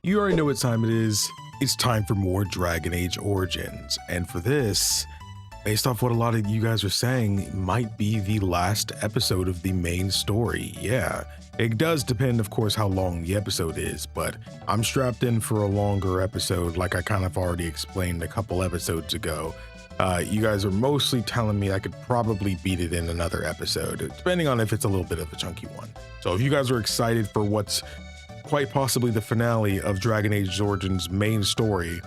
You already know what time it is. It's time for more Dragon Age Origins. And for this, based off what a lot of you guys are saying, it might be the last episode of the main story. Yeah, it does depend, of course, how long the episode is, but I'm strapped in for a longer episode, like I kind of already explained a couple episodes ago. You guys are mostly telling me I could probably beat it in another episode, depending on if it's a little bit of a chunky one. So if you guys are excited for what's quite possibly the finale of Dragon Age Origins main story,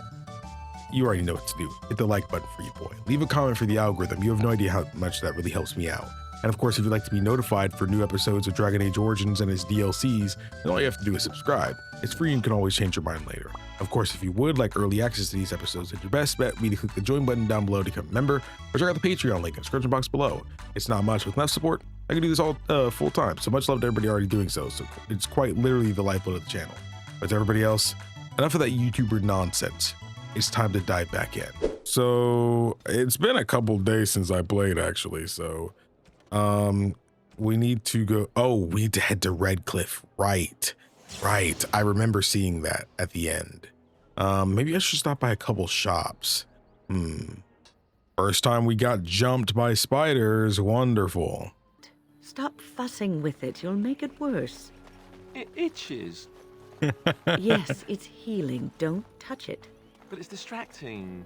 you already know what to do. Hit the like button for you, boy. Leave a comment for the algorithm. You have no idea how much that really helps me out. And of course, if you'd like to be notified for new episodes of Dragon Age Origins and its DLCs, then all you have to do is subscribe. It's free and you can always change your mind later. Of course, if you would like early access to these episodes, then your best bet would be to click the join button down below to become a member, or check out the Patreon link in the description box below. It's not much. With enough support, I can do this all full time. So much love to everybody already doing so. So it's quite literally the lifeblood of the channel. But to everybody else, enough of that YouTuber nonsense. It's time to dive back in. So it's been a couple days since I played, actually. So we need to go. Oh, we need to head to Redcliffe. Right. I remember seeing that at the end. Maybe I should stop by a couple shops. First time we got jumped by spiders. Wonderful. Stop fussing with it. You'll make it worse. It itches. Yes, it's healing. Don't touch it. But it's distracting.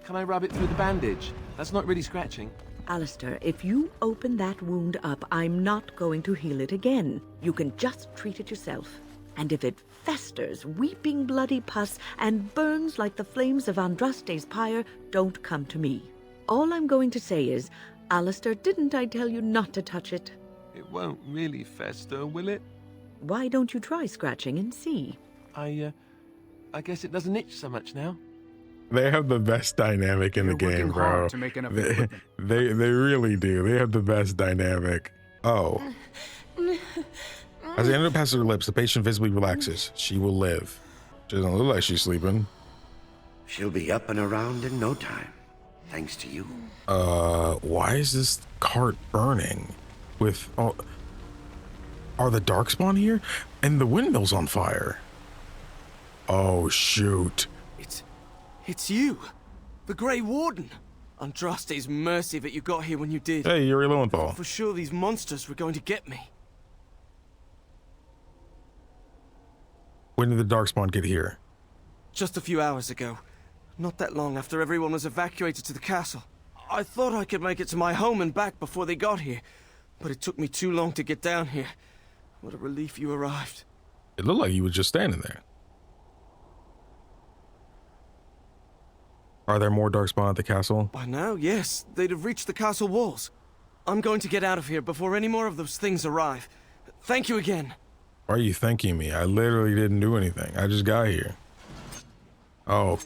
Can I rub it through the bandage? That's not really scratching. Alistair, if you open that wound up, I'm not going to heal it again. You can just treat it yourself. And if it festers, weeping bloody pus, and burns like the flames of Andraste's pyre, don't come to me. All I'm going to say is, Alistair, didn't I tell you not to touch it? It won't really fester, will it? Why don't you try scratching and see? I guess it doesn't itch so much now. They have the best dynamic in the game, bro. They really do. They have the best dynamic. Oh. As the antidote passes her lips, the patient visibly relaxes. She will live. She doesn't look like she's sleeping. She'll be up and around in no time, thanks to you. Why is this cart burning? With are the Darkspawn here? And the windmill's on fire. Oh shoot. It's you, the Grey Warden. Andraste's mercy that you got here when you did. Hey, Yuri Lowenthal. For sure these monsters were going to get me. When did the Darkspawn get here? Just a few hours ago. Not that long after everyone was evacuated to the castle. I thought I could make it to my home and back before they got here, but it took me too long to get down here. What a relief you arrived. It looked like you were just standing there. Are there more Darkspawn at the castle? By now, yes. They'd have reached the castle walls. I'm going to get out of here before any more of those things arrive. Thank you again. Why are you thanking me? I literally didn't do anything. I just got here. Oh,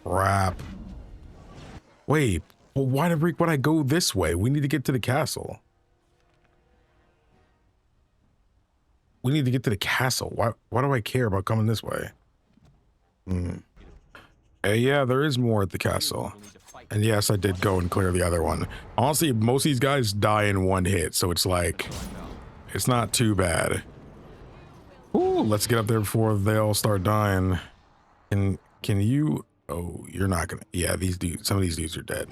crap. Wait, well, why the freak would I go this way? We need to get to the castle. We need to get to the castle. Why do I care about coming this way? Yeah, there is more at the castle. And yes, I did go and clear the other one. Honestly, most of these guys die in one hit, so it's like, it's not too bad. Ooh, let's get up there before they all start dying. Can you? Oh, you're not gonna. Yeah, these dudes. Some of these dudes are dead.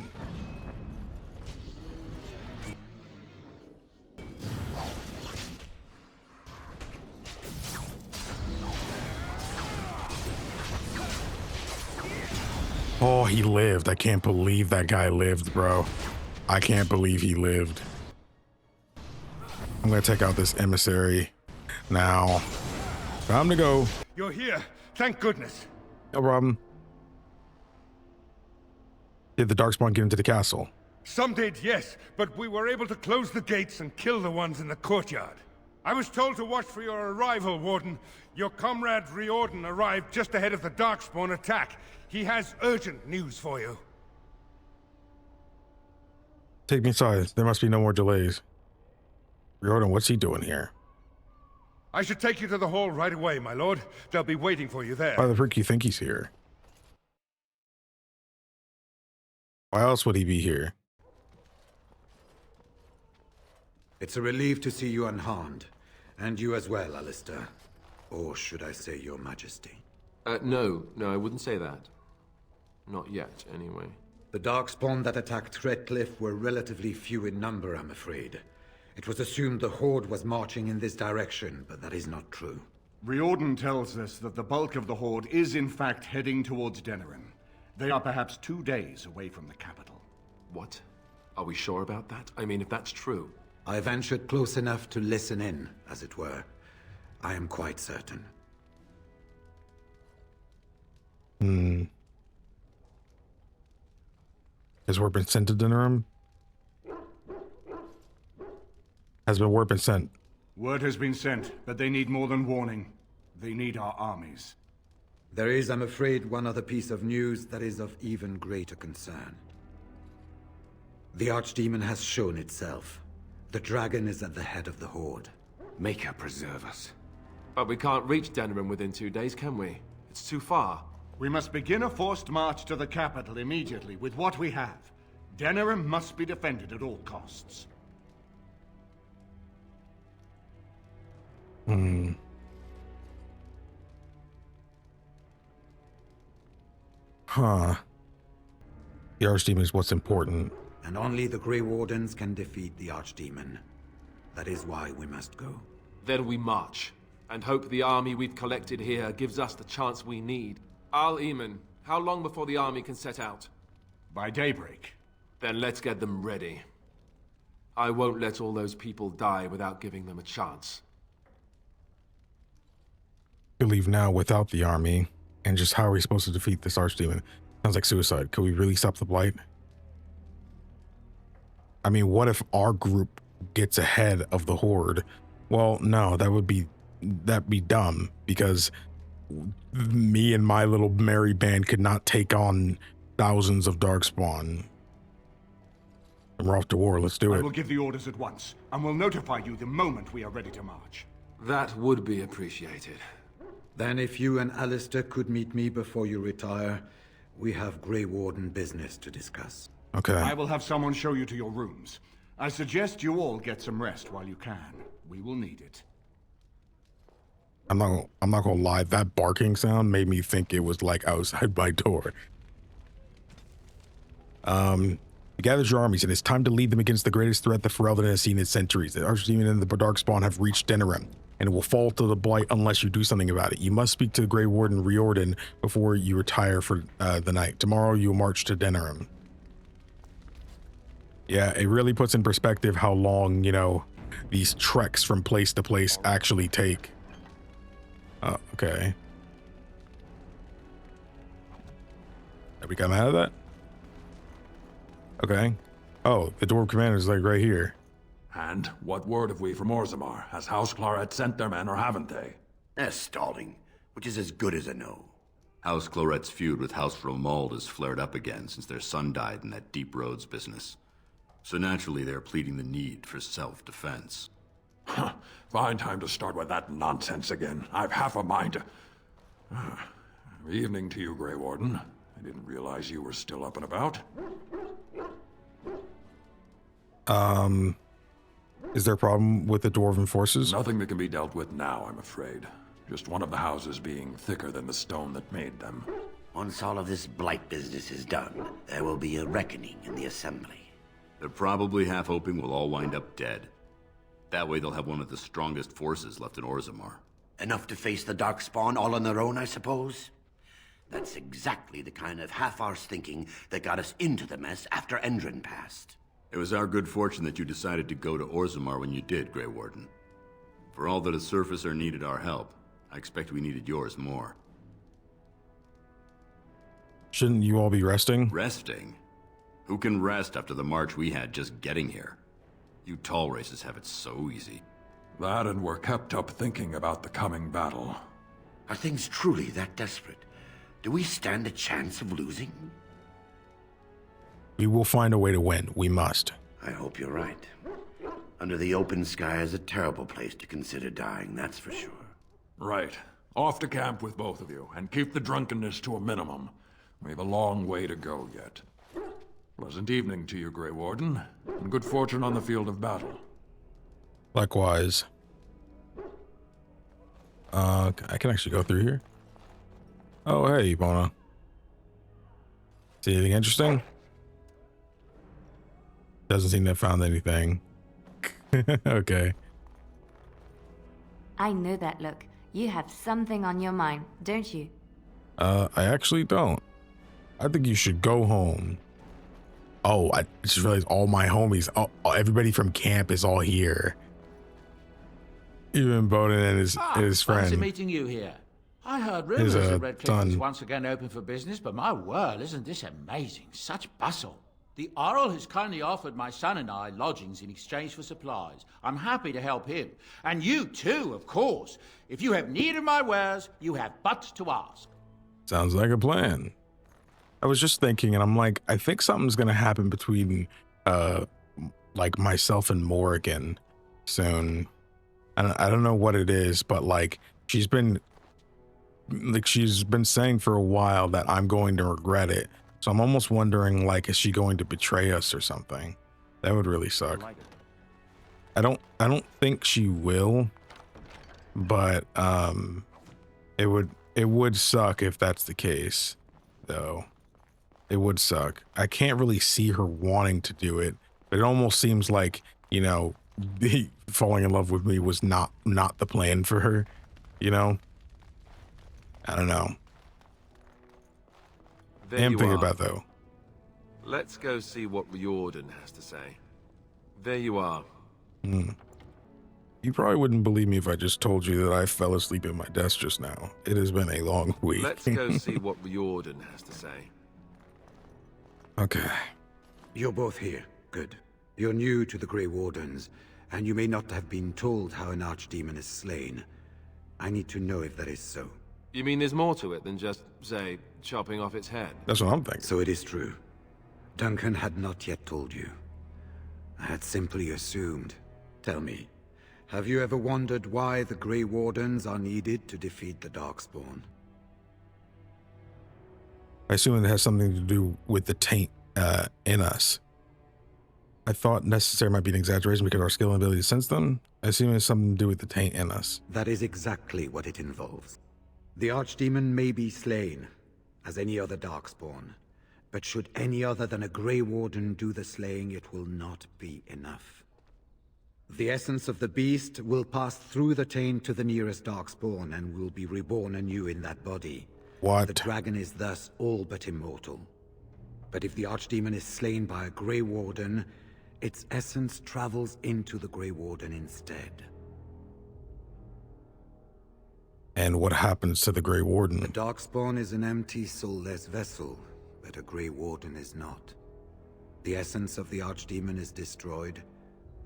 Oh, he lived. I can't believe that guy lived, bro. I can't believe he lived. I'm gonna take out this emissary now. Time to go. You're here. Thank goodness. No problem. Did the Darkspawn get into the castle? Some did, yes, but we were able to close the gates and kill the ones in the courtyard. I was told to watch for your arrival, Warden. Your comrade Riordan arrived just ahead of the Darkspawn attack. He has urgent news for you. Take me inside. There must be no more delays. Riordan, what's he doing here? I should take you to the hall right away, my lord. They'll be waiting for you there. Why the frick you think he's here? Why else would he be here? It's a relief to see you unharmed. And you as well, Alistair. Or should I say Your Majesty? No, I wouldn't say that. Not yet, anyway. The Darkspawn that attacked Redcliffe were relatively few in number, I'm afraid. It was assumed the Horde was marching in this direction, but that is not true. Riordan tells us that the bulk of the Horde is in fact heading towards Denerim. They are perhaps 2 days away from the capital. What? Are we sure about that? I mean, if that's true. I ventured close enough to listen in, as it were. I am quite certain. Has word been sent to Denerim? Has word been sent? Word has been sent, but they need more than warning. They need our armies. There is, I'm afraid, one other piece of news that is of even greater concern. The Archdemon has shown itself. The dragon is at the head of the Horde. Make her preserve us. But we can't reach Denerim within 2 days, can we? It's too far. We must begin a forced march to the capital immediately with what we have. Denerim must be defended at all costs. Huh. The Archdemon is what's important. And only the Grey Wardens can defeat the Archdemon. That is why we must go. Then we march, and hope the army we've collected here gives us the chance we need. Al-Eamon, how long before the army can set out? By daybreak. Then let's get them ready. I won't let all those people die without giving them a chance. We leave now without the army, and just how are we supposed to defeat this Archdemon? Sounds like suicide. Could we really stop the Blight? I mean, what if our group gets ahead of the Horde? Well, no, that'd be dumb, because me and my little merry band could not take on thousands of Darkspawn. And we're off to war. Let's do it. I will give the orders at once, and will notify you the moment we are ready to march. That would be appreciated. Then if you and Alistair could meet me before you retire, we have Grey Warden business to discuss. Okay. I will have someone show you to your rooms. I suggest you all get some rest while you can. We will need it. I'm not gonna lie, that barking sound made me think it was like outside my door. You gathered your armies, and it's time to lead them against the greatest threat the Ferelden has seen in centuries. The Archdemon and the Darkspawn have reached Denerim, and it will fall to the Blight unless you do something about it. You must speak to the Grey Warden Riordan before you retire for the night. Tomorrow you will march to Denerim. Yeah, it really puts in perspective how long, you know, these treks from place to place actually take. Okay. Have we come out of that? Okay. Oh, the dwarf commander is like right here. And what word have we from Orzammar? Has House Claret sent their men, or haven't they? They're stalling, which is as good as a no. House Claret's feud with House Romald has flared up again since their son died in that Deep Roads business. So naturally they're pleading the need for self-defense. Fine time to start with that nonsense again. I've half a mind to... Evening to you, Grey Warden. I didn't realize you were still up and about. Is there a problem with the dwarven forces? Nothing that can be dealt with now, I'm afraid. Just one of the houses being thicker than the stone that made them. Once all of this blight business is done, there will be a reckoning in the assembly. They're probably half hoping we'll all wind up dead. That way they'll have one of the strongest forces left in Orzammar. Enough to face the Darkspawn all on their own, I suppose? That's exactly the kind of half-arsed thinking that got us into the mess after Endrin passed. It was our good fortune that you decided to go to Orzammar when you did, Grey Warden. For all that a surfacer needed our help, I expect we needed yours more. Shouldn't you all be resting? Resting? Who can rest after the march we had just getting here? You tall races have it so easy. That, and we're kept up thinking about the coming battle. Are things truly that desperate? Do we stand a chance of losing? We will find a way to win. We must. I hope you're right. Under the open sky is a terrible place to consider dying, that's for sure. Right. Off to camp with both of you, and keep the drunkenness to a minimum. We have a long way to go yet. Pleasant evening to you, Grey Warden, and good fortune on the field of battle. Likewise. I can actually go through here. Oh, hey, Bona. See anything interesting? Doesn't seem to have found anything. Okay. I know that look. You have something on your mind, don't you? I actually don't. I think you should go home. Oh, I just realized all my homies, everybody from camp is all here. Even Bowden and his friend. Fancy meeting you here. I heard rumors that Redcliffe is once again open for business, but my word, isn't this amazing? Such bustle. The Earl has kindly offered my son and I lodgings in exchange for supplies. I'm happy to help him. And you too, of course. If you have need of my wares, you have but to ask. Sounds like a plan. I was just thinking, and I'm like, I think something's gonna happen between like myself and Morrigan soon. I don't know what it is, but like she's been saying for a while that I'm going to regret it. So I'm almost wondering, like, is she going to betray us or something? That would really suck. I don't think she will, but it would suck if that's the case, though. It would suck. I can't really see her wanting to do it, but it almost seems like, you know, falling in love with me was not the plan for her, you know? I don't know. There I'm you thinking are. about though. Let's go see what Riordan has to say. There you are. You probably wouldn't believe me if I just told you that I fell asleep at my desk just now. It has been a long week. Let's go see what Riordan has to say. Okay. You're both here. Good. You're new to the Grey Wardens, and you may not have been told how an Archdemon is slain. I need to know if that is so. You mean there's more to it than just, say, chopping off its head? That's what I'm thinking. So it is true. Duncan had not yet told you. I had simply assumed. Tell me, have you ever wondered why the Grey Wardens are needed to defeat the Darkspawn? I assume it has something to do with the taint in us. I thought necessary might be an exaggeration because of our skill and ability to sense them. I assume it has something to do with the taint in us. That is exactly what it involves. The Archdemon may be slain, as any other Darkspawn, but should any other than a Grey Warden do the slaying, it will not be enough. The essence of the beast will pass through the taint to the nearest Darkspawn and will be reborn anew in that body. What? The dragon is thus all but immortal. But if the Archdemon is slain by a Grey Warden, its essence travels into the Grey Warden instead. And what happens to the Grey Warden? The Darkspawn is an empty, soulless vessel, but a Grey Warden is not. The essence of the Archdemon is destroyed,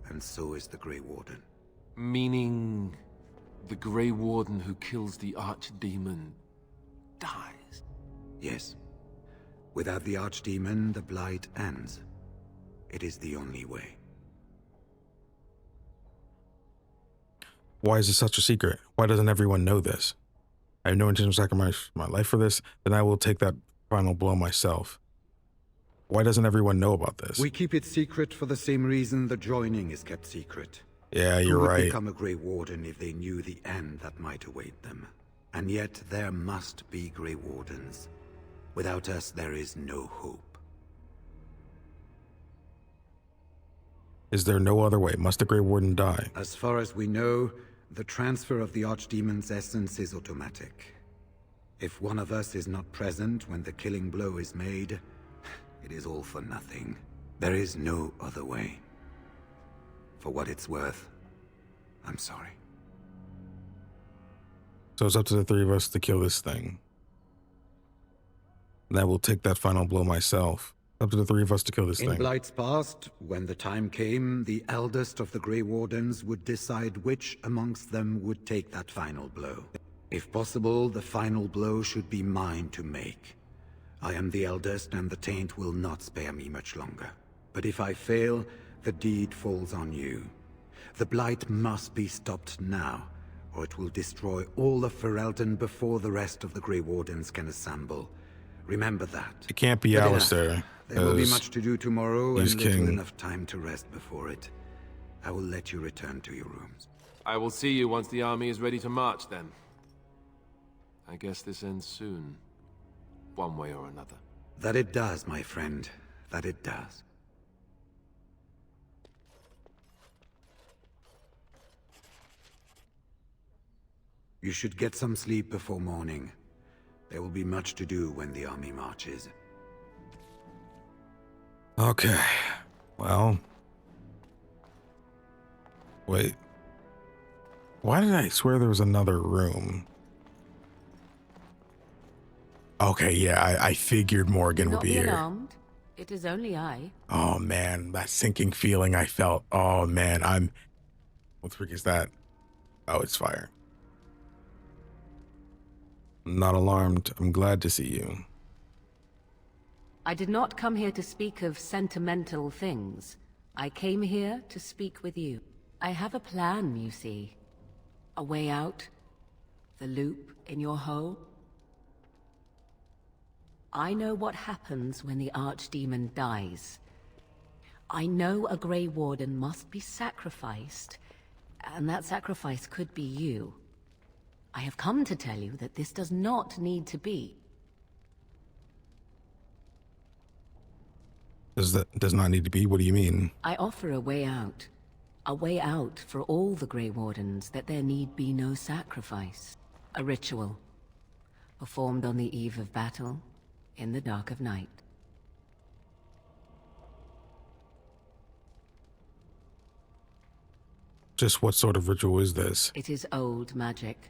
and so is the Grey Warden. Meaning the Grey Warden who kills the Archdemon dies? Yes. Without the Archdemon, the blight ends. It is the only way. Why is this such a secret? Why doesn't everyone know this? I have no intention of sacrificing my life for this, then I will take that final blow myself. Why doesn't everyone know about this? We keep it secret for the same reason the joining is kept secret. Yeah, you're Who would right. become a Grey Warden if they knew the end that might await them? And yet there must be Grey Wardens. Without us, there is no hope. Is there no other way? Must the Grey Warden die? As far as we know, the transfer of the Archdemon's essence is automatic. If one of us is not present when the killing blow is made, it is all for nothing. There is no other way. For what it's worth, I'm sorry. So it's up to the three of us to kill this thing. And I will take that final blow myself. Up to the three of us to kill this In thing. Blight's past, when the time came, the eldest of the Grey Wardens would decide which amongst them would take that final blow. If possible, the final blow should be mine to make. I am the eldest, and the taint will not spare me much longer. But if I fail, the deed falls on you. The Blight must be stopped now, or it will destroy all of Ferelden before the rest of the Grey Wardens can assemble. Remember that. It can't be But Alistair. there will be much to do tomorrow, and he's little king. enough time to rest before it. I will let you return to your rooms. I will see you once the army is ready to march, then. I guess this ends soon. One way or another. That it does, my friend. That it does. You should get some sleep before morning. There will be much to do when the army marches. Okay. Well. Wait. Why did I swear there was another room? Okay, yeah, I figured Morgan would be here. Alarmed. It is only I. Oh man, that sinking feeling I felt. Oh man, what the freak is that? Oh, it's fire. I'm not alarmed. I'm glad to see you. I did not come here to speak of sentimental things. I came here to speak with you. I have a plan, you see. A way out. The loop in your hole. I know what happens when the Archdemon dies. I know a Grey Warden must be sacrificed, and that sacrifice could be you. I have come to tell you that this does not need to be. Does not need to be? What do you mean? I offer a way out. A way out for all the Grey Wardens, that there need be no sacrifice. A ritual. Performed on the eve of battle, in the dark of night. Just what sort of ritual is this? It is old magic.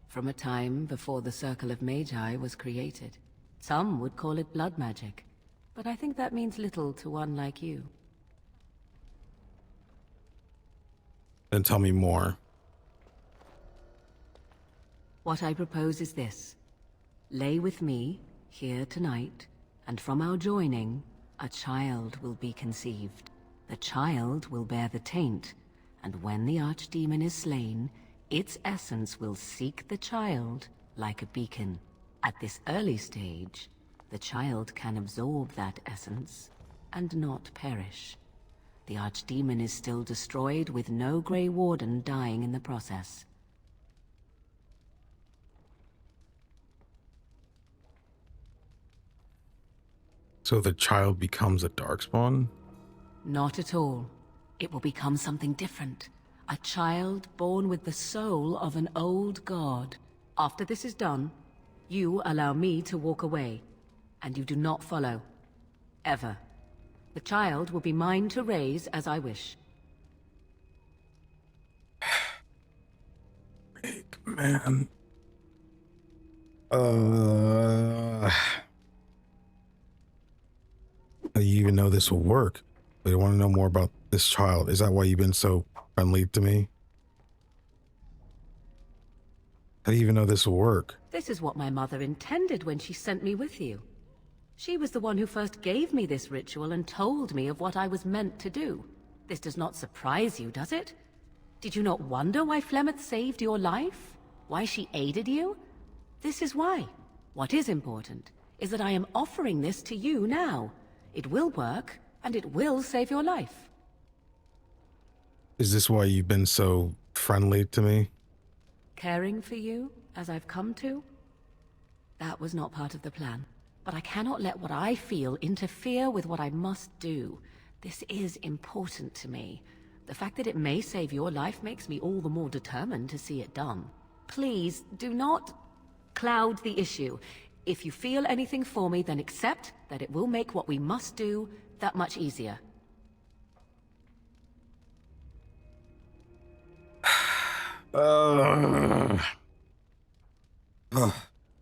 From a time before the Circle of Magi was created. Some would call it blood magic, but I think that means little to one like you. Then tell me more. What I propose is this. Lay with me, here tonight, and from our joining, a child will be conceived. The child will bear the taint, and when the Archdemon is slain, its essence will seek the child like a beacon. At this early stage, the child can absorb that essence and not perish. The Archdemon is still destroyed with no Grey Warden dying in the process. So the child becomes a Darkspawn? Not at all. It will become something different. A child born with the soul of an old god. After this is done, you allow me to walk away, and you do not follow. Ever. The child will be mine to raise as I wish. Man. You even know this will work. But I want to know more about this child. Is that why you've been so friendly to me? How do you even know this will work? This is what my mother intended when she sent me with you. She was the one who first gave me this ritual and told me of what I was meant to do. This does not surprise you, does it? Did you not wonder why Flemeth saved your life? Why she aided you? This is why. What is important is that I am offering this to you now. It will work, and it will save your life. Is this why you've been so friendly to me? Caring for you, as I've come to? That was not part of the plan. But I cannot let what I feel interfere with what I must do. This is important to me. The fact that it may save your life makes me all the more determined to see it done. Please, do not cloud the issue. If you feel anything for me, then accept that it will make what we must do that much easier.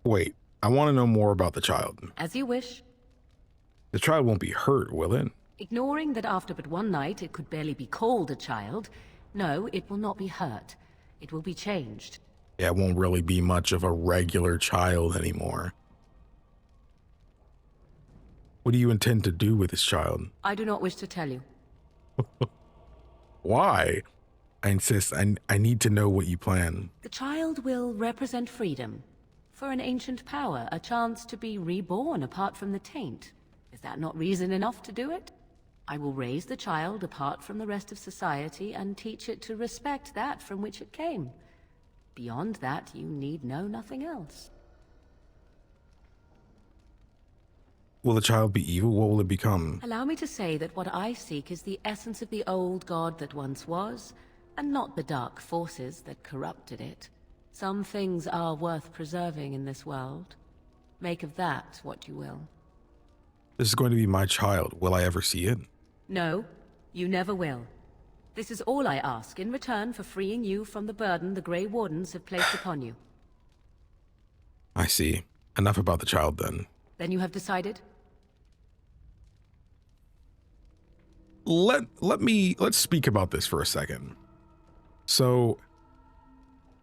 Wait, I want to know more about the child. As you wish. The child won't be hurt, will it? Ignoring that after but one night it could barely be called a child, no, it will not be hurt. It will be changed. Yeah, it won't really be much of a regular child anymore. What do you intend to do with this child? I do not wish to tell you. Why? I insist. I need to know what you plan. The child will represent freedom. For an ancient power, a chance to be reborn apart from the taint. Is that not reason enough to do it? I will raise the child apart from the rest of society and teach it to respect that from which it came. Beyond that, you need know nothing else. will the child be evil? What will it become? Allow me to say that what I seek is the essence of the old god that once was, and not the dark forces that corrupted it. Some things are worth preserving in this world. Make of that what you will. This is going to be my child. Will I ever see it? No, you never will. This is all I ask in return for freeing you from the burden the Grey Wardens have placed upon you. I see. Enough about the child then. Then you have decided? Let's speak about this for a second. So,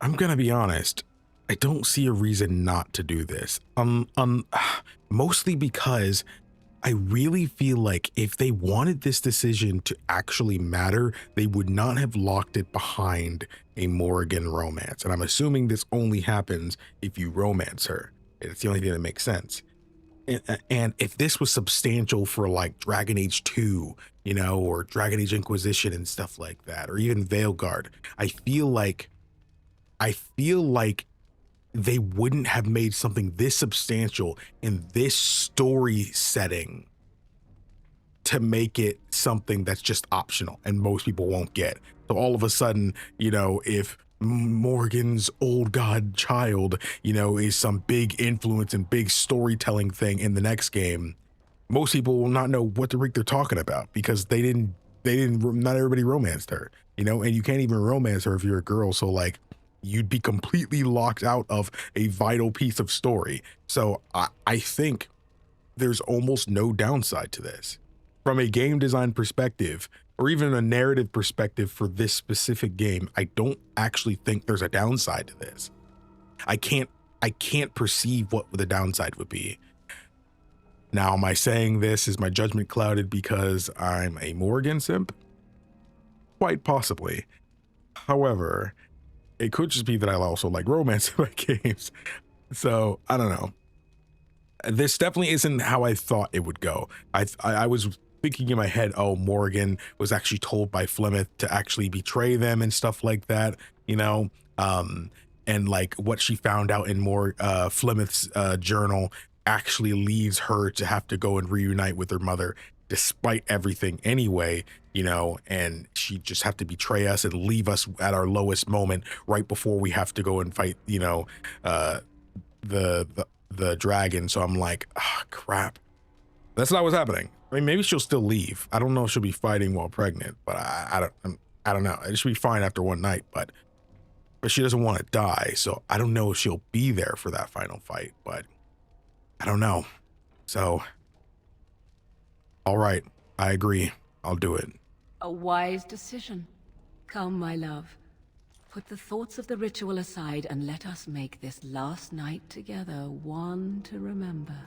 I'm gonna be honest. I don't see a reason not to do this. Mostly because I really feel like if they wanted this decision to actually matter, they would not have locked it behind a Morrigan romance. And I'm assuming this only happens if you romance her. It's the only thing that makes sense. And if this was substantial for like Dragon Age 2, you know, or Dragon Age Inquisition and stuff like that, or even Veilguard, I feel like they wouldn't have made something this substantial in this story setting to make it something that's just optional and most people won't get. So all of a sudden, you know, if Morgan's old god child, you know, is some big influence and big storytelling thing in the next game, most people will not know what the freak they're talking about because not everybody romanced her, you know, and you can't even romance her if you're a girl. So like, you'd be completely locked out of a vital piece of story. So I think there's almost no downside to this. From a game design perspective, or even a narrative perspective for this specific game, I don't actually think there's a downside to this. I can't perceive what the downside would be. Now, am I saying this? Is my judgment clouded because I'm a Morrigan simp? Quite possibly. However, it could just be that I also like romance in my games. So I don't know. This definitely isn't how I thought it would go. I was thinking in my head, oh, Morrigan was actually told by Flemeth to actually betray them and stuff like that, you know, and like what she found out in Flemeth's journal actually leads her to have to go and reunite with her mother despite everything anyway, you know, and she just have to betray us and leave us at our lowest moment right before we have to go and fight, you know, the dragon. So I'm like, ah, crap. That's not what's happening. I mean, maybe she'll still leave. I don't know if she'll be fighting while pregnant, but I don't know. It should be fine after one night, but she doesn't want to die. So I don't know if she'll be there for that final fight, but I don't know. So, all right, I agree. I'll do it. A wise decision. Come, my love. Put the thoughts of the ritual aside and let us make this last night together one to remember.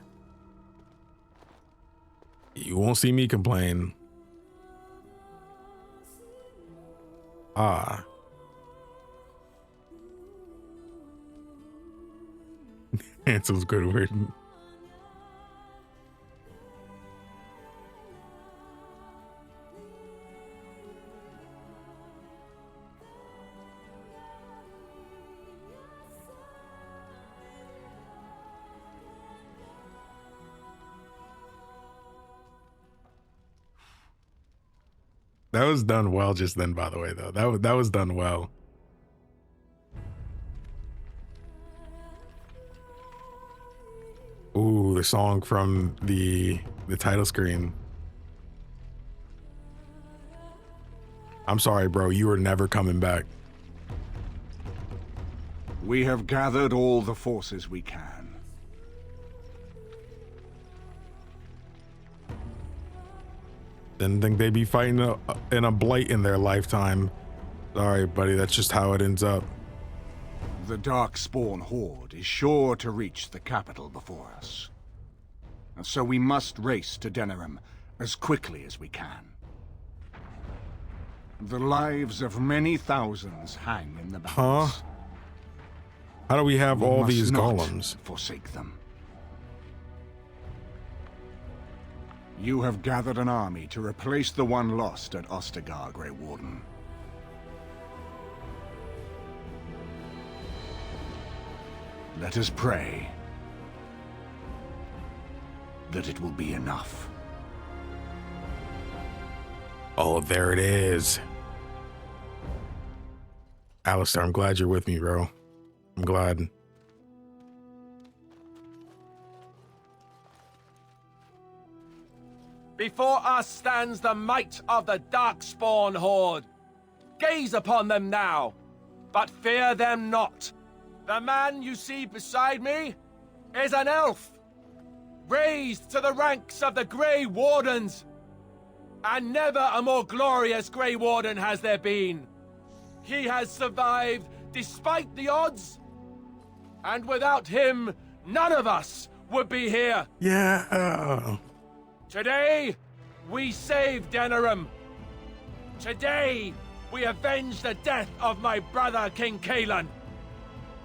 You won't see me complain. Ah. Hansel's good word. That was done well just then, by the way, though. That was done well. Ooh, the song from the title screen. I'm sorry, bro. You are never coming back. We have gathered all the forces we can. Didn't think they'd be fighting in a blight in their lifetime. Sorry, buddy. That's just how it ends up. The Darkspawn horde is sure to reach the capital before us. And so we must race to Denerim as quickly as we can. The lives of many thousands hang in the balance. Huh? How do we have all these golems? Forsake them. You have gathered an army to replace the one lost at Ostagar, Grey Warden. Let us pray. that it will be enough. Oh, there it is. Alistair, I'm glad you're with me, bro. I'm glad. Before us stands the might of the Darkspawn horde. Gaze upon them now, but fear them not. The man you see beside me is an elf, raised to the ranks of the Grey Wardens. And never a more glorious Grey Warden has there been. He has survived despite the odds, and without him, none of us would be here. Yeah. Today, we save Denerim. Today, we avenge the death of my brother, King Kaelan.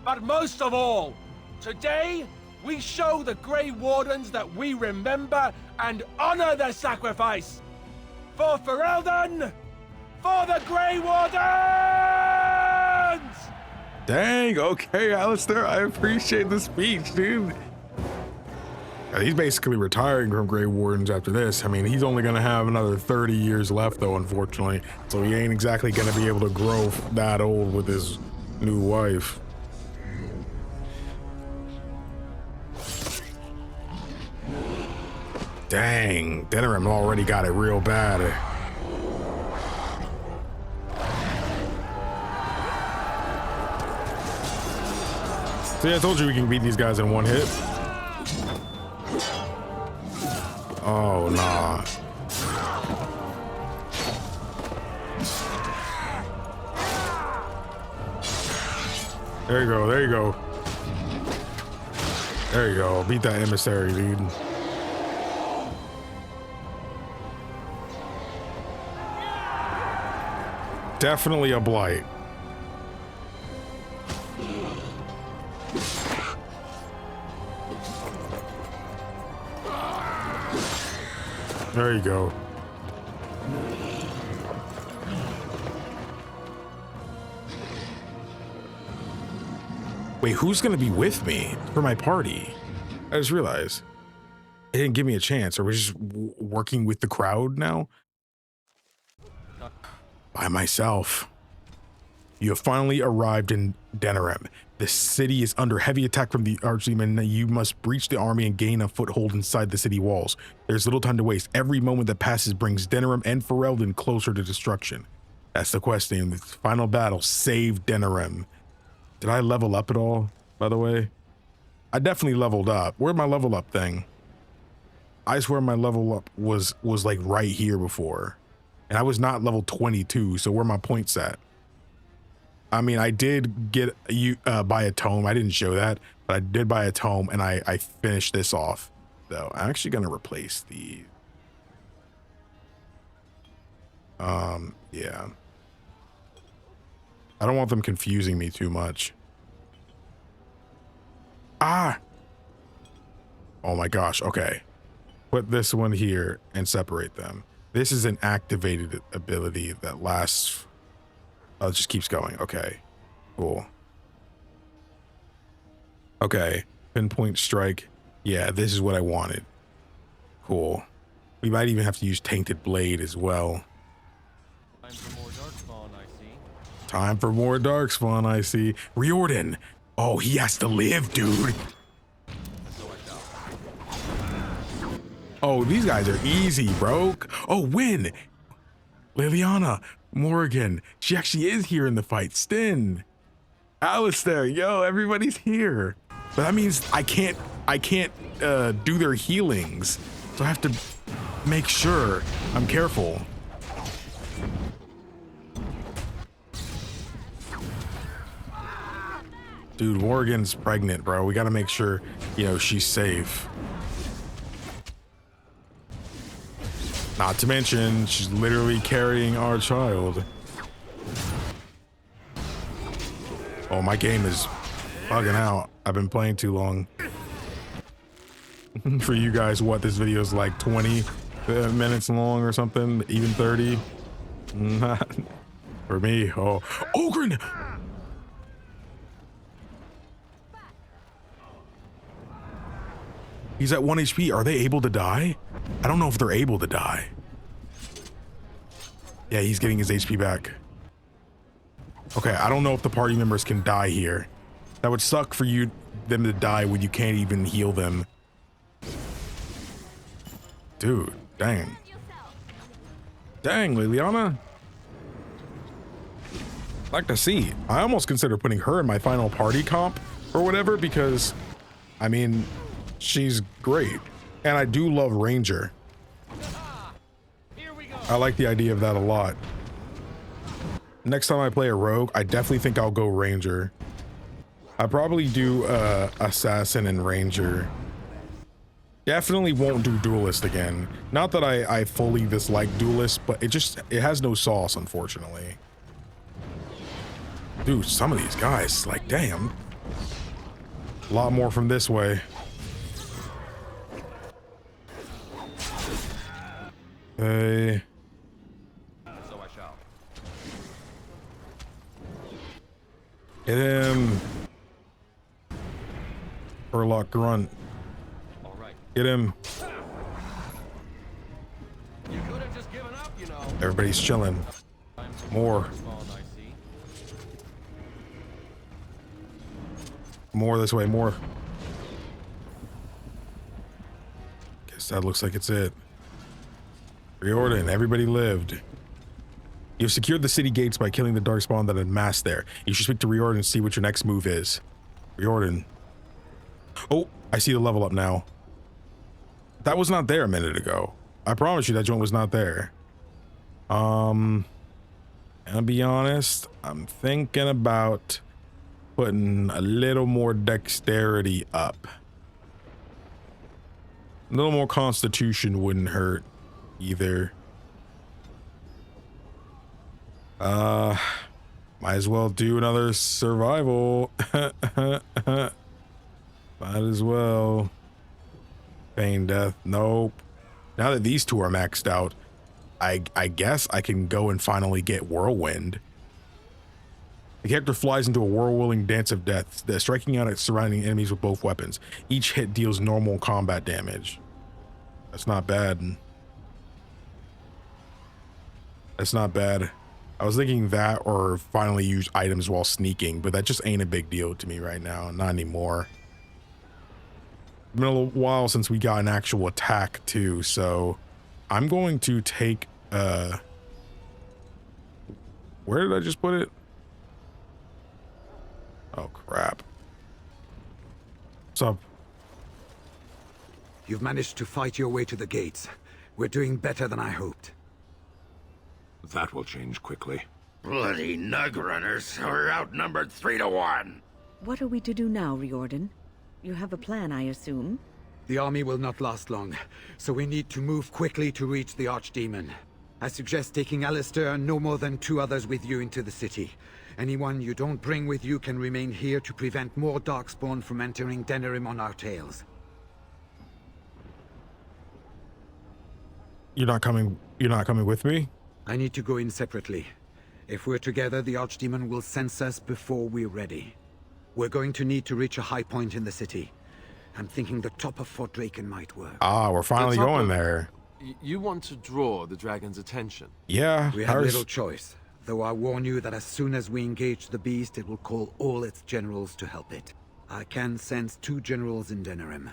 But most of all, today, we show the Grey Wardens that we remember and honor their sacrifice. For Ferelden, for the Grey Wardens! Dang, okay, Alistair, I appreciate the speech, dude. He's basically retiring from Grey Wardens after this. I mean, he's only going to have another 30 years left, though, unfortunately. So he ain't exactly going to be able to grow that old with his new wife. Dang, Denerim already got it real bad. See, I told you we can beat these guys in one hit. Oh, nah. There you go, there you go. There you go, beat that emissary, dude. Definitely a blight. There you go. Wait, who's gonna be with me for my party? I just realized it didn't give me a chance. Are we just working with the crowd now? By myself. You have finally arrived in Denerim. The city is under heavy attack from the Archdemon. You must breach the army and gain a foothold inside the city walls. There's little time to waste. Every moment that passes brings Denerim and Ferelden closer to destruction. That's the quest name. The final battle, save Denerim. Did I level up at all, by the way? I definitely leveled up. Where's my level up thing? I swear my level up was like right here before. And I was not level 22, so where my points at? I mean, I did get buy a tome. I didn't show that, but I did buy a tome, and I finished this off. Though I'm actually gonna replace the. Yeah. I don't want them confusing me too much. Ah. Oh my gosh. Okay. Put this one here and separate them. This is an activated ability that lasts. Oh, it just keeps going. Okay, cool. Okay, pinpoint strike. Yeah, this is what I wanted. Cool. We might even have to use tainted blade as well. Time for more Darkspawn, I see. Time for more Darkspawn, I see. Riordan. Oh, he has to live, dude. Oh, these guys are easy, bro. Oh, win. Liliana. Morgan, she actually is here in the fight. Stin, Alistair, yo, everybody's here. But that means I can't do their healings, so I have to make sure I'm careful. Dude, Morgan's pregnant, bro. We gotta make sure, you know, she's safe. Not to mention, she's literally carrying our child. Oh, my game is bugging out. I've been playing too long. For you guys, what, this video is like 20 minutes long or something, even 30? For me, oh. Ogren! He's at 1 HP. Are they able to die? I don't know if they're able to die. Yeah, he's getting his HP back. Okay, I don't know if the party members can die here. That would suck for them to die when you can't even heal them. Dude, dang. Dang, Liliana. Like to see. I almost consider putting her in my final party comp or whatever because, I mean, she's great. And I do love Ranger. I like the idea of that a lot. Next time I play a rogue, I definitely think I'll go Ranger. I probably do Assassin and Ranger. Definitely won't do Duelist again. Not that I fully dislike Duelist, but it has no sauce, unfortunately. Dude, some of these guys, like, damn. A lot more from this way. Hey. So I shall. Hit him. Urlock grunt. All right. Get him. You could have just given up, you know. Everybody's chilling. More. Darkspawn, I see. More this way, more. Guess that looks like it's it. Riordan, everybody lived. You've secured the city gates by killing the Darkspawn that had massed there. You should speak to Riordan and see what your next move is. Riordan. Oh, I see the level up now. That was not there a minute ago. I promise you that joint was not there. And to be honest, I'm thinking about putting a little more dexterity up. A little more constitution wouldn't hurt either. Might as well do another survival. Might as well. Pain death. Nope. Now that these two are maxed out, I guess I can go and finally get Whirlwind. The character flies into a whirling dance of death, striking out at surrounding enemies with both weapons. Each hit deals normal combat damage. That's not bad. That's not bad. I was thinking that or finally use items while sneaking, but that just ain't a big deal to me right now. Not anymore. It's been a little while since we got an actual attack too, so I'm going to take where did I just put it? Oh crap. What's up? You've managed to fight your way to the gates. We're doing better than I hoped. That will change quickly. Bloody nug runners. We're outnumbered 3 to 1. What are we to do now, Riordan? You have a plan, I assume? The army will not last long, so we need to move quickly to reach the Archdemon. I suggest taking Alistair and no more than 2 others with you into the city. Anyone you don't bring with you can remain here to prevent more Darkspawn from entering Denerim on our tails. You're not coming with me? I need to go in separately. If we're together, the Archdemon will sense us before we're ready. We're going to need to reach a high point in the city. I'm thinking the top of Fort Drakon might work. Ah, we're finally going there. You want to draw the dragon's attention? Yeah. We have little choice, though I warn you that as soon as we engage the beast, it will call all its generals to help it. I can sense 2 generals in Denerim.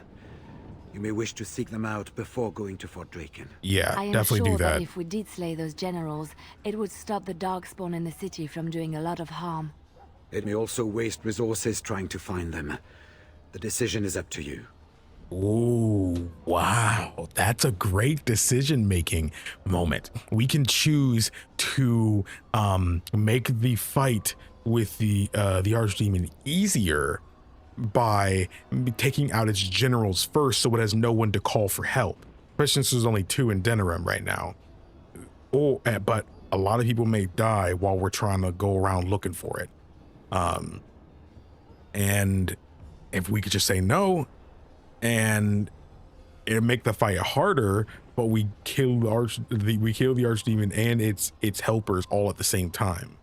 You may wish to seek them out before going to Fort Drakon. Yeah, I am definitely sure do that. If we did slay those generals, it would stop the Darkspawn in the city from doing a lot of harm. It may also waste resources trying to find them. The decision is up to you. Ooh, wow. That's a great decision-making moment. We can choose to make the fight with the Archdemon easier by taking out its generals first so it has no one to call for help. Especially since there's only 2 in Denerim right now. Oh, but a lot of people may die while we're trying to go around looking for it. And if we could just say no, and it'll make the fight harder, but we kill the Archdemon and its helpers all at the same time.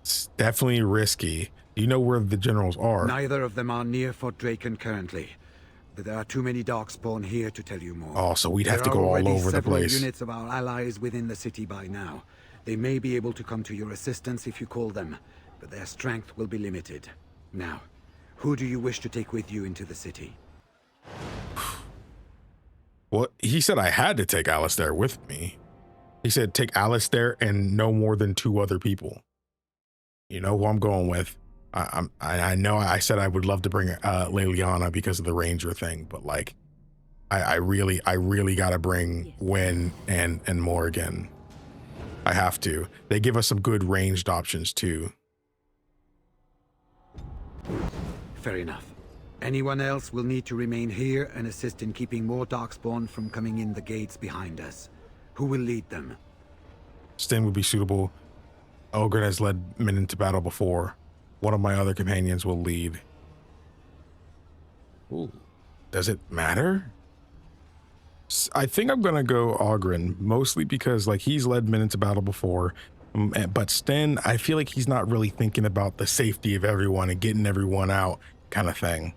It's definitely risky. Do you know where the generals are? Neither of them are near Fort Drakon currently, but there are too many Darkspawn here to tell you more. Oh, so we'd have to go all over the place. There are several units of our allies within the city by now. They may be able to come to your assistance if you call them, but their strength will be limited. Now, who do you wish to take with you into the city? Well, he said I had to take Alistair with me. He said take Alistair and no more than 2 other people. You know who I'm going with. I know I said I would love to bring Leliana because of the ranger thing, but like, I really gotta bring Wynn and Morrigan. I have to. They give us some good ranged options too. Fair enough. Anyone else will need to remain here and assist in keeping more Darkspawn from coming in the gates behind us. Who will lead them? Sten would be suitable. Ogren has led men into battle before. One of my other companions will lead. Ooh. Does it matter? I think I'm gonna go Ogren, mostly because like he's led men into battle before. But Sten, I feel like he's not really thinking about the safety of everyone and getting everyone out kind of thing.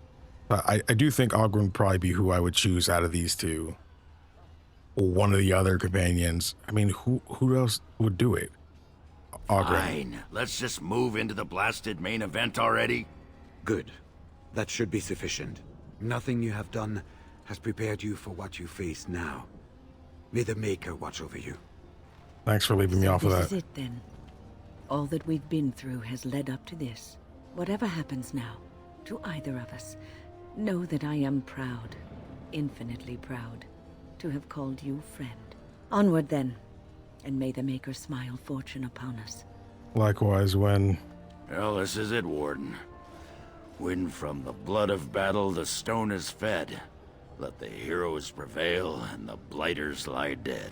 But I do think Ogren would probably be who I would choose out of these two. Or one of the other companions. I mean, who else would do it? Ogren. Fine. Let's just move into the blasted main event already. Good. That should be sufficient. Nothing you have done has prepared you for what you face now. May the Maker watch over you. Thanks for leaving me off of that. This is it then. All that we've been through has led up to this. Whatever happens now, to either of us, know that I am proud, infinitely proud, to have called you friend. Onward then, and may the Maker smile fortune upon us. Likewise, when... Well, this is it, Warden. When from the blood of battle the stone is fed, let the heroes prevail and the blighters lie dead.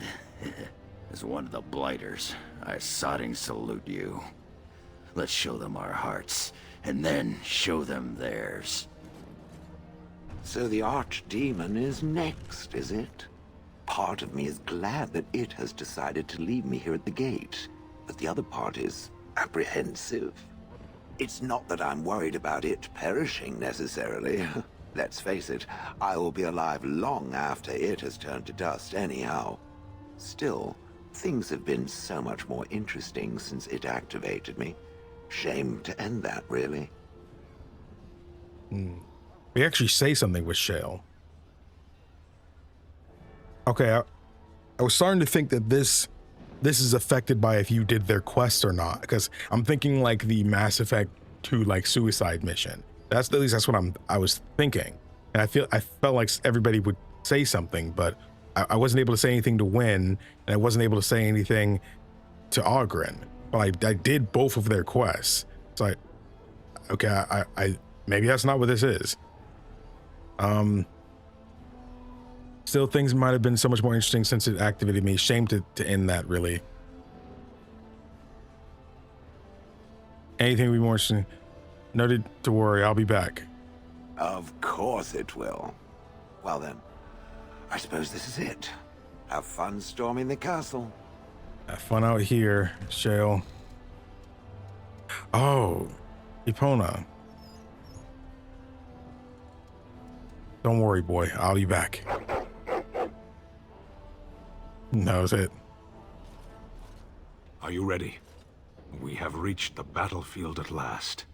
As one of the blighters, I sodding salute you. Let's show them our hearts, and then show them theirs. So the Archdemon is next, is it? Part of me is glad that it has decided to leave me here at the gate, but the other part is apprehensive. It's not that I'm worried about it perishing necessarily. Let's face it, I will be alive long after it has turned to dust anyhow. Still, things have been so much more interesting since it activated me. Shame to end that, really. We actually say something with Shale. Okay, I was starting to think that this is affected by if you did their quest or not, because I'm thinking like the Mass Effect 2 like suicide mission. That's at least that's what I was thinking, and I felt like everybody would say something, but I wasn't able to say anything to Wynn, and I wasn't able to say anything to Ogren. But I did both of their quests, so I maybe that's not what this is. Still, things might have been so much more interesting since it activated me. Shame to end that, really. Anything would be more interesting. Noted to worry, I'll be back. Of course it will. Well then, I suppose this is it. Have fun storming the castle. Have fun out here, Shale. Oh, Epona. Don't worry, boy. I'll be back. That was it. Are you ready? We have reached the battlefield at last.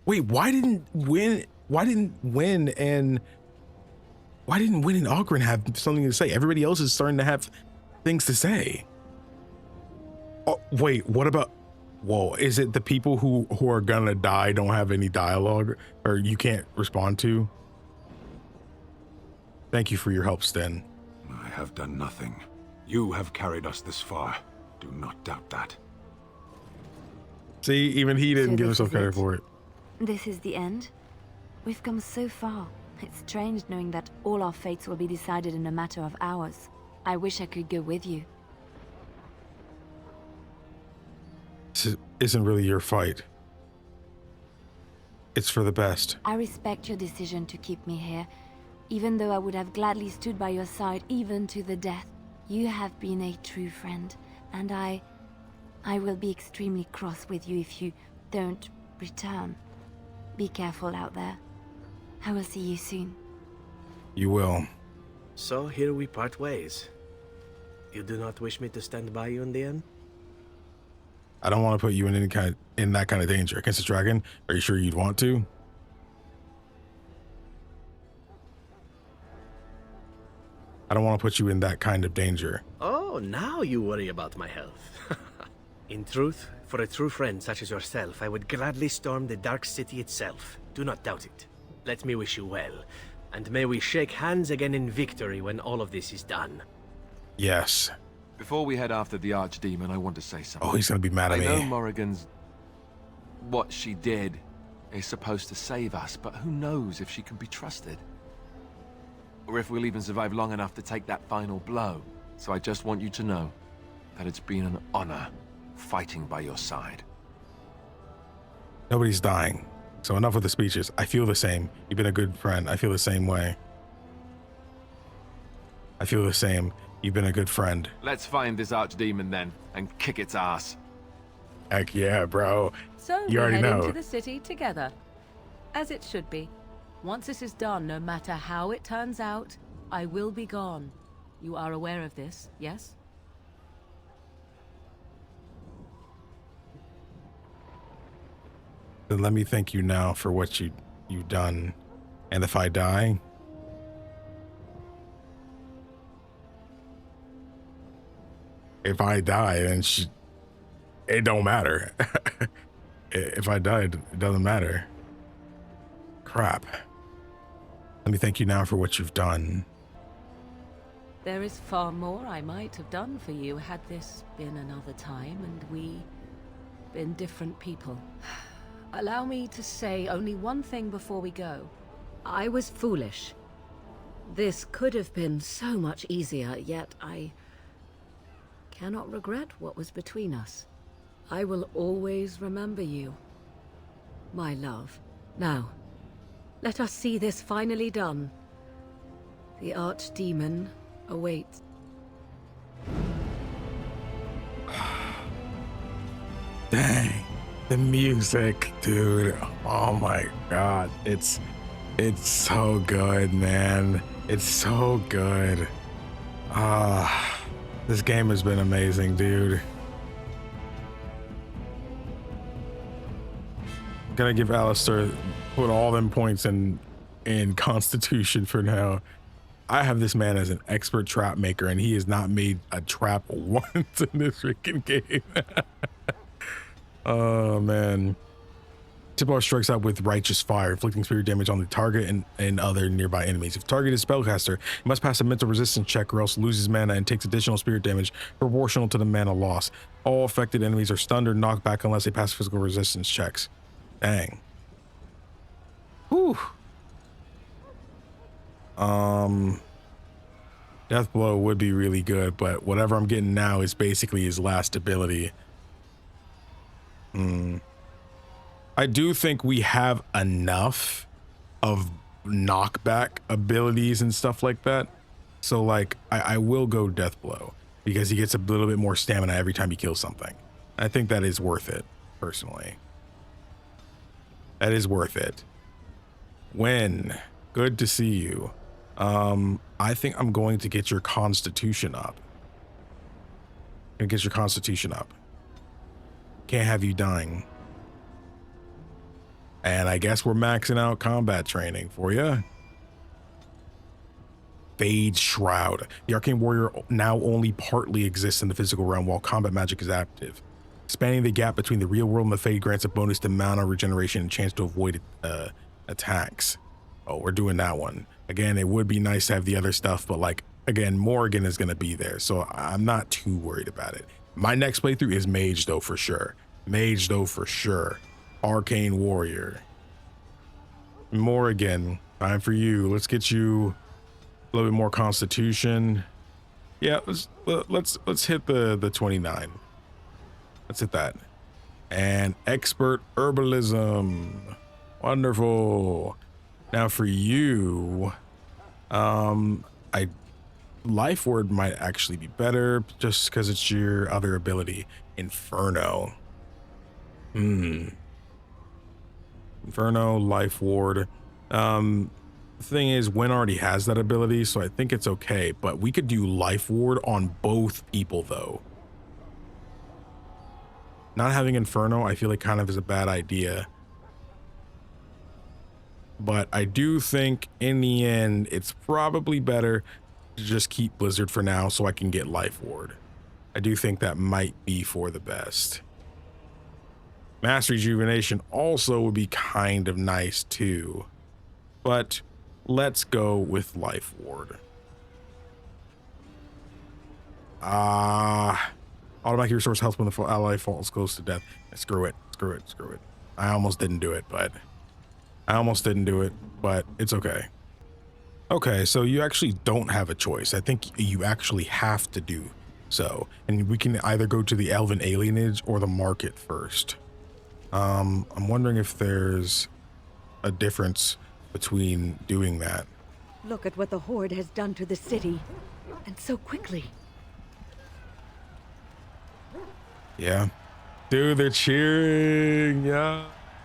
Wait, why didn't Wynn and Ogren have something to say? Everybody else is starting to have things to say. Oh, wait, what about... Whoa, is it the people who are gonna die don't have any dialogue or you can't respond to? Thank you for your help, Sten. I have done nothing. You have carried us this far. Do not doubt that. See, even he didn't give himself credit for it. This is the end? We've come so far. It's strange knowing that all our fates will be decided in a matter of hours. I wish I could go with you. This isn't really your fight. It's for the best. I respect your decision to keep me here, even though I would have gladly stood by your side even to the death. You have been a true friend, and I will be extremely cross with you if you don't return. Be careful out there. I will see you soon. You will. So here we part ways. You do not wish me to stand by you in the end? I don't want to put you in that kind of danger against the dragon. Are you sure you'd want to? I don't want to put you in that kind of danger. Oh, now you worry about my health. In truth, for a true friend such as yourself, I would gladly storm the Dark City itself. Do not doubt it. Let me wish you well, and may we shake hands again in victory when all of this is done. Yes. Before we head after the Archdemon, I want to say something. Oh, he's gonna be mad at me. I know Morrigan's... what she did is supposed to save us, but who knows if she can be trusted? Or if we'll even survive long enough to take that final blow. So I just want you to know that it's been an honor fighting by your side. Nobody's dying. So enough with the speeches. I feel the same. You've been a good friend. I feel the same way. I feel the same. You've been a good friend. Let's find this Archdemon then, and kick its ass. Heck yeah, bro. So you already head know. into the city together. As it should be. Once this is done, no matter how it turns out, I will be gone. You are aware of this, yes? Then let me thank you now for what you've done. And if I die, then it don't matter. If I died, it doesn't matter. Crap. Let me thank you now for what you've done. There is far more I might have done for you had this been another time and we been different people. Allow me to say only one thing before we go. I was foolish. This could have been so much easier, yet I cannot regret what was between us. I will always remember you, my love. Now, let us see this finally done. The Archdemon awaits. Dang, the music, dude. Oh my god, it's so good, man. It's so good. This game has been amazing, dude. Gonna give Alistair, put all them points in Constitution for now. I have this man as an expert trap maker, and he has not made a trap once in this freaking game. Oh man. Tipar strikes out with righteous fire, inflicting spirit damage on the target and other nearby enemies. If target is spellcaster, he must pass a mental resistance check or else loses mana and takes additional spirit damage proportional to the mana loss. All affected enemies are stunned or knocked back unless they pass physical resistance checks. Dang. Whew. Death Blow would be really good, but whatever I'm getting now is basically his last ability. I do think we have enough of knockback abilities and stuff like that. So like, I will go Death Blow because he gets a little bit more stamina every time he kills something. I think that is worth it, personally. That is worth it. When? Good to see you. I think I'm going to get your Constitution up. Gonna get your Constitution up. Can't have you dying. And I guess we're maxing out combat training for you. Fade Shroud. The Arcane Warrior now only partly exists in the physical realm while combat magic is active. Spanning the gap between the real world and the Fade grants a bonus to mana regeneration and chance to avoid attacks. Oh, we're doing that one. Again, it would be nice to have the other stuff, but like, again, Morrigan is going to be there, so I'm not too worried about it. My next playthrough is Mage, though, for sure. Mage, though, for sure. Arcane Warrior. Morrigan, time for you. Let's get you a little bit more Constitution. Yeah, let's hit the 29. Let's hit that. And Expert Herbalism. Wonderful. Now for you, Life Word might actually be better just because it's your other ability, Inferno. Inferno, Life Ward. The thing is, Wen already has that ability, so I think it's okay, but we could do Life Ward on both people though. Not having Inferno, I feel like kind of is a bad idea. But I do think in the end, it's probably better to just keep Blizzard for now so I can get Life Ward. I do think that might be for the best. Mass Rejuvenation also would be kind of nice too. But let's go with Life Ward. Automatic resource health when the ally falls close to death. Screw it. I almost didn't do it, but it's okay. Okay, so you actually don't have a choice. I think you actually have to do so. And we can either go to the elven alienage or the market first. I'm wondering if there's a difference between doing that. Look at what the Horde has done to the city. And so quickly. Yeah. Dude, they're cheering. Yeah.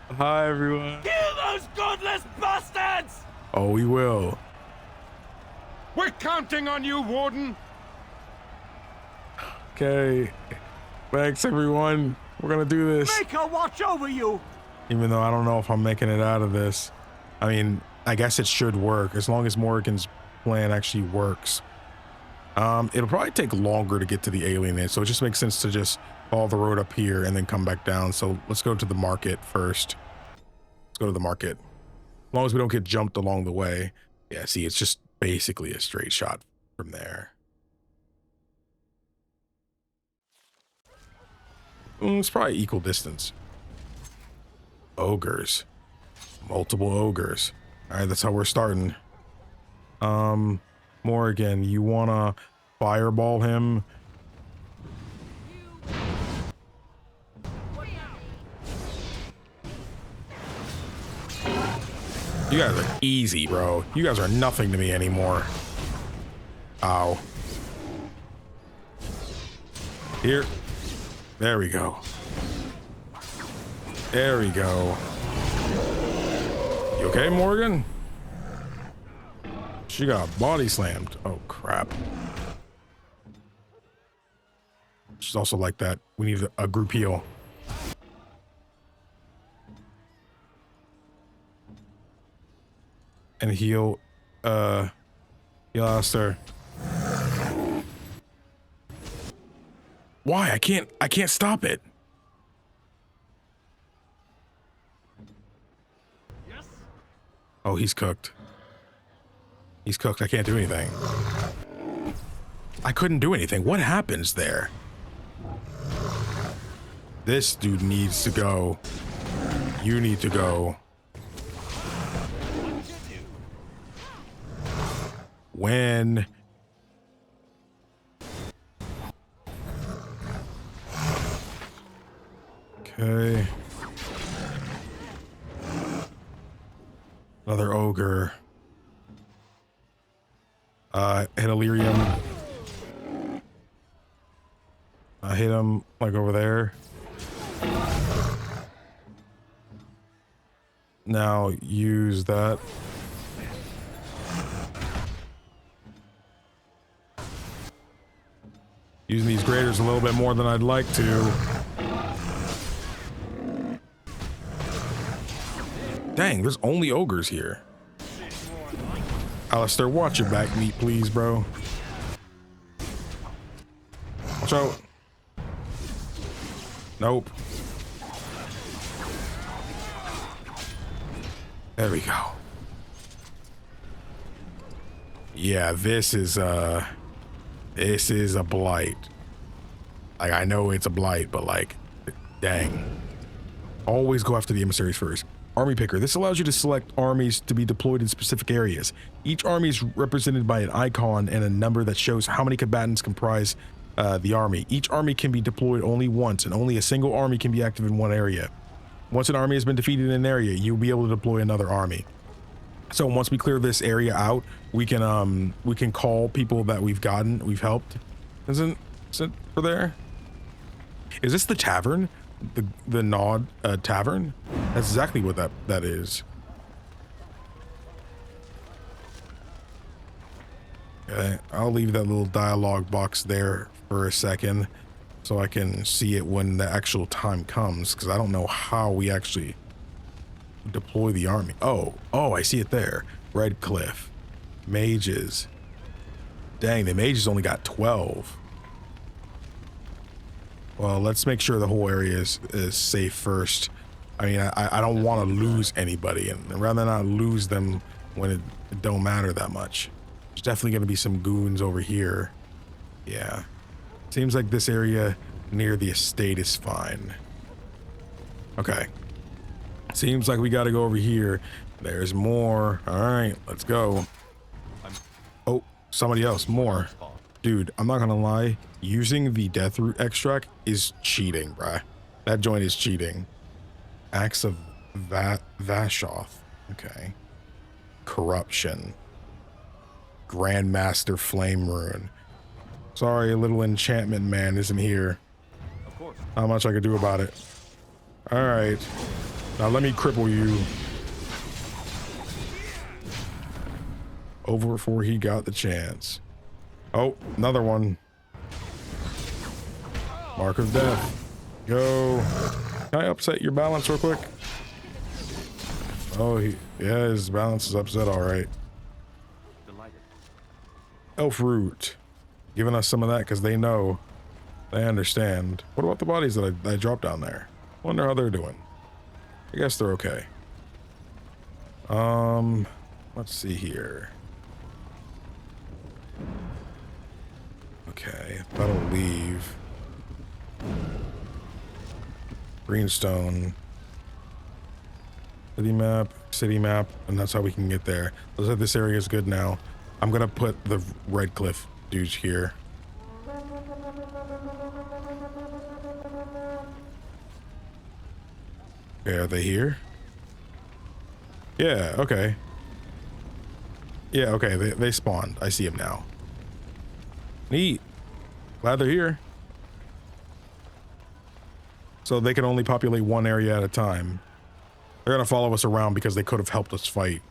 Hi, everyone. Kill those godless bastards! Oh, we will. We're counting on you, Warden. Okay. Thanks, everyone. We're gonna do this. Make her watch over you! Even though I don't know if I'm making it out of this. I mean, I guess it should work as long as Morrigan's plan actually works. It'll probably take longer to get to the alienage, so it just makes sense to just follow the road up here and then come back down. So let's go to the market first. Let's go to the market. As long as we don't get jumped along the way. Yeah, see, it's just basically a straight shot from there. It's probably equal distance. Ogres. Multiple ogres. All right, that's how we're starting. Morrigan, you wanna fireball him? You guys are easy, bro. You guys are nothing to me anymore. Ow. Here. There we go. There we go. You okay, Morgan? She got body slammed. Oh, crap. She's also like that. We need a group heal. And heal, heal Alistair. Why? I can't stop it. Yes. Oh, he's cooked. He's cooked. I can't do anything. I couldn't do anything. What happens there? This dude needs to go. You need to go. When? Okay. Another ogre. Hit Illyrium. I hit him like over there. Now use that. Using these graders a little bit more than I'd like to. Dang, there's only ogres here. Alistair, watch your back meat, please, bro. Watch out. Nope. There we go. Yeah, this is a blight. Like, I know it's a blight, but like, dang. Always go after the emissaries first. Army Picker. This allows you to select armies to be deployed in specific areas. Each army is represented by an icon and a number that shows how many combatants comprise the army. Each army can be deployed only once, and only a single army can be active in one area. Once an army has been defeated in an area, you'll be able to deploy another army. So once we clear this area out, we can call people that we've helped. Is it for there? Is this the tavern? The Nod tavern? That's exactly what that is. Okay, I'll leave that little dialogue box there for a second so I can see it when the actual time comes, because I don't know how we actually deploy the army. Oh, I see it there. Red Cliff. Mages. Dang, the mages only got 12. Well, let's make sure the whole area is safe first. I mean, I don't want to lose anybody, and rather not lose them when it don't matter that much. There's definitely going to be some goons over here. Yeah. Seems like this area near the estate is fine. Okay. Seems like we got to go over here. There's more. All right, let's go. Oh, somebody else. More. Dude, I'm not going to lie. Using the Deathroot extract is cheating, bruh. That joint is cheating. Axe of Vashoth. Okay. Corruption. Grandmaster Flame Rune. Sorry, a little enchantment man isn't here. Of course. Not much I could do about it. All right. Now let me cripple you. Over before he got the chance. Oh, another one. Mark of Death. Go. Can I upset your balance real quick? Oh, yeah, his balance is upset, all right. Elf Root. Giving us some of that because they know. They understand. What about the bodies that I dropped down there? Wonder how they're doing. I guess they're okay. Let's see here. Okay, that'll leave. Greenstone. City map, and that's how we can get there. Looks like this area is good now. I'm gonna put the Red Cliff dudes here. Okay, are they here? Yeah, okay. Yeah, okay, they spawned. I see them now. Neat. Glad they're here. So they can only populate one area at a time. They're gonna follow us around because they could have helped us fight.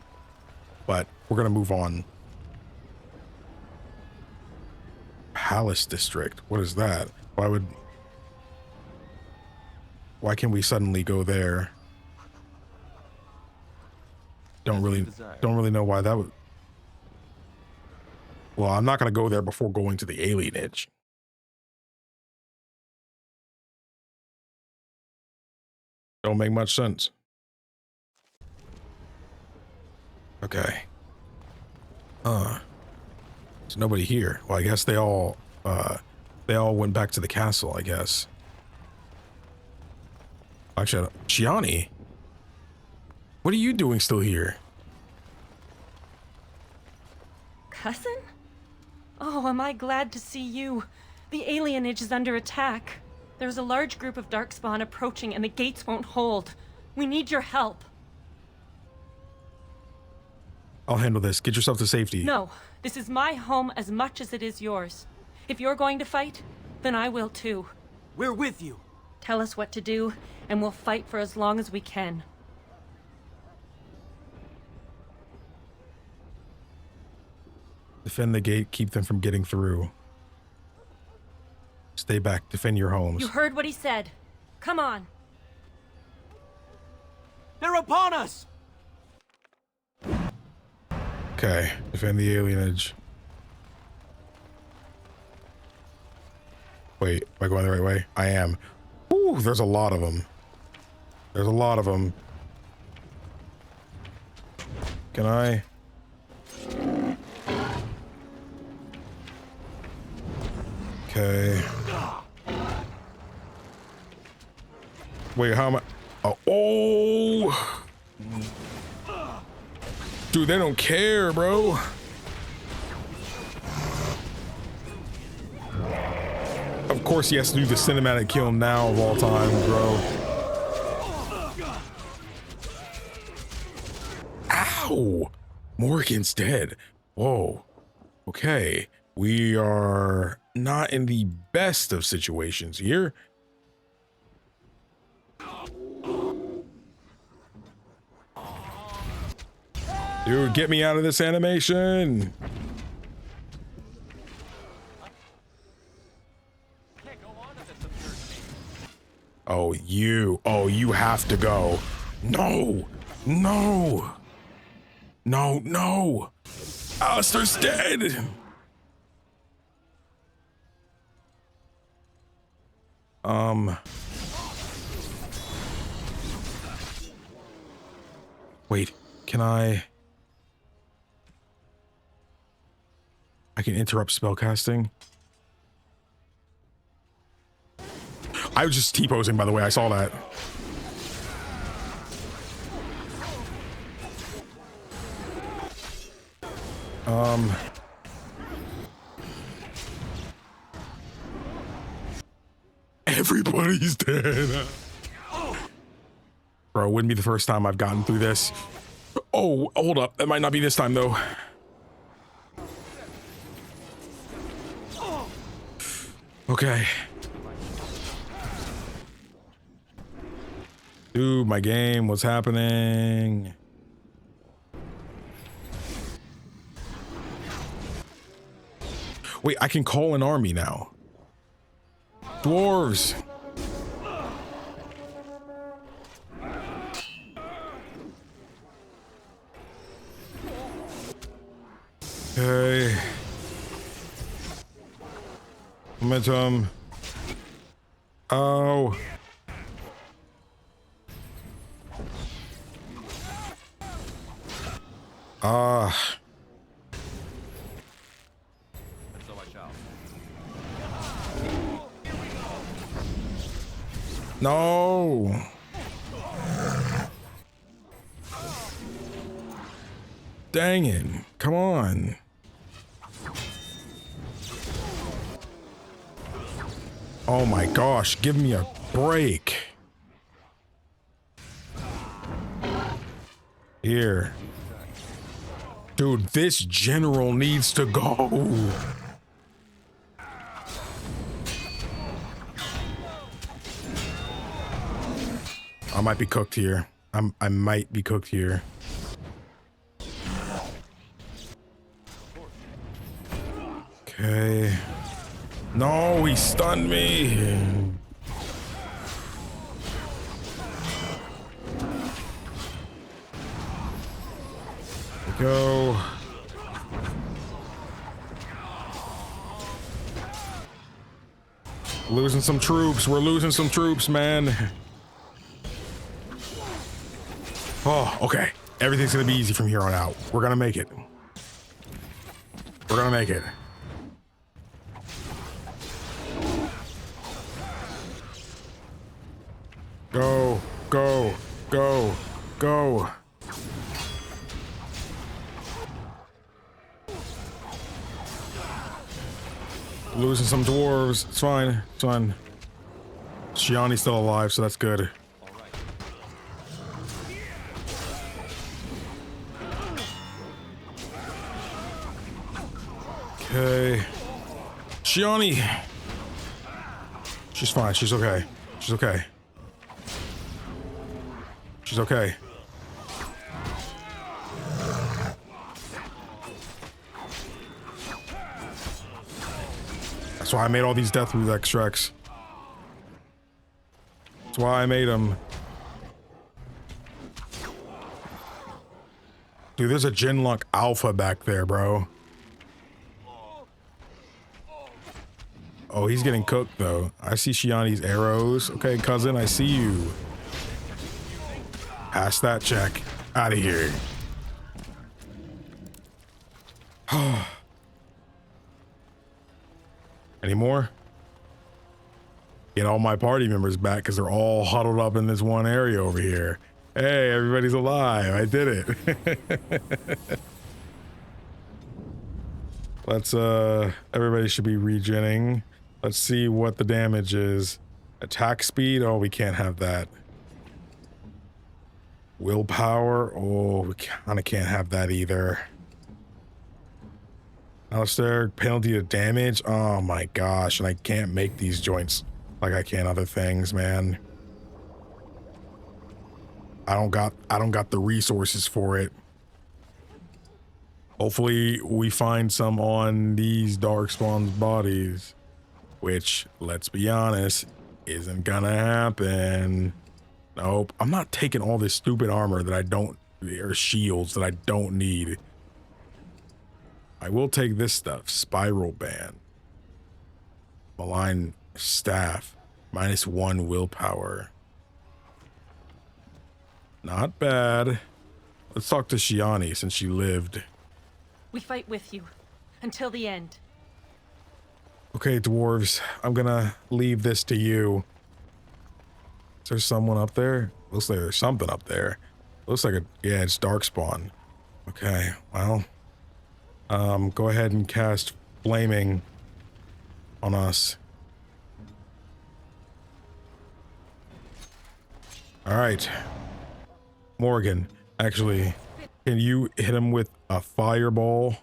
But we're gonna move on. Palace District. What is that? Why can we suddenly go there? Don't really know why that would. Well, I'm not gonna go there before going to the alienage. Don't make much sense. Okay. There's nobody here. Well, I guess they all went back to the castle, I guess. Actually, Chiani, what are you doing still here? Cousin? Oh, am I glad to see you. The alienage is under attack. There's a large group of Darkspawn approaching and the gates won't hold. We need your help. I'll handle this. Get yourself to safety. No, this is my home as much as it is yours. If you're going to fight, then I will too. We're with you. Tell us what to do, and we'll fight for as long as we can. Defend the gate, keep them from getting through. Stay back, defend your homes. You heard what he said. Come on. They're upon us! Okay, defend the alienage. Wait, am I going the right way? I am. Ooh, there's a lot of them. There's a lot of them. Can I? Okay. Wait, how am I? Oh! Dude, they don't care, bro. Of course he has to do the cinematic kill now of all time, bro. Ow! Morgan's dead. Whoa. Okay. We are not in the best of situations here. Dude, get me out of this animation. Oh, you have to go. No, no, no, no. Alistair's dead. Wait, can I can interrupt spellcasting? I was just T-posing, by the way, I saw that. Everybody's dead. Bro, it wouldn't be the first time I've gotten through this. Oh, hold up. That might not be this time, though. Okay. Dude, my game, what's happening? Wait, I can call an army now. Dwarves. Okay. Momentum. Oh. Ah. And so I shall. No. Dang it. Come on. Oh my gosh, give me a break. Here. Dude, this general needs to go. I might be cooked here. I might be cooked here. Okay. No, he stunned me. Go. Losing some troops. We're losing some troops, man. Oh, okay. Everything's gonna be easy from here on out. We're gonna make it. We're gonna make it. Go, go, go, go. Losing some dwarves. It's fine. It's fine. Shiani's still alive, so that's good. Okay. Shiani! She's fine. She's okay. She's okay. She's okay. That's why I made all these death root extracts. That's why I made them. Dude, there's a Jinlock Alpha back there, bro. Oh, he's getting cooked, though. I see Shiani's arrows. Okay, cousin, I see you. Pass that check. Out of here. Any more? Get all my party members back because they're all huddled up in this one area over here. Hey, everybody's alive. I did it. Let's, everybody should be regenning. Let's see what the damage is. Attack speed? Oh, we can't have that. Willpower? Oh, we kind of can't have that either. Alistair, penalty to damage? Oh my gosh, and I can't make these joints like I can other things, man. I don't got the resources for it. Hopefully we find some on these Darkspawn's bodies, which, let's be honest, isn't gonna happen. Nope. I'm not taking all this stupid armor that I don't, or shields that I don't need. I will take this stuff. Spiral Band. Malign Staff. -1 willpower. Not bad. Let's talk to Shiani since she lived. We fight with you. Until the end. Okay, dwarves. I'm gonna leave this to you. Is there someone up there? Looks like there's something up there. Looks like yeah, it's Darkspawn. Okay, well. Go ahead and cast Flaming on us. Alright. Morgan, actually, can you hit him with a fireball?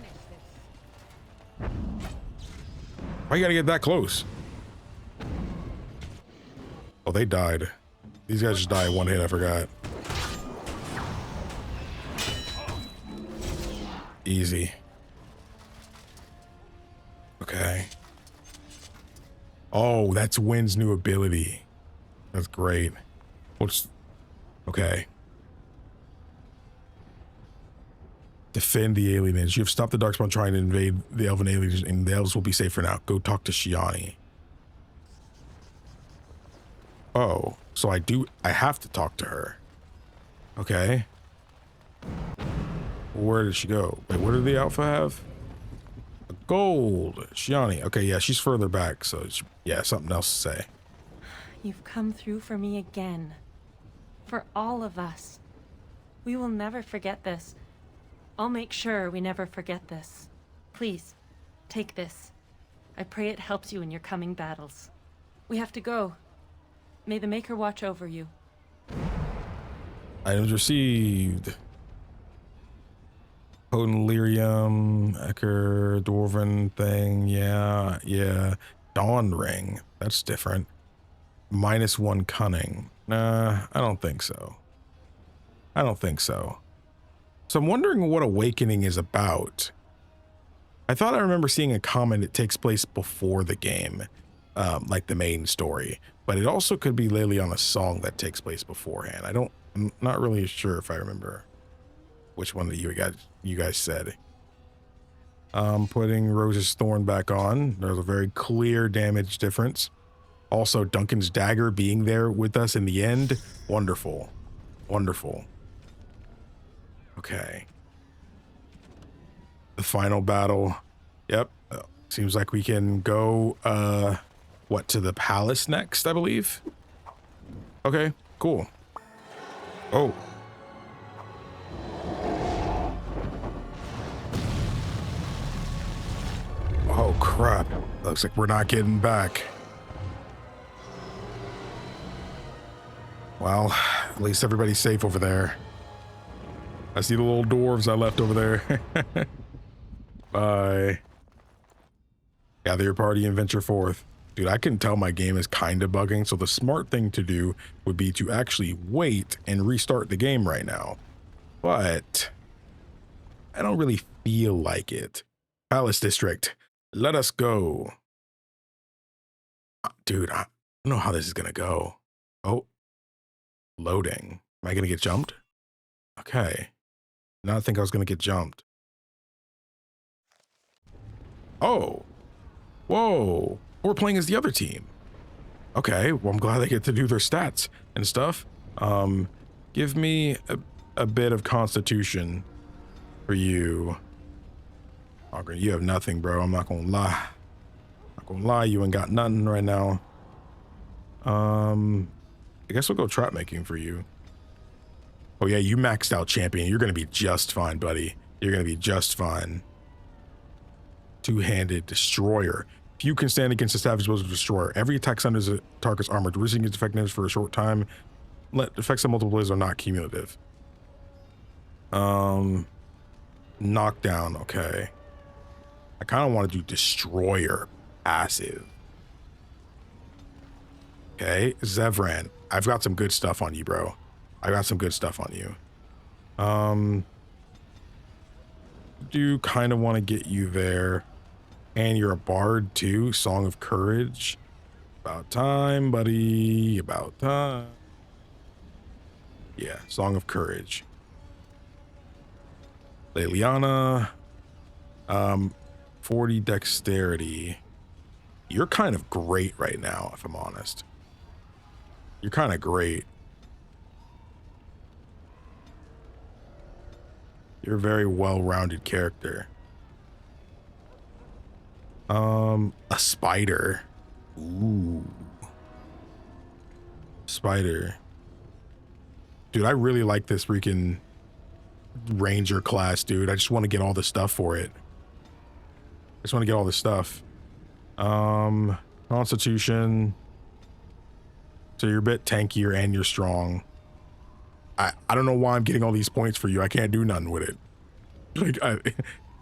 Why you gotta get that close? Oh, they died. These guys just died one hit, I forgot. Easy. Okay. Oh, that's Wynn's new ability. That's great. What's... Okay. Defend the alienage. You have stopped the Darkspawn trying to invade the elven alienage, and the elves will be safe for now. Go talk to Shiani. Oh, so I have to talk to her. Okay. Where did she go? Wait, what did the alpha have? A gold. Shiani. Okay, yeah, she's further back, so yeah, something else to say. You've come through for me again. For all of us. We will never forget this. I'll make sure we never forget this. Please, take this. I pray it helps you in your coming battles. We have to go. May the Maker watch over you. Items received. Potent lyrium, Ecker, dwarven thing, yeah. Dawn ring, that's different. -1 cunning. Nah, I don't think so. So I'm wondering what Awakening is about. I thought I remember seeing a comment that takes place before the game, like the main story, but it also could be Leliana's song that takes place beforehand. I'm not really sure if I remember which one that you guys said. Putting Rose's Thorn back on. There's a very clear damage difference. Also, Duncan's dagger being there with us in the end. Wonderful. Wonderful. Okay. The final battle. Yep. Seems like we can go, to the palace next, I believe? Okay, cool. Oh. Oh, crap. Looks like we're not getting back. Well, at least everybody's safe over there. I see the little dwarves I left over there. Bye. Gather your party and venture forth. Dude, I can tell my game is kind of bugging, so the smart thing to do would be to actually wait and restart the game right now. But I don't really feel like it. Palace District, let us go. Dude, I don't know how this is gonna go. Oh. Loading. Am I gonna get jumped? Okay. Not think I was gonna get jumped. Oh. Whoa. We're playing as the other team. Okay, well, I'm glad they get to do their stats and stuff. Give me a bit of constitution for you. Augur, you have nothing, bro. I'm not gonna lie. You ain't got nothing right now. I guess we'll go trap making for you. Oh yeah, you maxed out champion. You're gonna be just fine, buddy. You're gonna be just fine. Two-handed destroyer. If you can stand against a savage blows of destroyer, every attack under the target's armor, reducing its effectiveness for a short time. Effects on multiple blows are not cumulative. Knockdown, okay. I kind of want to do destroyer passive. Okay, Zevran. I've got some good stuff on you, bro. I got some good stuff on you. do kind of want to get you there. And you're a bard too. Song of Courage. About time, buddy. About time. Yeah, Song of Courage. Leliana. 40 dexterity. You're kind of great right now, if I'm honest. You're kind of great. You're a very well-rounded character. A spider. Ooh. Spider. Dude, I really like this freaking ranger class, dude. I just want to get all the stuff for it. I just want to get all the stuff. Constitution. So you're a bit tankier and you're strong. I don't know why I'm getting all these points for you. I can't do nothing with it. Like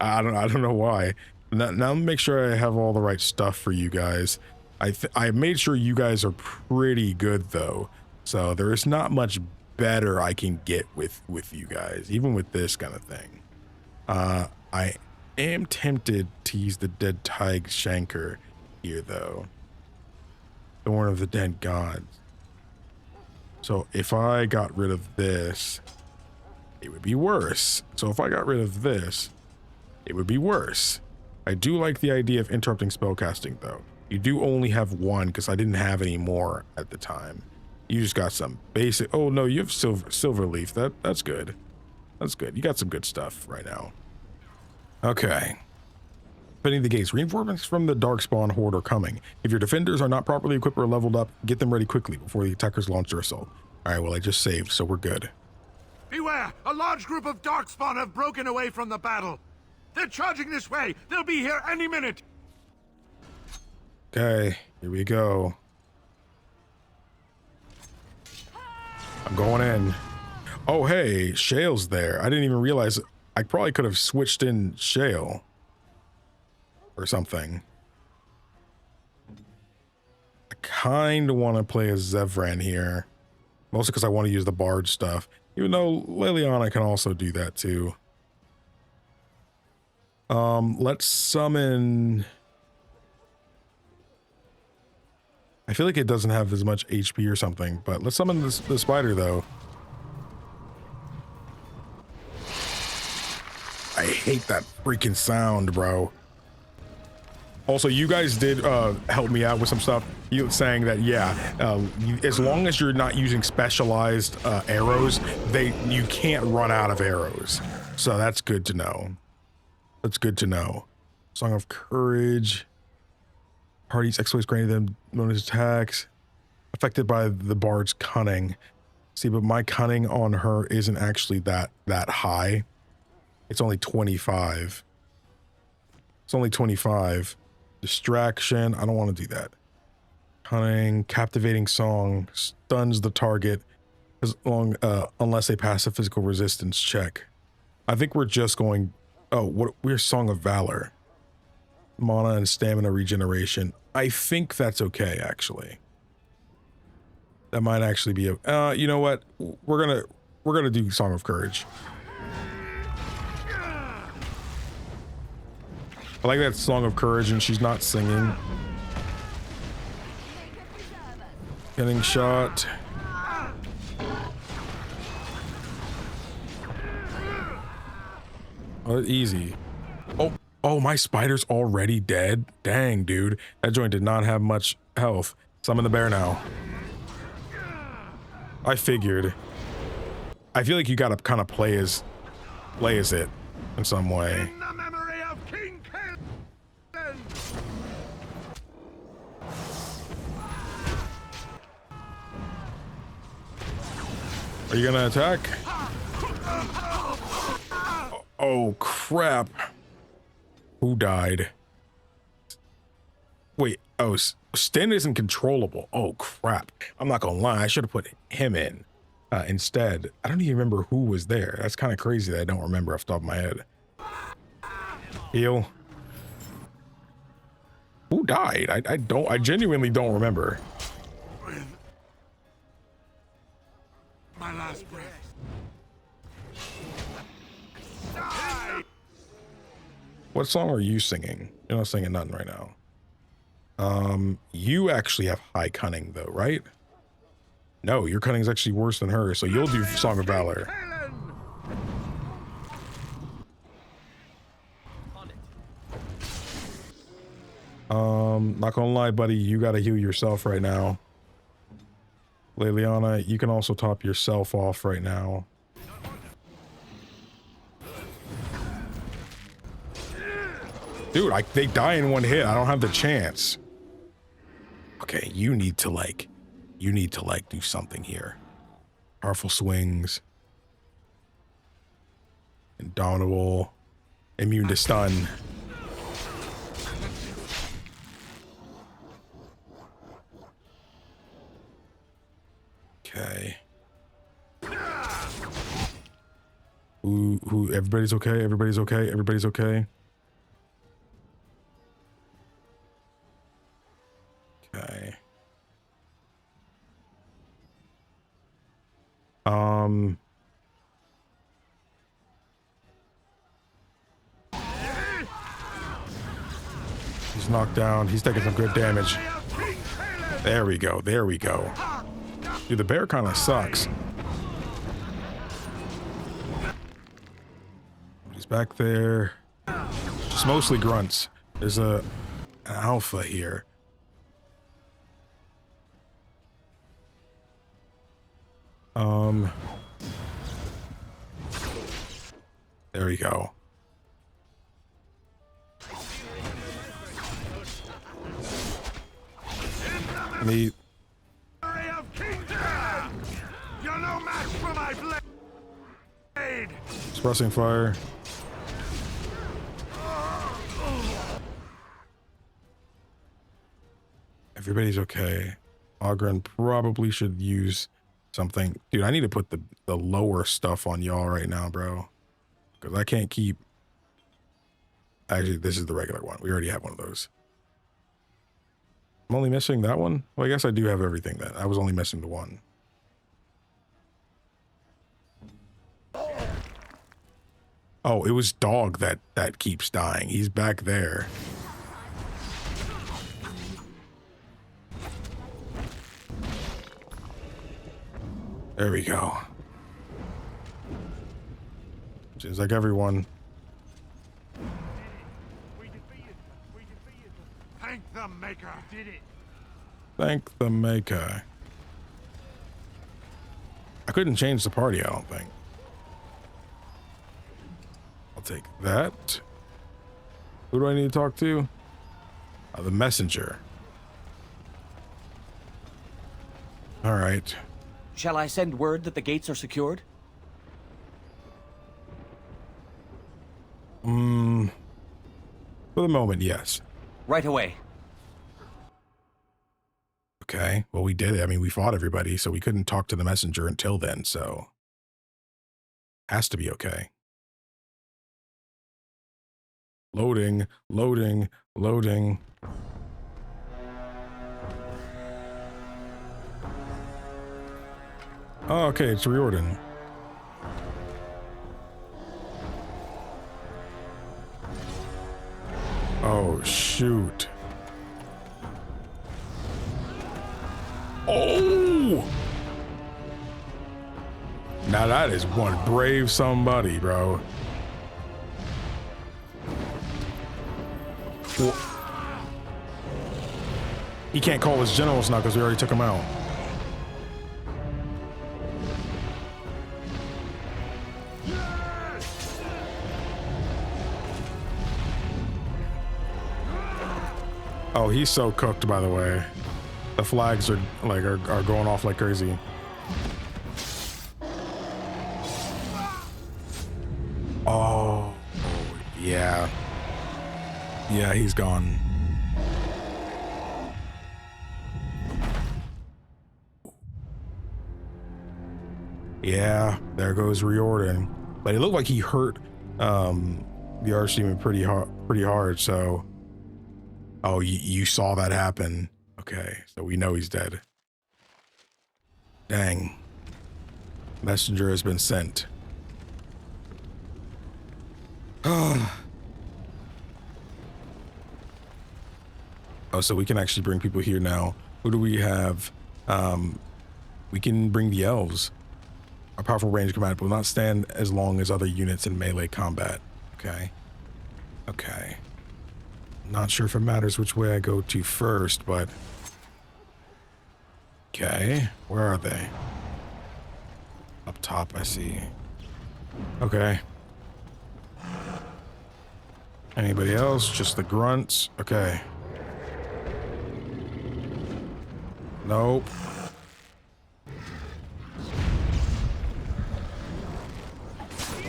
I don't know why. Now make sure I have all the right stuff for you guys. I made sure you guys are pretty good though. So there is not much better I can get with you guys, even with this kind of thing. I am tempted to use the Dead Tig Shanker here though. Thorn of the Dead Gods. So if I got rid of this, it would be worse. So if I got rid of this, it would be worse. I do like the idea of interrupting spellcasting though. You do only have one because I didn't have any more at the time. You just got some basic. Oh no, you have silver leaf. That's good. That's good. You got some good stuff right now. Okay. Defending the gates. Reinforcements from the Darkspawn horde are coming. If your defenders are not properly equipped or leveled up, get them ready quickly before the attackers launch their assault. All right, well, I just saved, so we're good. Beware! A large group of Darkspawn have broken away from the battle. They're charging this way. They'll be here any minute. Okay, here we go. I'm going in. Oh, hey, Shale's there. I didn't even realize. I probably could have switched in Shale. Or something. I kind of want to play as Zevran here. Mostly because I want to use the bard stuff. Even though Leliana can also do that too. Let's summon... I feel like it doesn't have as much HP or something, but let's summon the spider though. I hate that freaking sound, bro. Also, you guys did help me out with some stuff. You saying that, yeah, as long as you're not using specialized arrows, you can't run out of arrows. So that's good to know. That's good to know. Song of Courage. Parties exploits granted them bonus attacks. Affected by the bard's cunning. See, but my cunning on her isn't actually that high. It's only 25. It's only 25. Distraction. I don't want to do that. Cunning. Captivating song. Stuns the target unless they pass a physical resistance check. I think we're just going... Oh, we're Song of Valor. Mana and stamina regeneration. I think that's okay, actually. That might actually be a... you know what? We're gonna do Song of Courage. I like that Song of Courage and she's not singing. Getting shot. Oh, easy. Oh, my spider's already dead? Dang, dude. That joint did not have much health. Summon the bear now. I figured. I feel like you gotta kind of play as it in some way. In the memory of King Ferelden. Are you gonna attack? Oh, crap. Who died? Wait, oh, Sten isn't controllable. Oh, crap. I'm not gonna lie, I should have put him in instead. I don't even remember who was there. That's kind of crazy that I don't remember off the top of my head. Heal. Who died? I genuinely don't remember. With my last breath. What song are you singing? You're not singing nothing right now. You actually have high cunning though, right? No, your cunning is actually worse than hers, so you'll do Song of Valor. Not gonna lie, buddy, you gotta heal yourself right now. Liliana, you can also top yourself off right now. Dude, they die in one hit. I don't have the chance. Okay, you need to do something here. Powerful swings. Indomitable. Immune to stun. Okay. Ooh, everybody's okay, everybody's okay, everybody's okay. Okay. He's knocked down. He's taking some good damage. There we go. There we go. Dude, the bear kind of sucks. He's back there. Just mostly grunts. There's an alpha here. There we go. Me. You're no match for my blade. Expressing fire. Everybody's okay. Ogren probably should use something. Dude, I need to put the lower stuff on y'all right now, bro. Because I can't keep... Actually, this is the regular one. We already have one of those. I'm only missing that one? Well, I guess I do have everything then. I was only missing the one. Oh, it was Dog that keeps dying. He's back there. There we go. Seems like everyone. Thank the Maker. Did it. Thank the Maker. I couldn't change the party, I don't think. I'll take that. Who do I need to talk to? The messenger. All right. Shall I send word that the gates are secured? For the moment, yes. Right away. Okay, well, we did it. I mean, we fought everybody, so we couldn't talk to the messenger until then, so... Has to be okay. Loading, loading, loading. Oh, okay, it's Riordan. Oh, shoot. Oh! Now that is one brave somebody, bro. Well, he can't call his generals now because we already took him out. Oh, he's so cooked, by the way. The flags are going off like crazy. Oh, yeah. Yeah, he's gone. Yeah, there goes Riordan. But it looked like he hurt the Archdemon pretty hard, so... Oh, you saw that happen. Okay, so we know he's dead. Dang. Messenger has been sent. Oh, so we can actually bring people here now. Who do we have? We can bring the elves. A powerful ranged combat will not stand as long as other units in melee combat. Okay. Okay. Not sure if it matters which way I go to first, but... Okay. Where are they? Up top, I see. Okay. Anybody else? Just the grunts? Okay. Nope.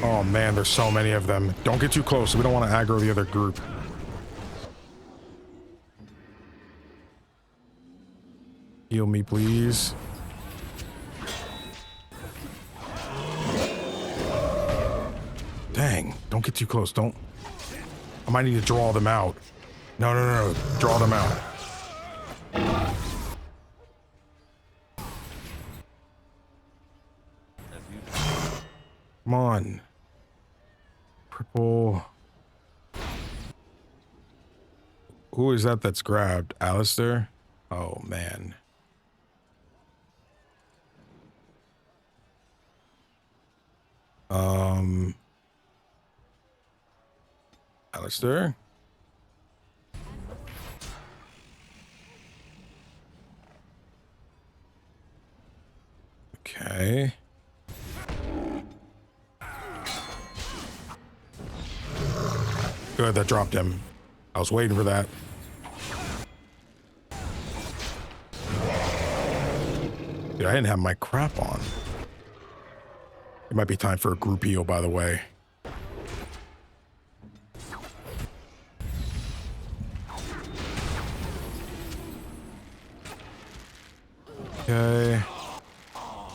Oh man, there's so many of them. Don't get too close. We don't want to aggro the other group. Heal me, please. Dang, don't get too close. Don't. I might need to draw them out. No, no, no, no. Draw them out. Come on. Purple. Who is that that's grabbed? Alistair? Oh, man. Alistair? Okay. Good, that dropped him. I was waiting for that. Dude, I didn't have my crap on. It might be time for a group heal, by the way. Okay.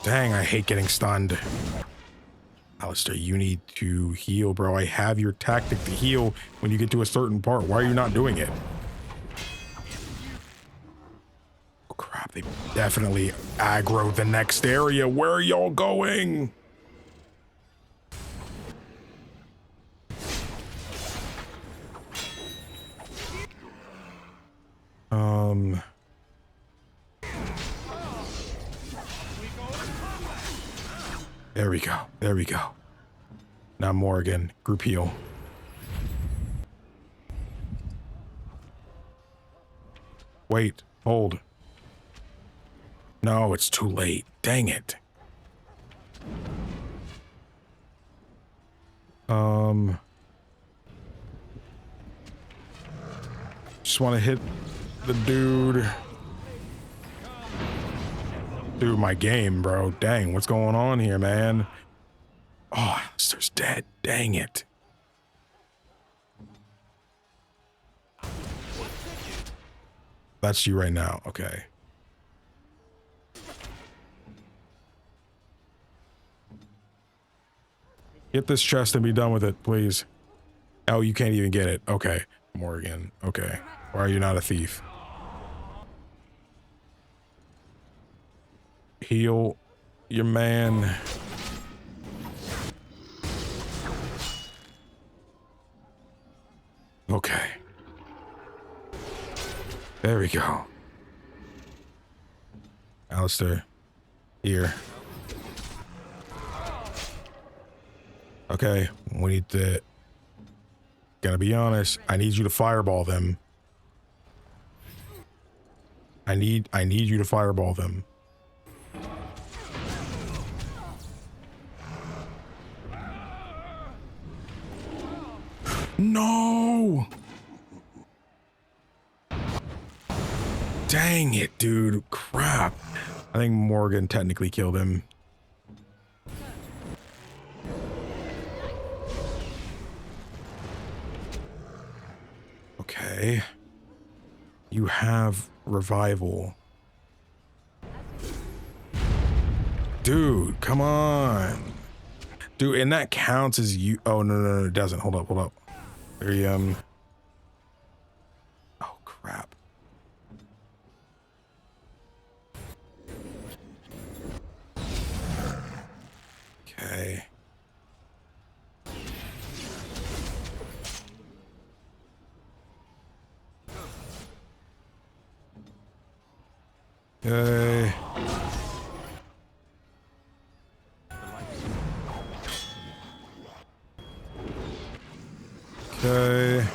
Dang, I hate getting stunned. Alistair, you need to heal, bro. I have your tactic to heal when you get to a certain part. Why are you not doing it? Oh, crap. They definitely aggro the next area. Where are y'all going? There we go. There we go. Now Morgan, group heal. Wait, hold. No, it's too late. Dang it. Just want to hit the dude. Dude, my game, bro. Dang, what's going on here, man? Oh, Alistair's dead. Dang it. That's you right now. Okay. Get this chest and be done with it, please. Oh, you can't even get it. Okay. Morgan. Okay. Why are you not a thief? Heal your man. Okay. There we go. Alistair. Here. Okay. We need to... Gotta be honest. I need you to fireball them. I need you to fireball them. No! Dang it, dude. Crap. I think Morgan technically killed him. Okay. You have revival. Dude, come on. Dude, and that counts as you. Oh, no, it doesn't. Hold up. There oh, crap. Okay. Okay. Okay.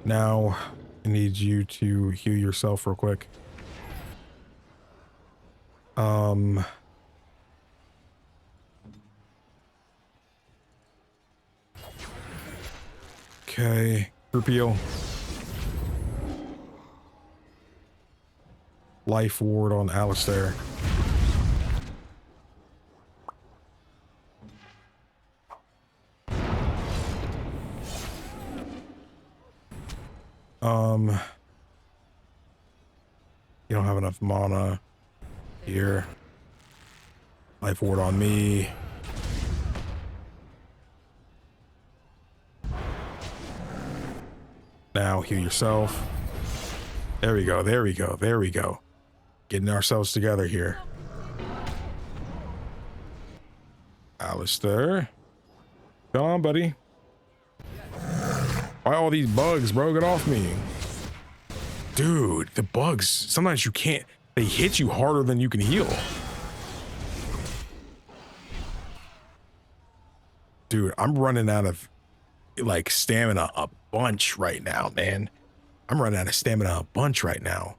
Now, I need you to heal yourself real quick. Okay, group heal. Life ward on Alistair. You don't have enough mana here. Life ward on me. Now heal yourself. There we go, there we go, there we go. Getting ourselves together here. Alistair. Come on, buddy. Why all these bugs, bro? Get off me. Dude, the bugs, sometimes you can't, they hit you harder than you can heal. Dude, I'm running out of like stamina a bunch right now, man. I'm running out of stamina a bunch right now.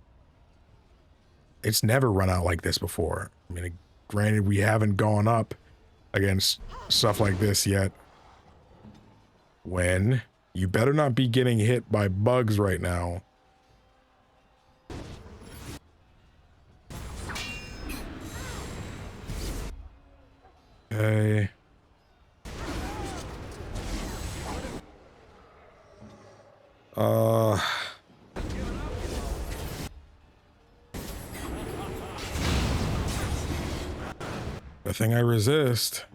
It's never run out like this before. I mean, granted, we haven't gone up against stuff like this yet. When you better not be getting hit by bugs right now. Okay. The thing I resist.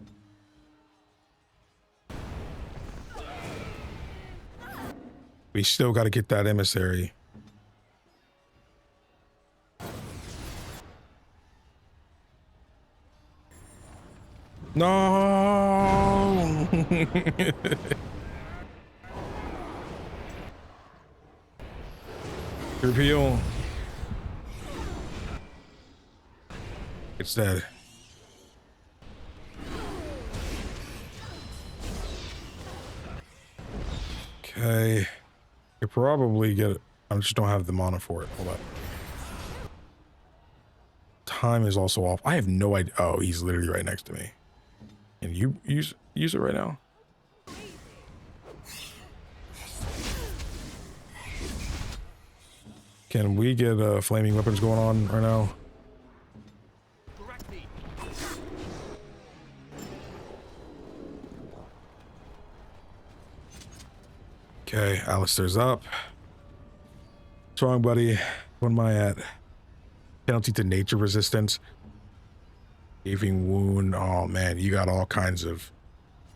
We still got to get that emissary. No. Reveal. It's dead. Okay. You probably get it. I just don't have the mana for it. Hold on. Time is also off. I have no idea. Oh, he's literally right next to me. Can you use it right now? Can we get flaming weapons going on right now? Okay, Alistair's up. Strong, buddy. What am I at? Penalty to nature resistance. Gaping wound. Oh man, you got all kinds of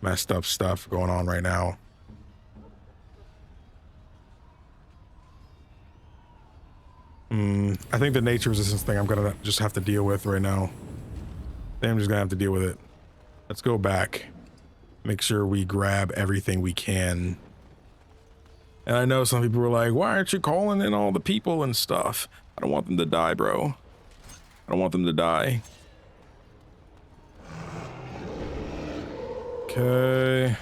messed up stuff going on right now. I think the nature resistance thing I'm gonna just have to deal with right now. I think I'm just gonna have to deal with it. Let's go back. Make sure we grab everything we can. And I know some people were like, why aren't you calling in all the people and stuff? I don't want them to die, bro. I don't want them to die. Okay.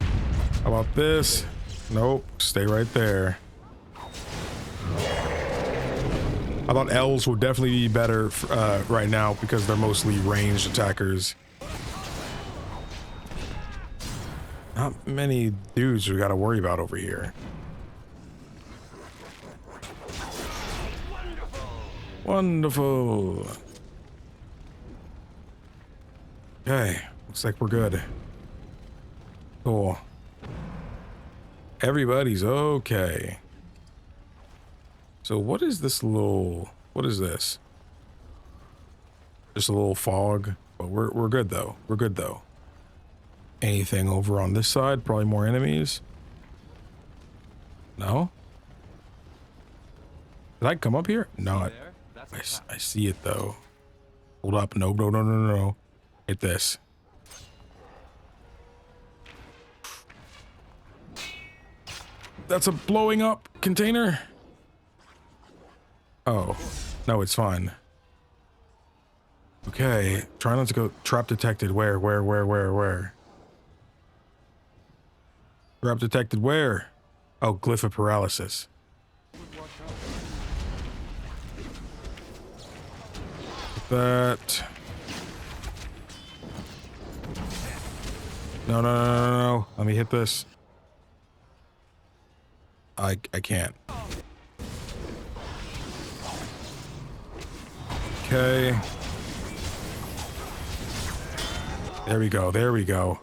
How about this? Nope, stay right there. I thought elves would definitely be better right now because they're mostly ranged attackers. Not many dudes we got to worry about over here. Wonderful. Okay, looks like we're good. Cool. Everybody's okay. So what is this little, what is this? Just a little fog, but we're good though. We're good though. Anything over on this side? Probably more enemies. No? Did I come up here? No, I see it though. Hold up, no. Hit this. That's a blowing up container. Oh, no, it's fine. Okay, try not to go. Trap detected. Where? Trap detected where? Oh, glyph of paralysis. That. No. Let me hit this. I can't. Okay. There we go.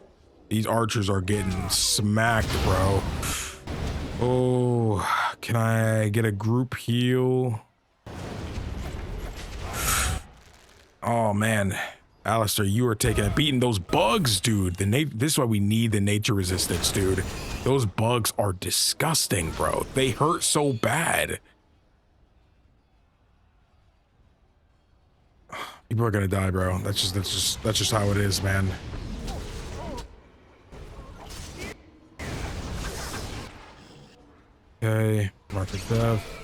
These archers are getting smacked, bro. Oh, can I get a group heal? Oh man, Alistair, you are taking a beating. Those bugs, dude. This is why we need the nature resistance, dude. Those bugs are disgusting, bro. They hurt so bad. People are gonna die, bro. That's just how it is, man. Okay, mark of death.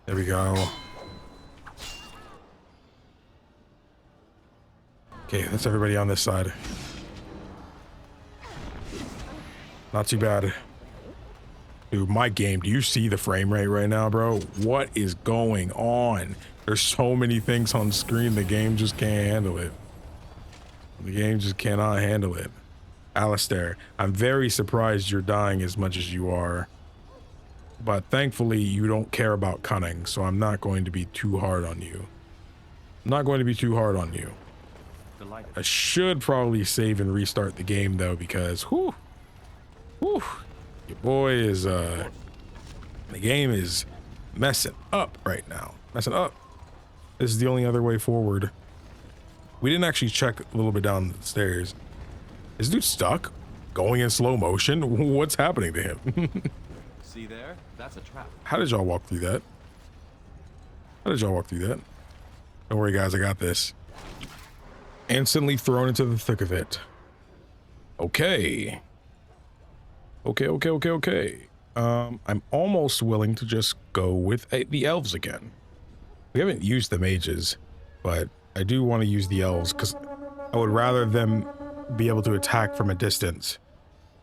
There we go. Okay, that's everybody on this side. Not too bad. Dude, my game, do you see the frame rate right now, bro? What is going on? There's so many things on screen, the game just can't handle it. The game just cannot handle it. Alistair, I'm very surprised you're dying as much as you are. But thankfully, you don't care about cunning, so I'm not going to be too hard on you. I'm not going to be too hard on you. I should probably save and restart the game, though, because, whew, your boy is, the game is messing up right now. Messing up. This is the only other way forward. We didn't actually check a little bit down the stairs. Is dude stuck? Going in slow motion? What's happening to him? See there? That's a trap. How did y'all walk through that? Don't worry, guys. I got this. Instantly thrown into the thick of it. Okay. I'm almost willing to just go with the elves again. We haven't used the mages, but I do want to use the elves because I would rather them be able to attack from a distance.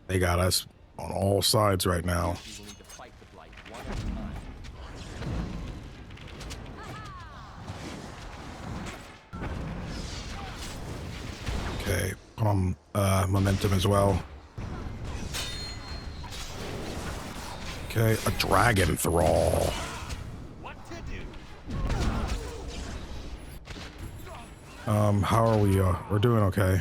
They got us on all sides right now. Okay, put on momentum as well. Okay, a dragon thrall. How are we? We're doing okay.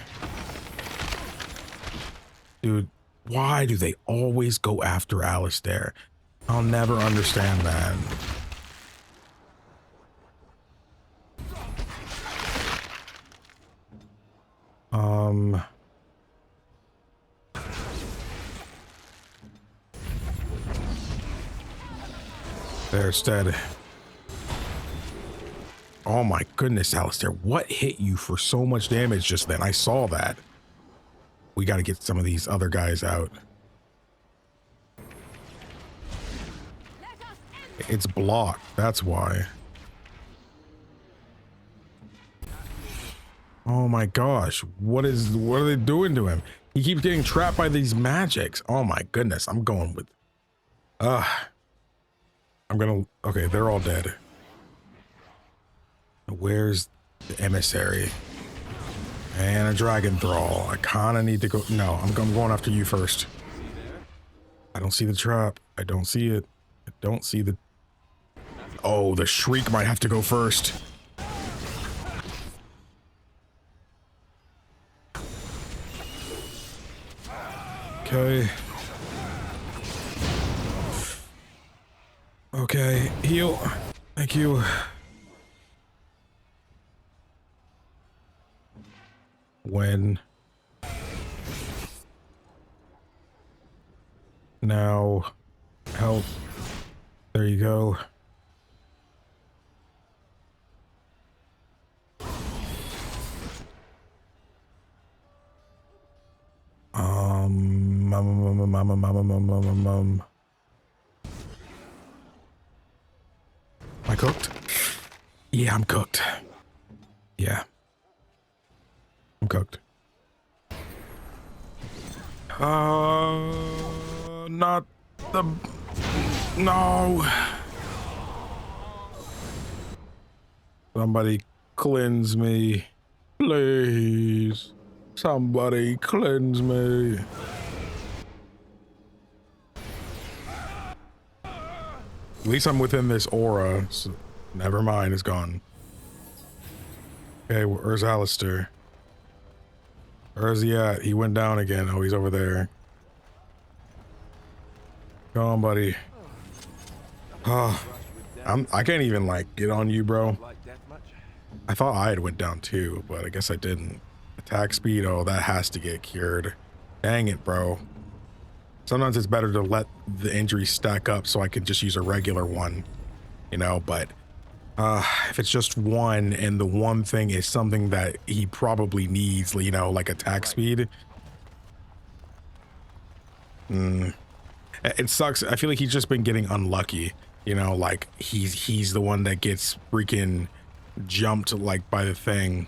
Dude, why do they always go after Alistair? I'll never understand that. There's dead. Oh my goodness, Alistair, what hit you for so much damage just then? I saw that. We got to get some of these other guys out. It's blocked, that's why. Oh my gosh, what are they doing to him? He keeps getting trapped by these magics. Oh my goodness, I'm going with... Okay, they're all dead. Where's the emissary? And a dragon thrall. I kind of need to go... No, I'm going after you first. I don't see the trap. I don't see it. I don't see the... Oh, the shriek might have to go first. Okay. Okay, heal. Thank you. When? Now. Help. There you go. I cooked? Yeah, I'm cooked. Yeah. I'm cooked. Not the... No. Somebody cleanse me. Please. Somebody cleanse me. At least I'm within this aura, so never mind, it's gone. Okay, where's Alistair? Where is he at? He went down again. Oh, he's over there. Come on, buddy. Oh, I can't even, like, get on you, bro. I thought I had went down too, but I guess I didn't. Attack speed, oh, that has to get cured. Dang it, bro. Sometimes it's better to let the injuries stack up so I can just use a regular one, you know, but if it's just one and the one thing is something that he probably needs, you know, like attack speed. It sucks. I feel like he's just been getting unlucky, you know, like he's the one that gets freaking jumped like by the thing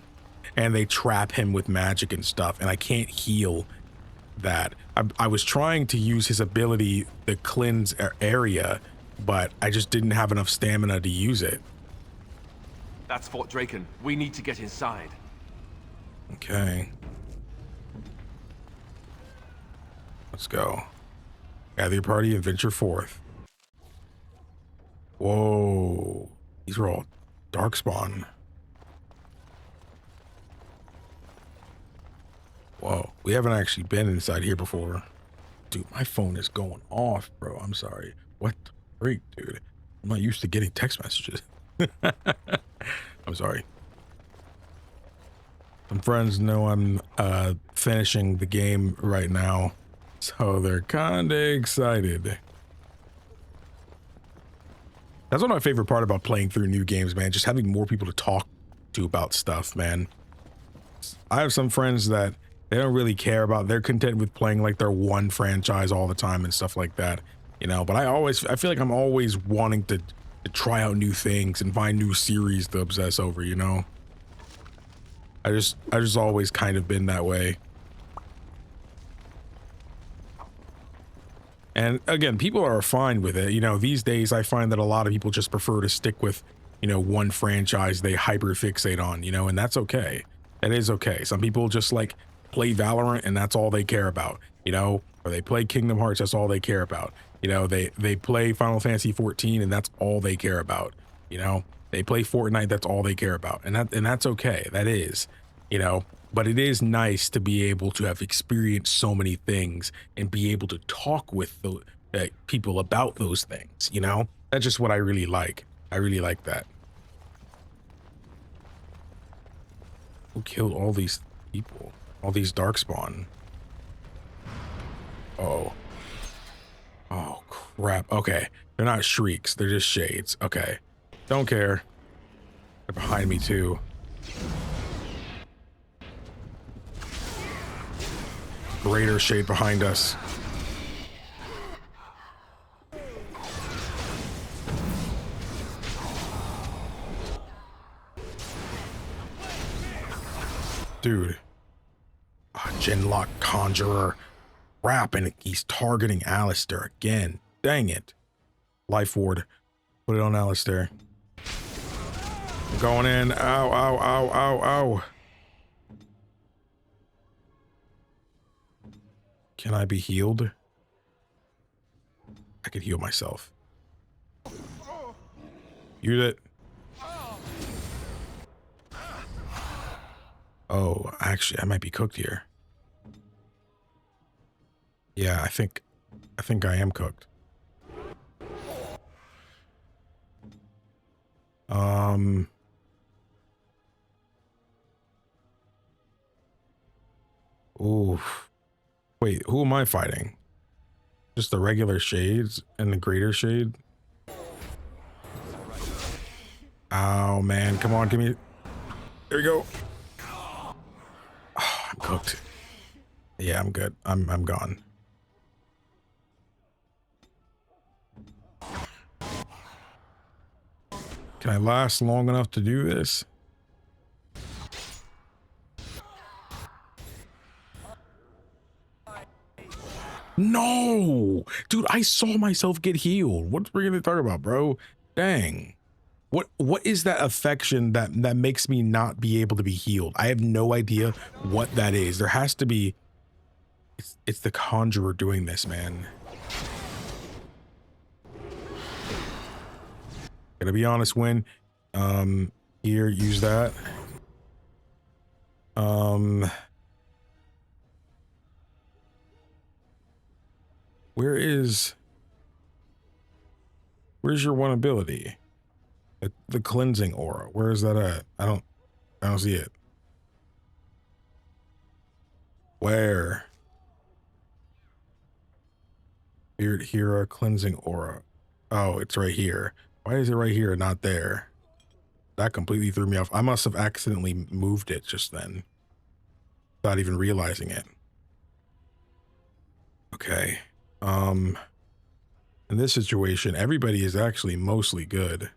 and they trap him with magic and stuff, and I can't heal that. I was trying to use his ability, the cleanse area, but I just didn't have enough stamina to use it. That's Fort Drakon. We need to get inside. Okay. Let's go. Gather your party and venture forth. Whoa. These are all Darkspawn. Whoa, we haven't actually been inside here before. Dude, my phone is going off, bro. I'm sorry. What the freak, dude? I'm not used to getting text messages. I'm sorry. Some friends know I'm finishing the game right now, so they're kinda excited. That's one of my favorite part about playing through new games, man. Just having more people to talk to about stuff, man. I have some friends that they don't really care about, they're content with playing like their one franchise all the time and stuff like that, you know, but I feel like I'm always wanting to try out new things and find new series to obsess over, you know. I just always kind of been that way. And again, people are fine with it, you know. These days I find that a lot of people just prefer to stick with, you know, one franchise they hyper fixate on, you know, and that's okay. That is okay. Some people just like play Valorant and that's all they care about, you know, or they play Kingdom Hearts, that's all they care about, you know. They play Final Fantasy 14 and that's all they care about, you know. They play Fortnite, that's all they care about, and that's okay. That is, you know. But it is nice to be able to have experienced so many things and be able to talk with the people about those things, you know. That's just what I really like. I really like that. Who killed all these people? All these Darkspawn. Oh. Oh, crap. Okay. They're not shrieks. They're just shades. Okay. Don't care. They're behind me, too. Greater shade behind us. Dude. Genlock Conjurer. Crap, and he's targeting Alistair again. Dang it. Life Ward. Put it on Alistair. Going in. Ow, ow, ow, ow, ow. Can I be healed? I could heal myself. Use it. Oh, actually, I might be cooked here. Yeah, I think I am cooked. Ooh. Wait, who am I fighting? Just the regular shades and the greater shade? Oh man, come on, give me. There we go. Oh, I'm cooked. Yeah, I'm good. I'm gone. Can I last long enough to do this? No! Dude, I saw myself get healed. What are we gonna talk about, bro? Dang. What is that affection that makes me not be able to be healed? I have no idea what that is. There has to be. It's the conjurer doing this, man. Gotta be honest, Win. Here, use that. Where's your one ability? The cleansing aura. Where is that at? I don't see it. Where? Spirit Hero cleansing aura. Oh, it's right here. Why is it right here and not there? That completely threw me off. I must have accidentally moved it just then, without even realizing it. Okay. In this situation, everybody is actually mostly good.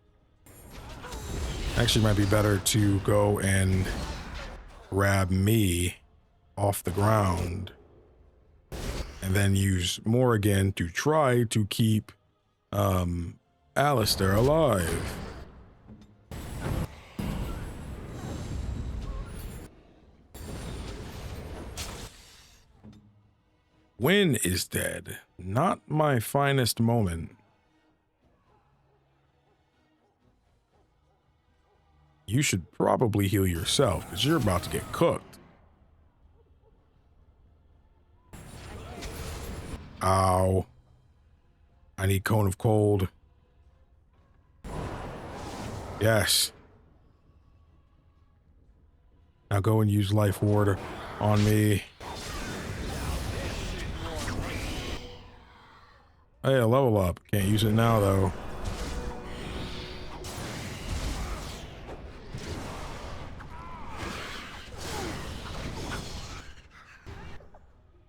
Actually, might be better to go and grab me off the ground and then use more again to try to keep Alistair alive. Win is dead. Not my finest moment. You should probably heal yourself because you're about to get cooked. Ow. I need Cone of Cold. Yes. Now go and use Life Ward on me. Hey, a level up. Can't use it now, though.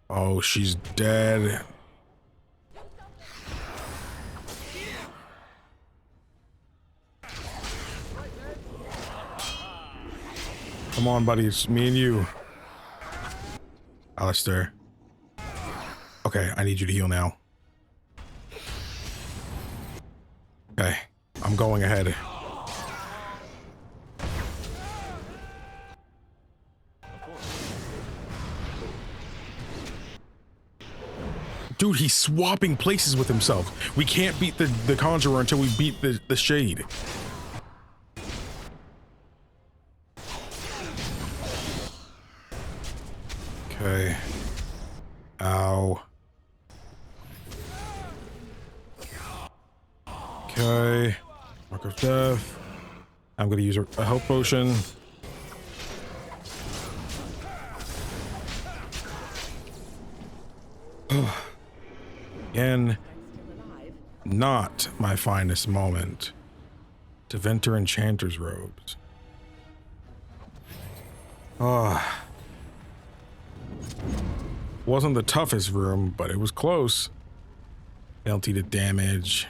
Oh, she's dead. Come on, buddy. It's me and you. Alistair. Okay, I need you to heal now. Okay, I'm going ahead. Dude, he's swapping places with himself. We can't beat the Conjurer until we beat the Shade. Okay. Ow. Okay. Mark of Death. I'm gonna use a health potion. Again, not my finest moment. To Venter Enchanter's robes. Wasn't the toughest room, but it was close. Penalty to damage.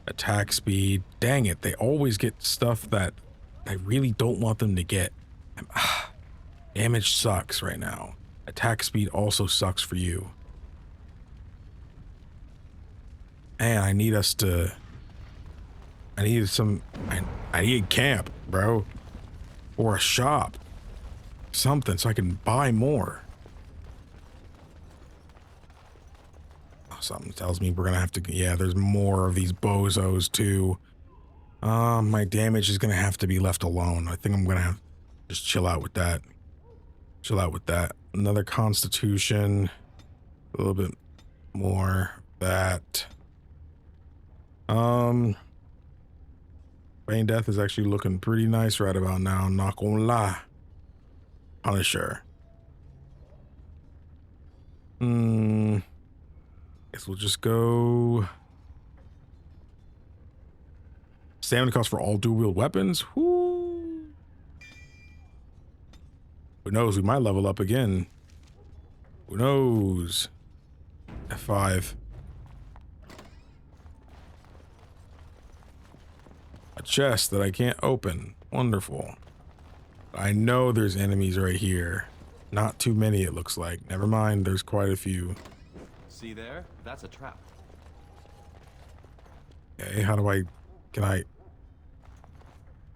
Attack speed. Dang it, they always get stuff that I really don't want them to get. Damage sucks right now. Attack speed also sucks for you. Man, I need us to... I need camp, bro. Or a shop. Something so I can buy more. Something tells me we're gonna have to... Yeah, there's more of these bozos too. My damage is gonna have to be left alone. I think I'm gonna have to just chill out with that. Chill out with that. Another constitution. A little bit more. That. Bane Death is actually looking pretty nice right about now. I'm not gonna lie. Punisher. Guess we'll just go. Stamina cost for all dual wield weapons. Whoo. Who knows? We might level up again. Who knows? F5. A chest that I can't open. Wonderful. I know there's enemies right here. Not too many, it looks like. Never mind, there's quite a few. See there? That's a trap. Okay, how do I... Can I...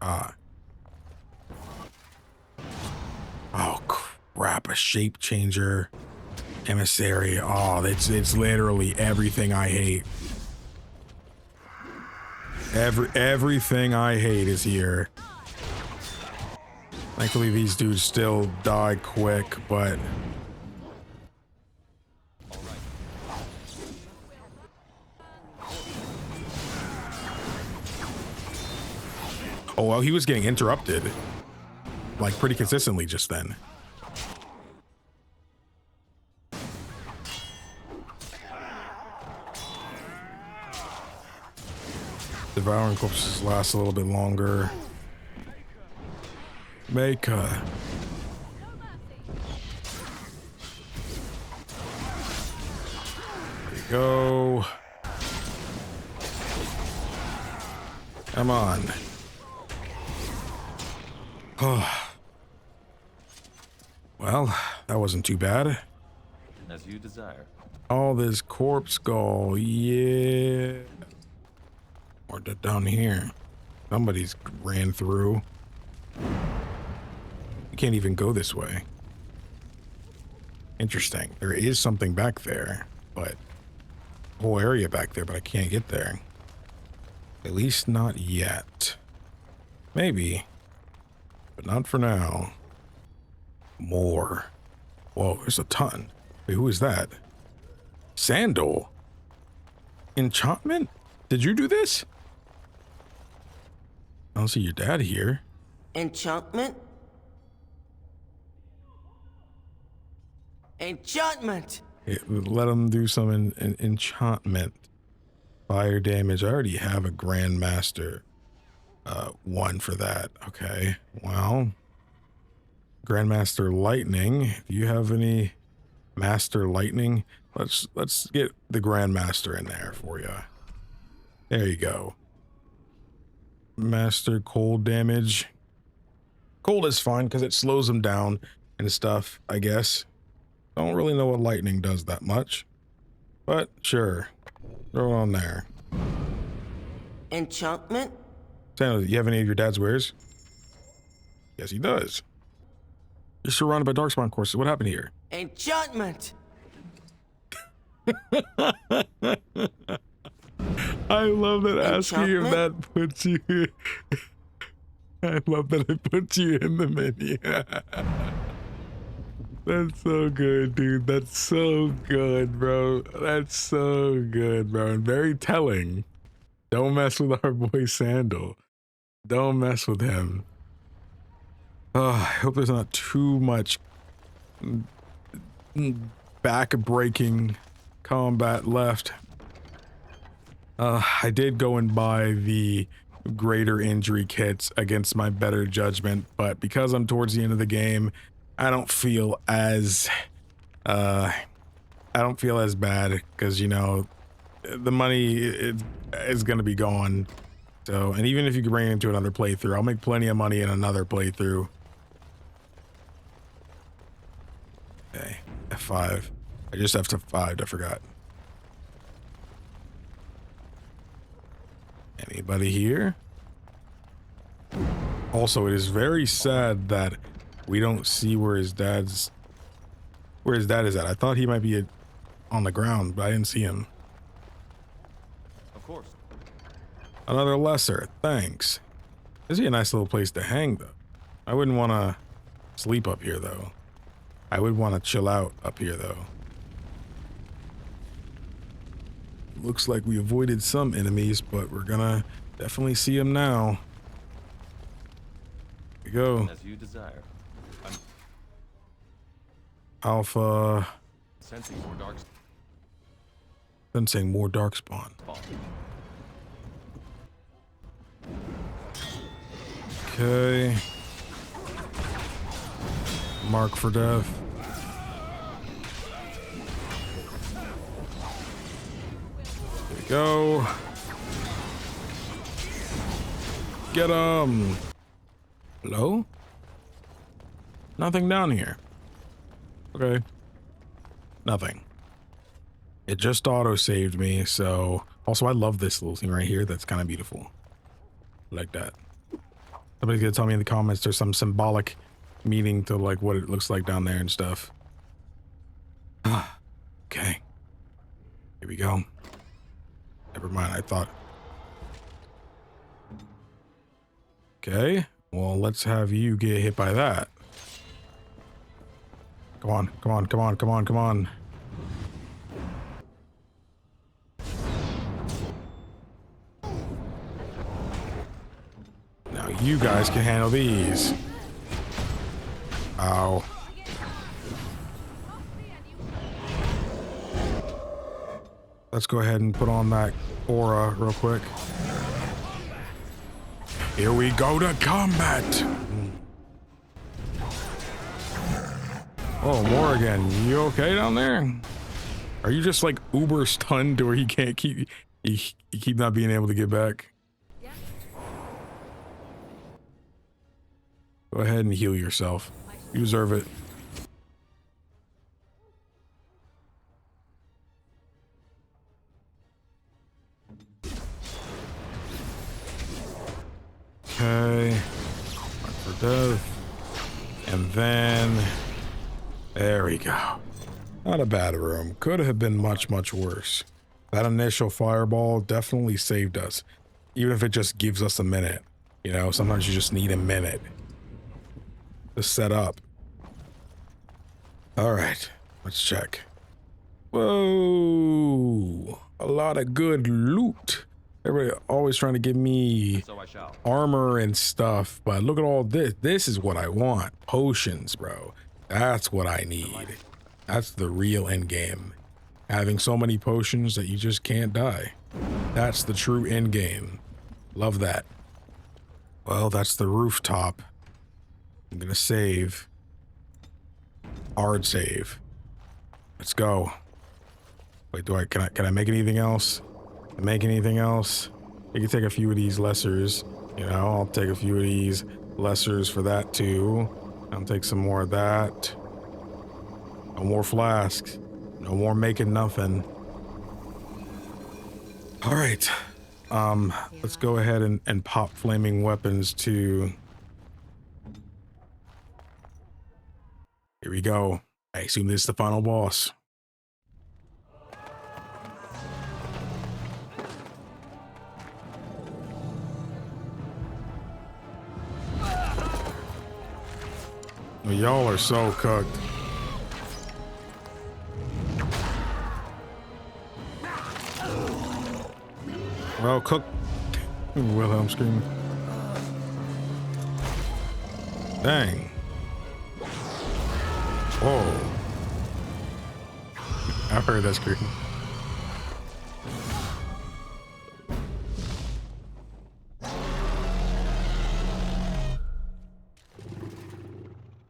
Ah. Oh, crap. A shape changer. Emissary. Oh, it's literally everything I hate. Everything I hate is here. Thankfully, these dudes still die quick, but... Oh, well, he was getting interrupted. Like, pretty consistently just then. Devouring corpses last a little bit longer. Maka. There you go. Come on. Oh. Well, that wasn't too bad. As you desire. All this corpse gall, yeah. Or down here. Somebody's ran through. You can't even go this way. Interesting. There is something back there, but whole area back there, but I can't get there. At least not yet. Maybe. But not for now. More. Whoa, there's a ton. Wait, who is that? Sandal? Enchantment? Did you do this? I don't see your dad here. Enchantment? Enchantment! Yeah, let him do some enchantment. Fire damage. I already have a Grandmaster. One for that. Okay. Well. Grandmaster Lightning. Do you have any Master Lightning? Let's get the Grandmaster in there for you. There you go. Master cold damage. Cold is fine because it slows them down and stuff, I guess. Don't really know what lightning does that much. But sure. Throw it on there. Enchantment? Santa, do you have any of your dad's wares? Yes, he does. You're surrounded by Darkspawn courses. What happened here? Enchantment! I love that asking if that puts you... I love that it puts you in the menu. That's so good, dude. That's so good, bro. That's so good, bro. And very telling. Don't mess with our boy Sandal. Don't mess with him. Oh, I hope there's not too much back-breaking combat left. I did go and buy the greater injury kits against my better judgment, but because I'm towards the end of the game, I don't feel as bad because, you know, the money is going to be gone. So, and even if you could bring it into another playthrough, I'll make plenty of money in another playthrough. Okay, F5. I just F5'd, I forgot. Anybody here? Also, it is very sad that we don't see where his dad is at. I thought he might be on the ground, but I didn't see him. Of course. Another lesser, thanks. This is a nice little place to hang, though. I wouldn't want to sleep up here, though. I would want to chill out up here, though. Looks like we avoided some enemies, but we're gonna definitely see them now. Here we go. As you desire. Alpha. Sensing more dark. Sensing more Darkspawn. Okay. Mark for death. There we go. Get him. Hello? Nothing down here. Okay. Nothing. It just auto-saved me, so... Also, I love this little thing right here. That's kind of beautiful. Like that. Somebody's gonna tell me in the comments there's some symbolic meaning to, like, what it looks like down there and stuff. Ah. Okay. Here we go. Never mind, I thought... Okay. Well, let's have you get hit by that. Come on, come on, come on, come on, come on. Now you guys can handle these. Ow. Let's go ahead and put on that aura real quick. Here we go to combat. Oh, Morrigan, you okay down there? Are you just like uber stunned to where you can't keep, you keep not being able to get back? Go ahead and heal yourself. You deserve it. Okay. Mark for death. And then... There we go. Not a bad room. Could have been much, much worse. That initial fireball definitely saved us. Even if it just gives us a minute. You know, sometimes you just need a minute to set up. Alright, let's check. Whoa! A lot of good loot. Everybody always trying to give me armor and stuff, but look at all this. This is what I want. Potions, bro. That's what I need. That's the real end game. Having so many potions that you just can't die. That's the true end game. Love that. Well, that's the rooftop. I'm gonna save. Hard save. Let's go. Wait, can I make anything else? Make anything else? You can take a few of these lessers. You know, I'll take a few of these lessers for that too. I'll take some more of that. No more flasks. No more making nothing. All right. Let's go ahead and pop flaming weapons too. Here we go. I assume this is the final boss. Y'all are so cooked. Well, cook. Wilhelm screaming. Dang. Whoa. I've heard that scream.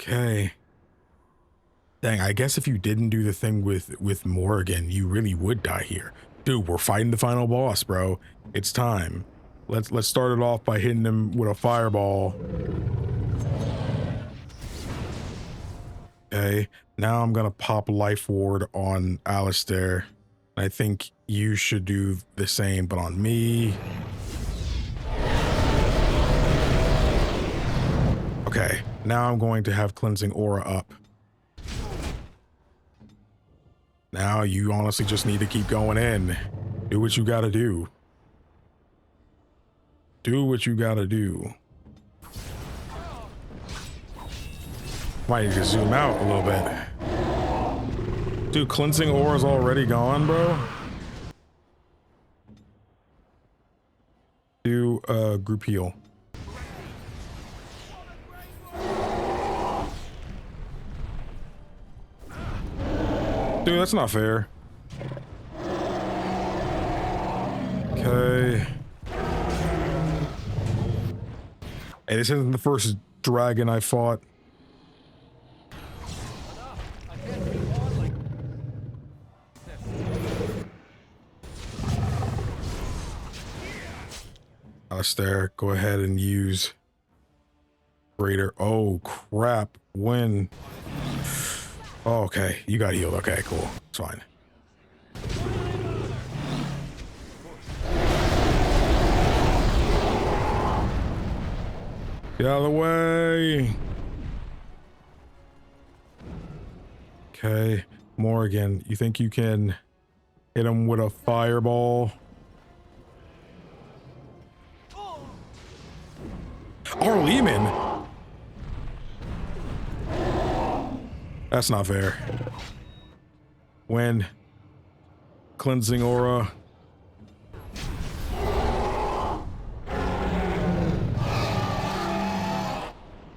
Okay. Dang, I guess if you didn't do the thing with Morrigan, you really would die here. Dude, we're fighting the final boss, bro. It's time. Let's start it off by hitting him with a fireball. Okay, now I'm gonna pop Life Ward on Alistair. I think you should do the same, but on me. Okay, now I'm going to have Cleansing Aura up. Now you honestly just need to keep going in. Do what you gotta do. Do what you gotta do. Might need to zoom out a little bit. Dude, Cleansing Aura's already gone, bro. Do group heal. Dude, that's not fair. Okay. Hey, this isn't the first dragon I fought. Alistair, go ahead and use greater. Oh crap! When? Oh, okay, you got healed. Okay, cool. It's fine. Get out of the way. Okay, Morgan, you think you can hit him with a fireball? Arleman? That's not fair. When cleansing aura.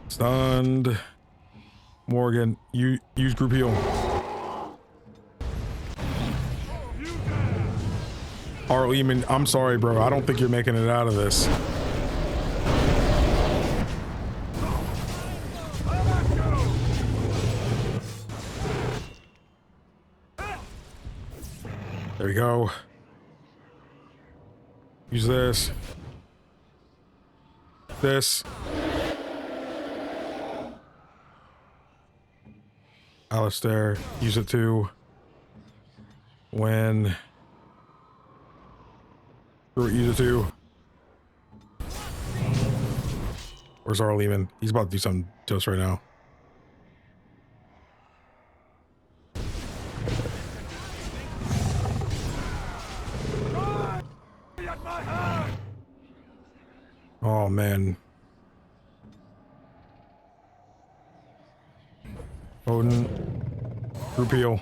Stunned. Morgan, you use group heal. Arleman, I'm sorry, bro. I don't think you're making it out of this. There we go. Use this. This. Alistair, use it too. When use it too. Where's Arleman? He's about to do something to us right now. Oh man. Odin. Group heal.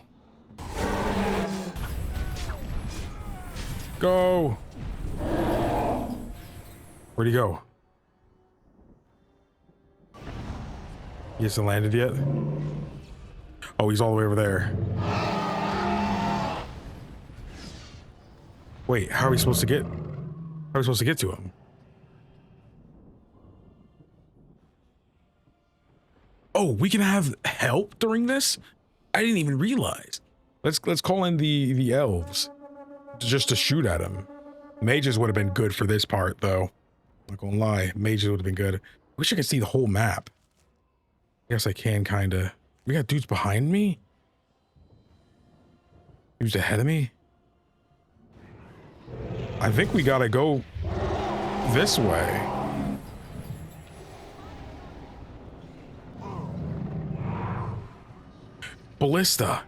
Go! Where'd he go? He hasn't landed yet? Oh, he's all the way over there. Wait, how are we supposed to get... How are we supposed to get to him? Oh, we can have help during this? I didn't even realize. Let's call in the elves. Just to shoot at him. Mages would have been good for this part, though. Not gonna lie, mages would have been good. Wish I could see the whole map. Guess I can, kinda. We got dudes behind me? Dudes ahead of me? I think we gotta go this way. Ballista.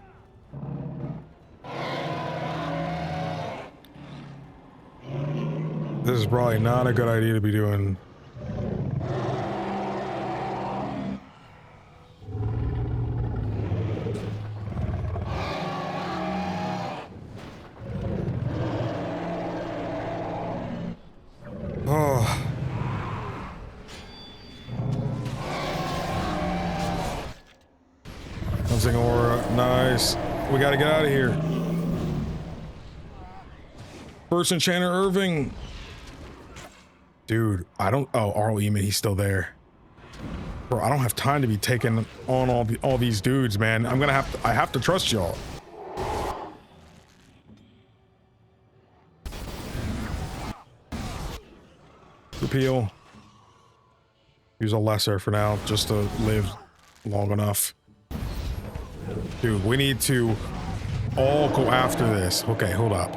This is probably not a good idea to be doing. Oh. Cleansing aura, nice. We gotta get out of here. First Enchanter Irving. Dude, I don't... Oh, Arleman, he's still there. Bro, I don't have time to be taking on all these dudes, man. I'm gonna have to... I have to trust y'all. Repeal. Use a lesser for now, just to live long enough. Dude, we need to all go after this. Okay, hold up.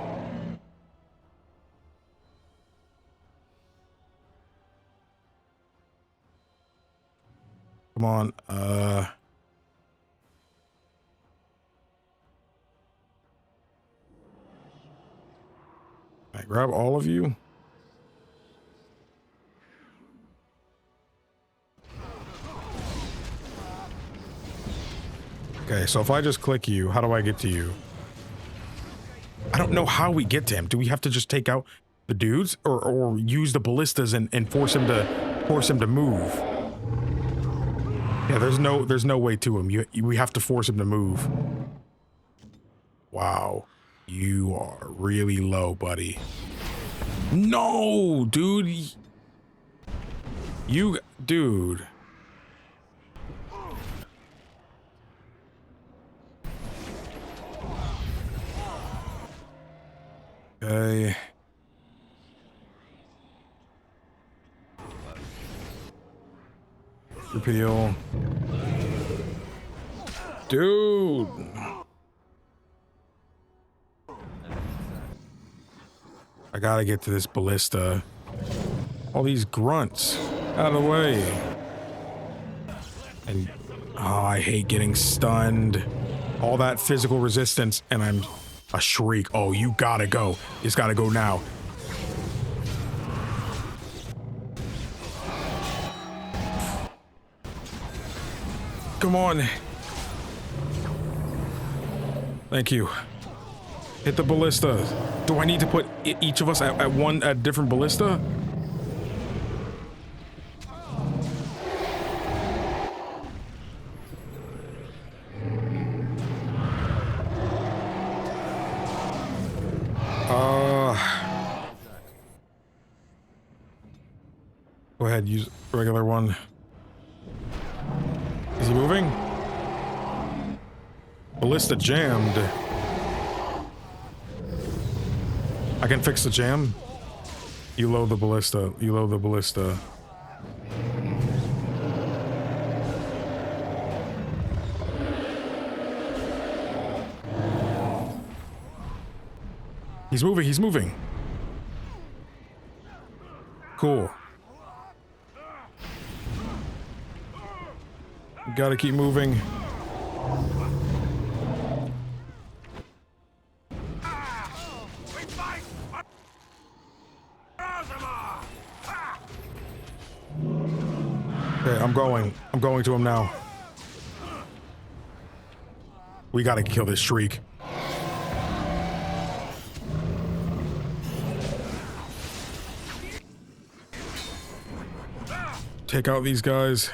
Come on, I grab all of you. Okay, so if I just click you, how do I get to you? I don't know how we get to him. Do we have to just take out the dudes or use the ballistas and force him to move? Yeah, there's no way to him. We have to force him to move. Wow. You are really low, buddy. No, dude. Dude. Okay. peel. Dude. I gotta get to this ballista. All these grunts. Out of the way. And oh, I hate getting stunned. All that physical resistance, and I'm a shriek. Oh, you gotta go. It's gotta go now. Come on. Thank you. Hit the ballista. Do I need to put each of us at different ballista? Go ahead, use regular one. Is he moving? Ballista jammed. I can fix the jam. You load the ballista. You load the ballista. He's moving. He's moving. Cool. Gotta keep moving. Okay, I'm going to him now. We gotta kill this shriek. Take out these guys.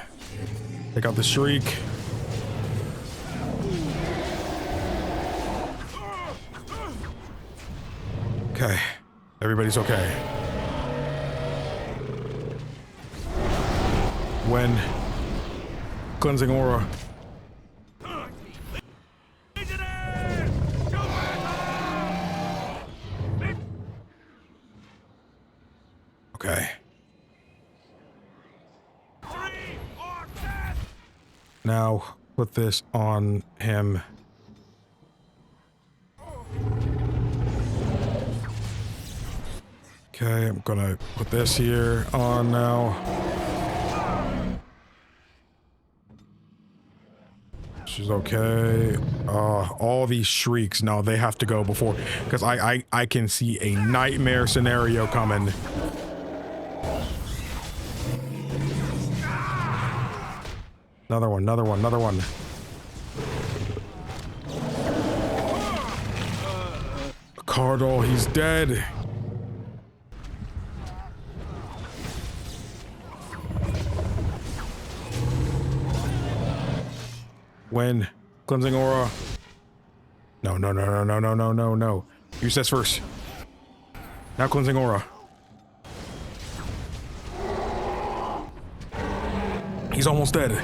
Take out the shriek. Okay. Everybody's okay. When cleansing aura. Okay. Now put this on him. Okay, I'm gonna put this here on now. She's okay. All these shrieks, no, they have to go before, because I can see a nightmare scenario coming. Another one, another one, another one. Cardinal, he's dead. When cleansing aura. No, no, no, no, no, no, no, no, no. Use this first. Now cleansing aura. He's almost dead.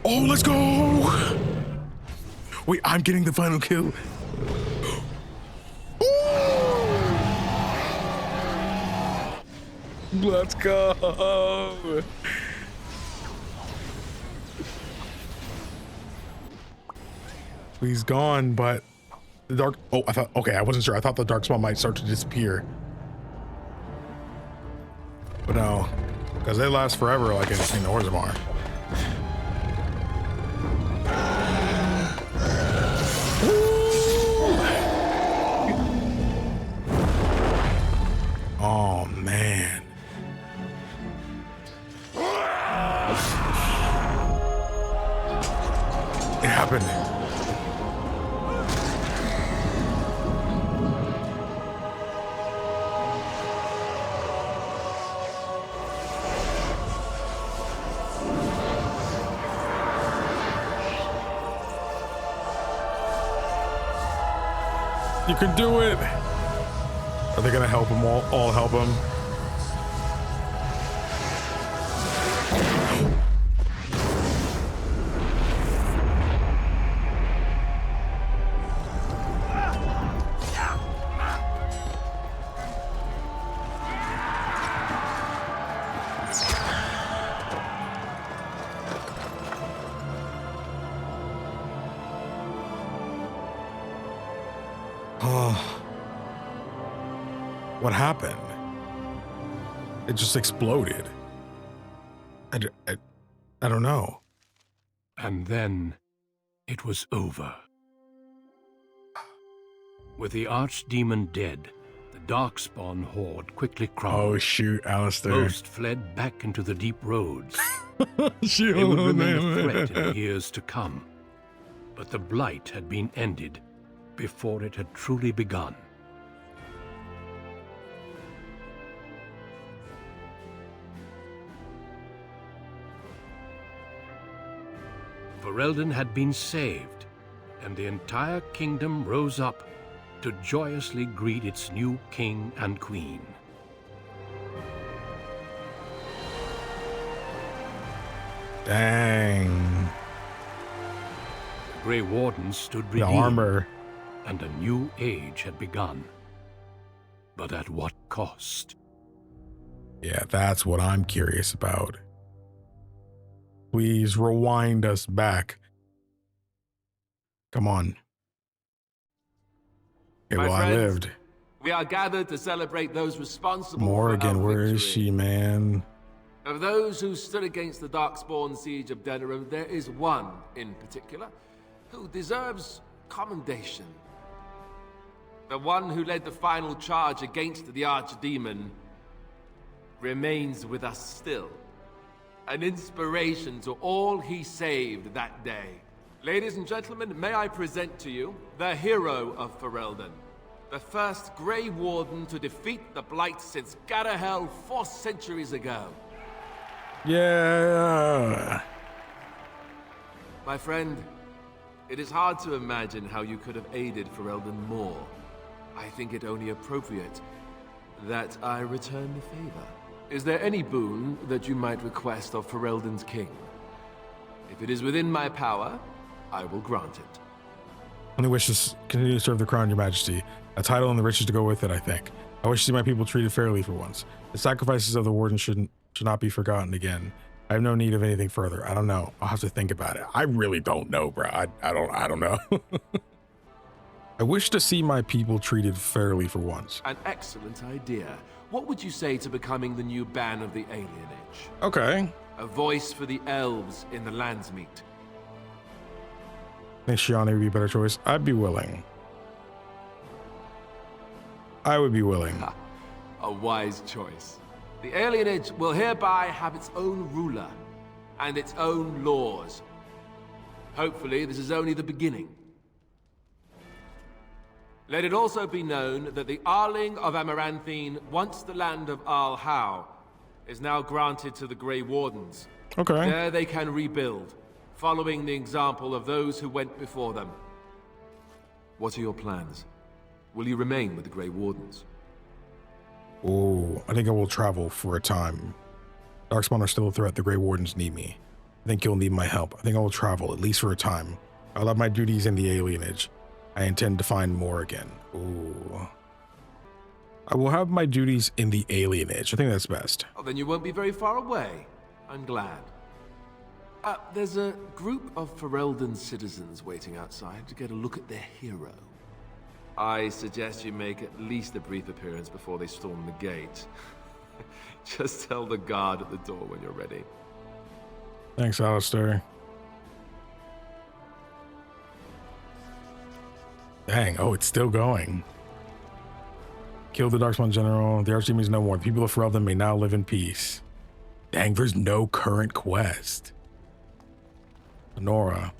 Oh, let's go! Wait, I'm getting the final kill. Let's go! He's gone, but the dark. Oh, I thought. Okay, I wasn't sure. I thought the Darkspawn might start to disappear, but no, because they last forever, like in Orzammar. Oh man. It happened. You can do it. Are they gonna help him all help him? What happened? It just exploded. I don't know. And then it was over. With the Archdemon dead, the Darkspawn horde quickly crumbled. Oh shoot, Alistair. Most fled back into the deep roads. Shoot, They would remain a threat in the years to come. But the blight had been ended before it had truly begun. Ferelden had been saved, and the entire kingdom rose up to joyously greet its new king and queen. Dang. The Grey Wardens stood The redeemed, armor. and a new age had begun. But at what cost? Yeah, that's what I'm curious about. Please rewind us back. Come on. Okay, My well, I friends, lived. We are gathered to celebrate those responsible Morrigan, for our where is victory. she, man? Of those who stood against the Darkspawn siege of Denerim, there is one in particular who deserves commendation. The one who led the final charge against the Archdemon remains with us still. An inspiration to all he saved that day. Ladies and gentlemen, may I present to you the hero of Ferelden, the first Grey Warden to defeat the Blight since Garahel 4 centuries ago. Yeah. My friend, it is hard to imagine how you could have aided Ferelden more. I think it only appropriate that I return the favor. Is there any boon that you might request of Ferelden's king? If it is within my power, I will grant it. Only wishes continue to serve the crown, your majesty. A title and the riches to go with it, I think. I wish to see my people treated fairly for once. The sacrifices of the warden should not be forgotten again. I have no need of anything further. I don't know. I'll have to think about it. I really don't know, bro. I don't know. I wish to see my people treated fairly for once. An excellent idea. What would you say to becoming the new ban of the alienage? Okay. A voice for the elves in the Landsmeet. I think Shiana would be a better choice. I'd be willing. I would be willing. A wise choice. The alienage will hereby have its own ruler and its own laws. Hopefully, this is only the beginning. Let it also be known that the Arling of Amaranthine, once the land of Arl-How, is now granted to the Grey Wardens. Okay. There they can rebuild, following the example of those who went before them. What are your plans? Will you remain with the Grey Wardens? Oh, I think I will travel for a time. Darkspawn are still a threat. The Grey Wardens need me. I think you'll need my help. I think I will travel, at least for a time. I'll have my duties in the alienage. I intend to find more again. Ooh. I will have my duties in the alienage. I think that's best. Oh, then you won't be very far away. I'm glad. There's a group of Ferelden citizens waiting outside to get a look at their hero. I suggest you make at least a brief appearance before they storm the gate. Just tell the guard at the door when you're ready. Thanks, Alistair. Dang, oh, it's still going. Kill the Darkspawn General. The Archdemon is no more. The people of Ferelden may now live in peace. Dang, there's no current quest. Nora.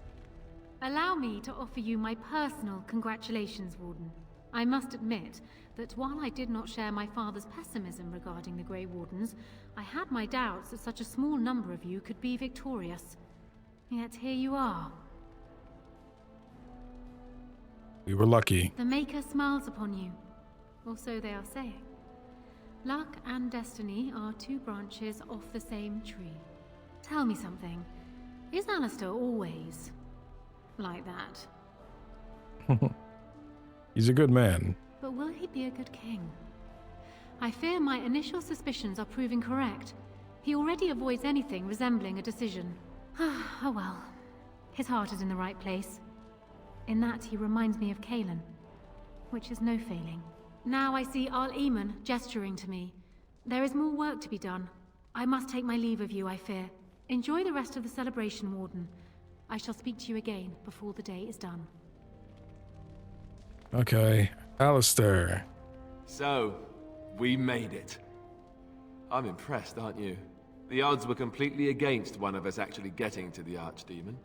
Allow me to offer you my personal congratulations, Warden. I must admit that while I did not share my father's pessimism regarding the Grey Wardens, I had my doubts that such a small number of you could be victorious. Yet here you are. We were lucky. The Maker smiles upon you, or so they are saying. Luck and destiny are two branches off the same tree. Tell me something. Is Alistair always like that? He's a good man. But will he be a good king? I fear my initial suspicions are proving correct. He already avoids anything resembling a decision. Oh well. His heart is in the right place. In that he reminds me of Kalen, which is no failing. Now I see Archdemon gesturing to me. There is more work to be done. I must take my leave of you, I fear. Enjoy the rest of the celebration, Warden. I shall speak to you again before the day is done. Okay, Alistair. So, we made it. I'm impressed, aren't you? The odds were completely against one of us actually getting to the Archdemon.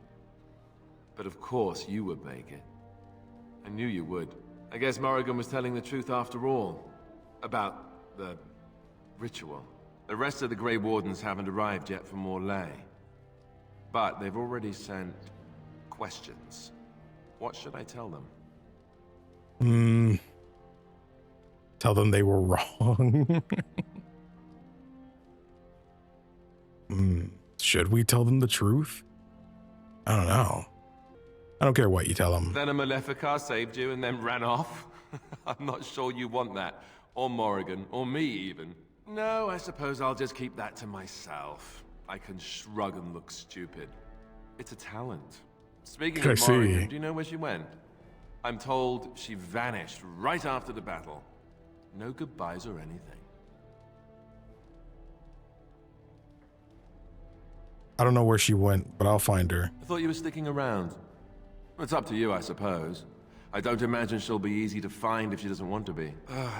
But of course you would make it. I knew you would. I guess Morrigan was telling the truth after all. About the ritual. The rest of the Grey Wardens haven't arrived yet from Morlaix. But they've already sent questions. What should I tell them? Tell them they were wrong. Should we tell them the truth? I don't know. I don't care what you tell them. Then a Maleficar saved you and then ran off? I'm not sure you want that. Or Morrigan, or me even. No, I suppose I'll just keep that to myself. I can shrug and look stupid. It's a talent. Speaking of Morrigan, do you know where she went? I'm told she vanished right after the battle. No goodbyes or anything. I don't know where she went, but I'll find her. I thought you were sticking around. It's up to you, I suppose. I don't imagine she'll be easy to find if she doesn't want to be.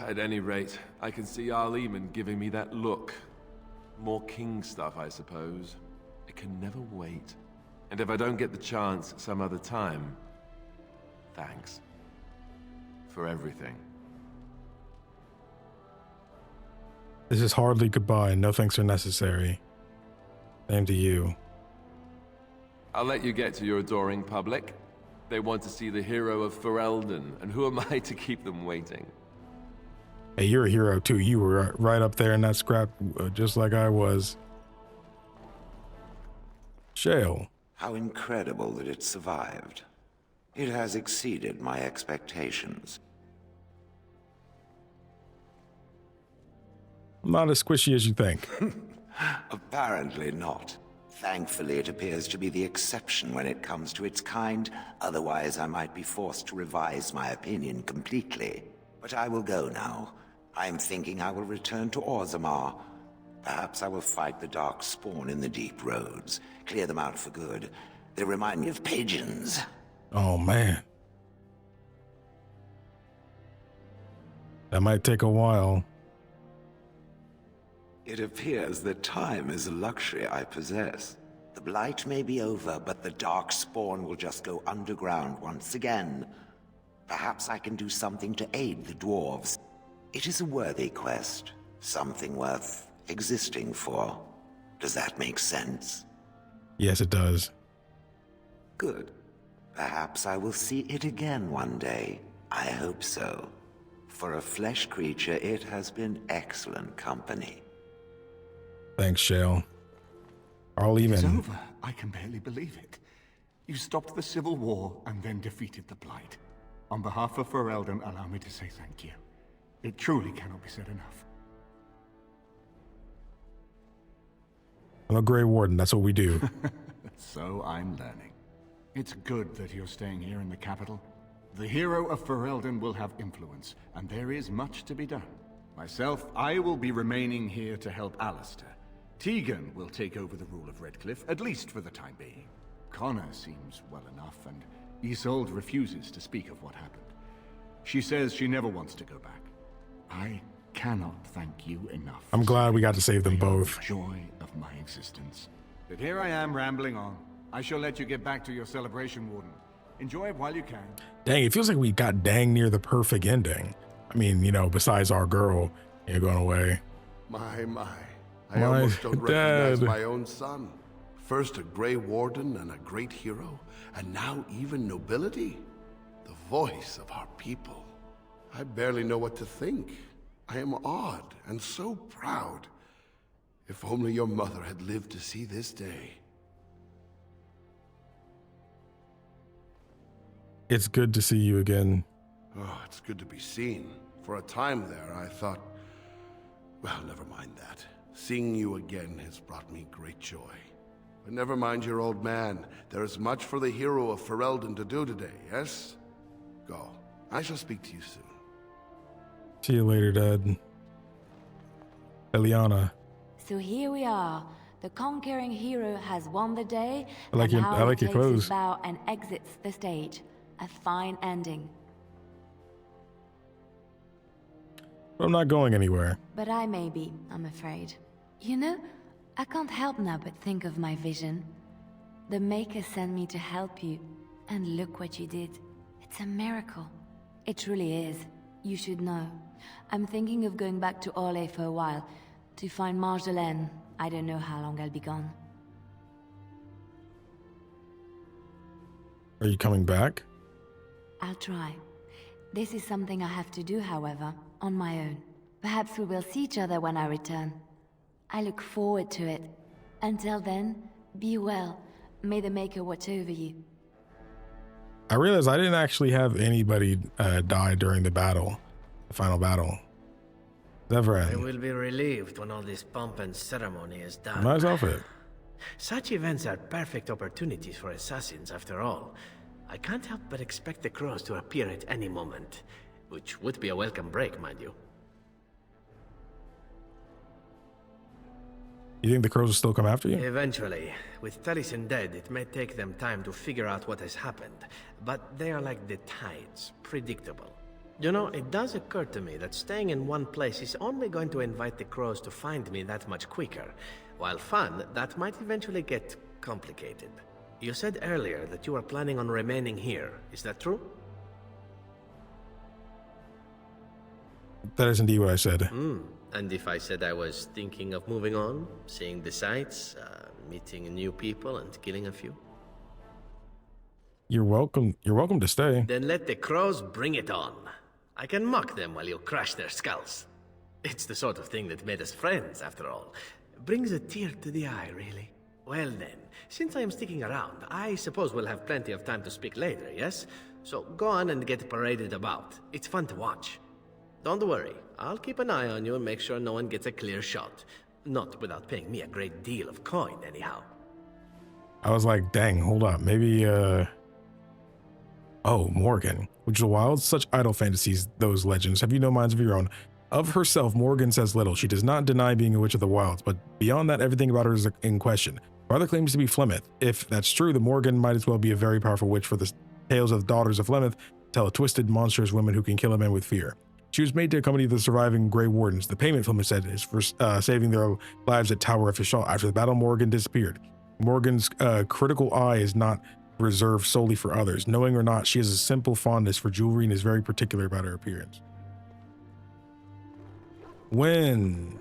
At any rate, I can see Archdemon giving me that look. More king stuff, I suppose. I can never wait. And if I don't get the chance some other time, thanks. For everything. This is hardly goodbye. No thanks are necessary. Same to you. I'll let you get to your adoring public. They want to see the hero of Ferelden, and who am I to keep them waiting? Hey, you're a hero too. You were right up there in that scrap, just like I was. Shale. How incredible that it survived. It has exceeded my expectations. Not as squishy as you think. Apparently not. Thankfully, it appears to be the exception when it comes to its kind. Otherwise, I might be forced to revise my opinion completely. But I will go now. I'm thinking I will return to Orzammar. Perhaps I will fight the Darkspawn in the deep roads. Clear them out for good. They remind me of pigeons. Oh, man. That might take a while. It appears that time is a luxury I possess. The blight may be over, but the Darkspawn will just go underground once again. Perhaps I can do something to aid the dwarves. It is a worthy quest. Something worth existing for. Does that make sense? Yes, it does. Good. Perhaps I will see it again one day. I hope so. For a flesh creature, it has been excellent company. Thanks, Shale. It's over. I can barely believe it. You stopped the Civil War and then defeated the Blight. On behalf of Ferelden, allow me to say thank you. It truly cannot be said enough. I'm a Grey Warden, that's what we do. So I'm learning. It's good that you're staying here in the capital. The hero of Ferelden will have influence, and there is much to be done. Myself, I will be remaining here to help Alistair. Tegan will take over the rule of Redcliffe, at least for the time being. Connor seems well enough, and Isolde refuses to speak of what happened. She says she never wants to go back. I cannot thank you enough. I'm glad we got to save them both. The joy of my existence. But here I am rambling on. I shall let you get back to your celebration, Warden. Enjoy it while you can. Dang, it feels like we got dang near the perfect ending. I mean, you know, besides our girl going away. My. I almost don't recognize my own son. First a Grey Warden and a great hero, and now even nobility. The voice of our people. I barely know what to think. I am awed and so proud. If only your mother had lived to see this day. It's good to see you again. Oh, it's good to be seen. For a time there, I thought... Well, never mind that. Seeing you again has brought me great joy. But never mind your old man. There is much for the hero of Ferelden to do today, yes? Go. I shall speak to you soon. See you later, Dad. Eliana. So here we are. The conquering hero has won the day. I like your takes clothes. his bow and exits the stage. A fine ending. But I'm not going anywhere. But I may be, I'm afraid. You know, I can't help now but think of my vision. The Maker sent me to help you. And look what you did. It's a miracle. It truly is. You should know. I'm thinking of going back to Orlais for a while. To find Marjolaine. I don't know how long I'll be gone. Are you coming back? I'll try. This is something I have to do, however, on my own. Perhaps we will see each other when I return. I look forward to it. Until then, be well. May the Maker watch over you. I realized I didn't actually have anybody die during the battle, the final battle. I will be relieved when all this pomp and ceremony is done. Nice outfit. Such events are perfect opportunities for assassins, after all. I can't help but expect the crows to appear at any moment, which would be a welcome break, mind you. You think the crows will still come after you? Eventually. With Taliesin dead, it may take them time to figure out what has happened. But they are like the tides, predictable. You know, it does occur to me that staying in one place is only going to invite the crows to find me that much quicker. While fun, that might eventually get complicated. You said earlier that you are planning on remaining here. Is that true? That is indeed what I said. And if I said I was thinking of moving on, seeing the sights, meeting new people and killing a few? You're welcome to stay. Then let the crows bring it on. I can mock them while you crush their skulls. It's the sort of thing that made us friends, after all. Brings a tear to the eye, really. Well then, since I am sticking around, I suppose we'll have plenty of time to speak later, yes? So go on and get paraded about. It's fun to watch. Don't worry, I'll keep an eye on you and make sure no one gets a clear shot. Not without paying me a great deal of coin, anyhow. I was like, dang, hold up. Maybe, Oh, Morgan. Which is wild, such idle fantasies, those legends. Have you no minds of your own? Of herself, Morgan says little. She does not deny being a witch of the wilds, but beyond that, everything about her is in question. Father claims to be Flemeth. If that's true, the Morgan might as well be a very powerful witch, for the tales of the daughters of Flemeth tell of twisted, monstrous women who can kill a man with fear. She was made to accompany the surviving Grey Wardens. The payment, Flemeth said, is for saving their lives at Tower of Fischl. After the battle, Morgan disappeared. Morgan's critical eye is not reserved solely for others. Knowing or not, she has a simple fondness for jewelry and is very particular about her appearance. When?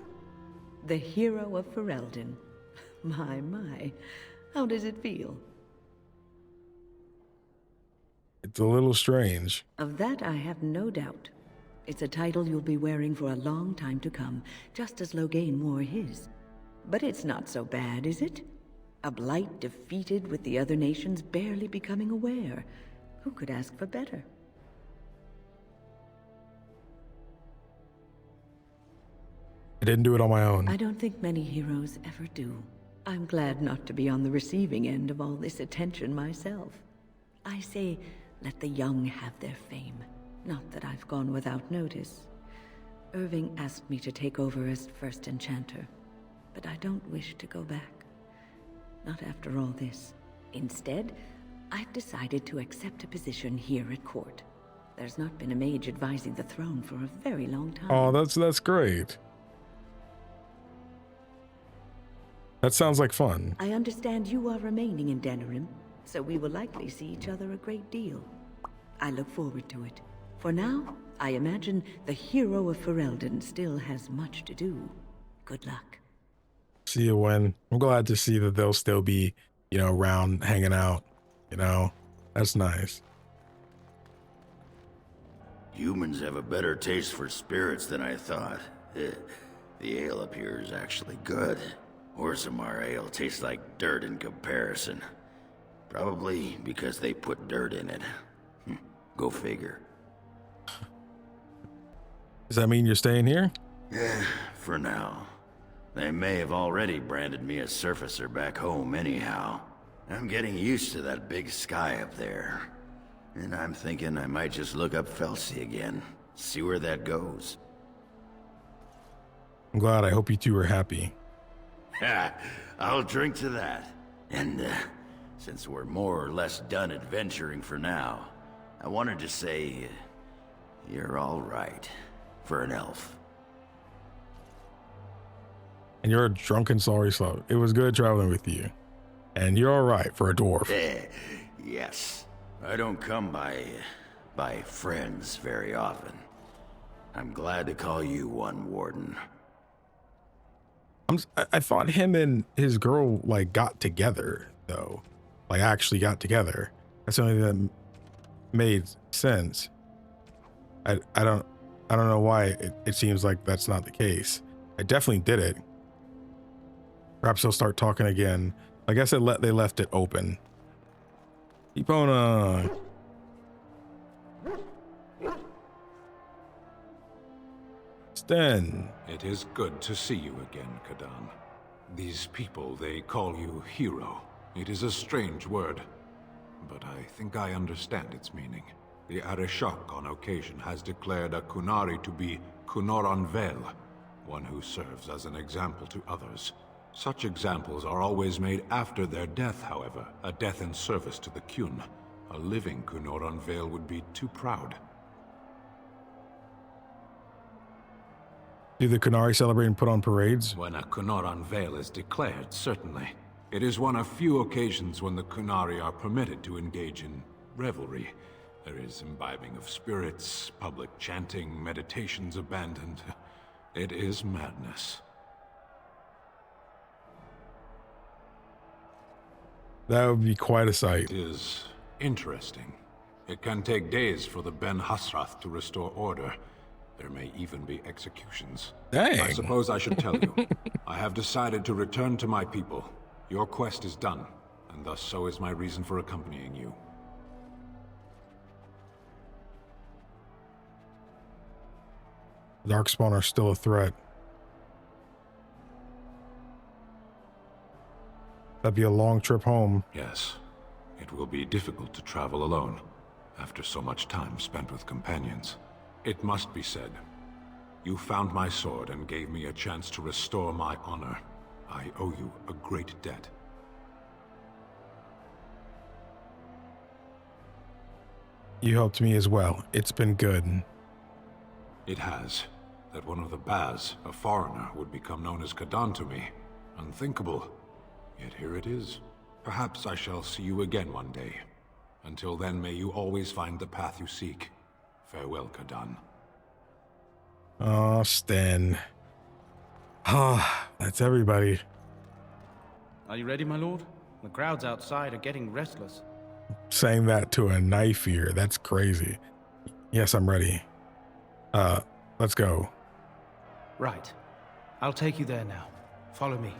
The hero of Ferelden. My. How does it feel? It's a little strange. Of that I have no doubt. It's a title you'll be wearing for a long time to come, just as Loghain wore his. But it's not so bad, is it? A blight defeated with the other nations barely becoming aware. Who could ask for better? I didn't do it on my own. I don't think many heroes ever do. I'm glad not to be on the receiving end of all this attention myself. I say, let the young have their fame. Not that I've gone without notice. Irving asked me to take over as first enchanter, but I don't wish to go back. Not after all this. Instead, I've decided to accept a position here at court. There's not been a mage advising the throne for a very long time. Oh, that's great. That sounds like fun. I understand you are remaining in Denerim, so we will likely see each other a great deal. I look forward to it. For now, I imagine the hero of Ferelden still has much to do. Good luck. See you when. I'm glad to see that they'll still be, around hanging out. That's nice. Humans have a better taste for spirits than I thought. The ale up here is actually good. Orzammar ale tastes like dirt in comparison. Probably because they put dirt in it. Go figure. Does that mean you're staying here? Yeah, for now. They may have already branded me a surfacer back home anyhow. I'm getting used to that big sky up there. And I'm thinking I might just look up Felsi again. See where that goes. I'm glad. I hope you two are happy. I'll drink to that. And since we're more or less done adventuring for now, I wanted to say you're all right for an elf. And you're a drunken sorry slow. It was good traveling with you. And you're all right for a dwarf. Yes. I don't come by friends very often. I'm glad to call you one, Warden. I thought him and his girl like got together though, like actually got together. That's the only thing that made sense. I don't know why it seems like that's not the case. I definitely did it. Perhaps they'll start talking again. I guess they left it open. Keep on. Sten. It is good to see you again, Kadan. These people, they call you hero. It is a strange word, but I think I understand its meaning. The Arishok on occasion has declared a Kunari to be Kunoran Vel, one who serves as an example to others. Such examples are always made after their death, however, a death in service to the Kyun. A living Kunoran Vel would be too proud. Do the Kunari celebrate and put on parades? When a Kunoran Vel is declared, certainly. It is one of few occasions when the Kunari are permitted to engage in revelry. There is imbibing of spirits, public chanting, meditations abandoned. It is madness. That would be quite a sight. It is interesting. It can take days for the Ben Hasrath to restore order. There may even be executions. Dang. I suppose I should tell you. I have decided to return to my people. Your quest is done, and thus so is my reason for accompanying you. Darkspawn are still a threat. That'd be a long trip home. Yes. It will be difficult to travel alone, after so much time spent with companions. It must be said, you found my sword and gave me a chance to restore my honor. I owe you a great debt. You helped me as well. It's been good. It has. That one of the Baz, a foreigner, would become known as Kadan to me. Unthinkable. Yet here it is. Perhaps I shall see you again one day. Until then, may you always find the path you seek. Farewell, Kadan. Oh, Sten. Ah, that's everybody. Are you ready, my lord? The crowds outside are getting restless. Saying that to a knife ear, that's crazy. Yes, I'm ready. Let's go. Right. I'll take you there now. Follow me.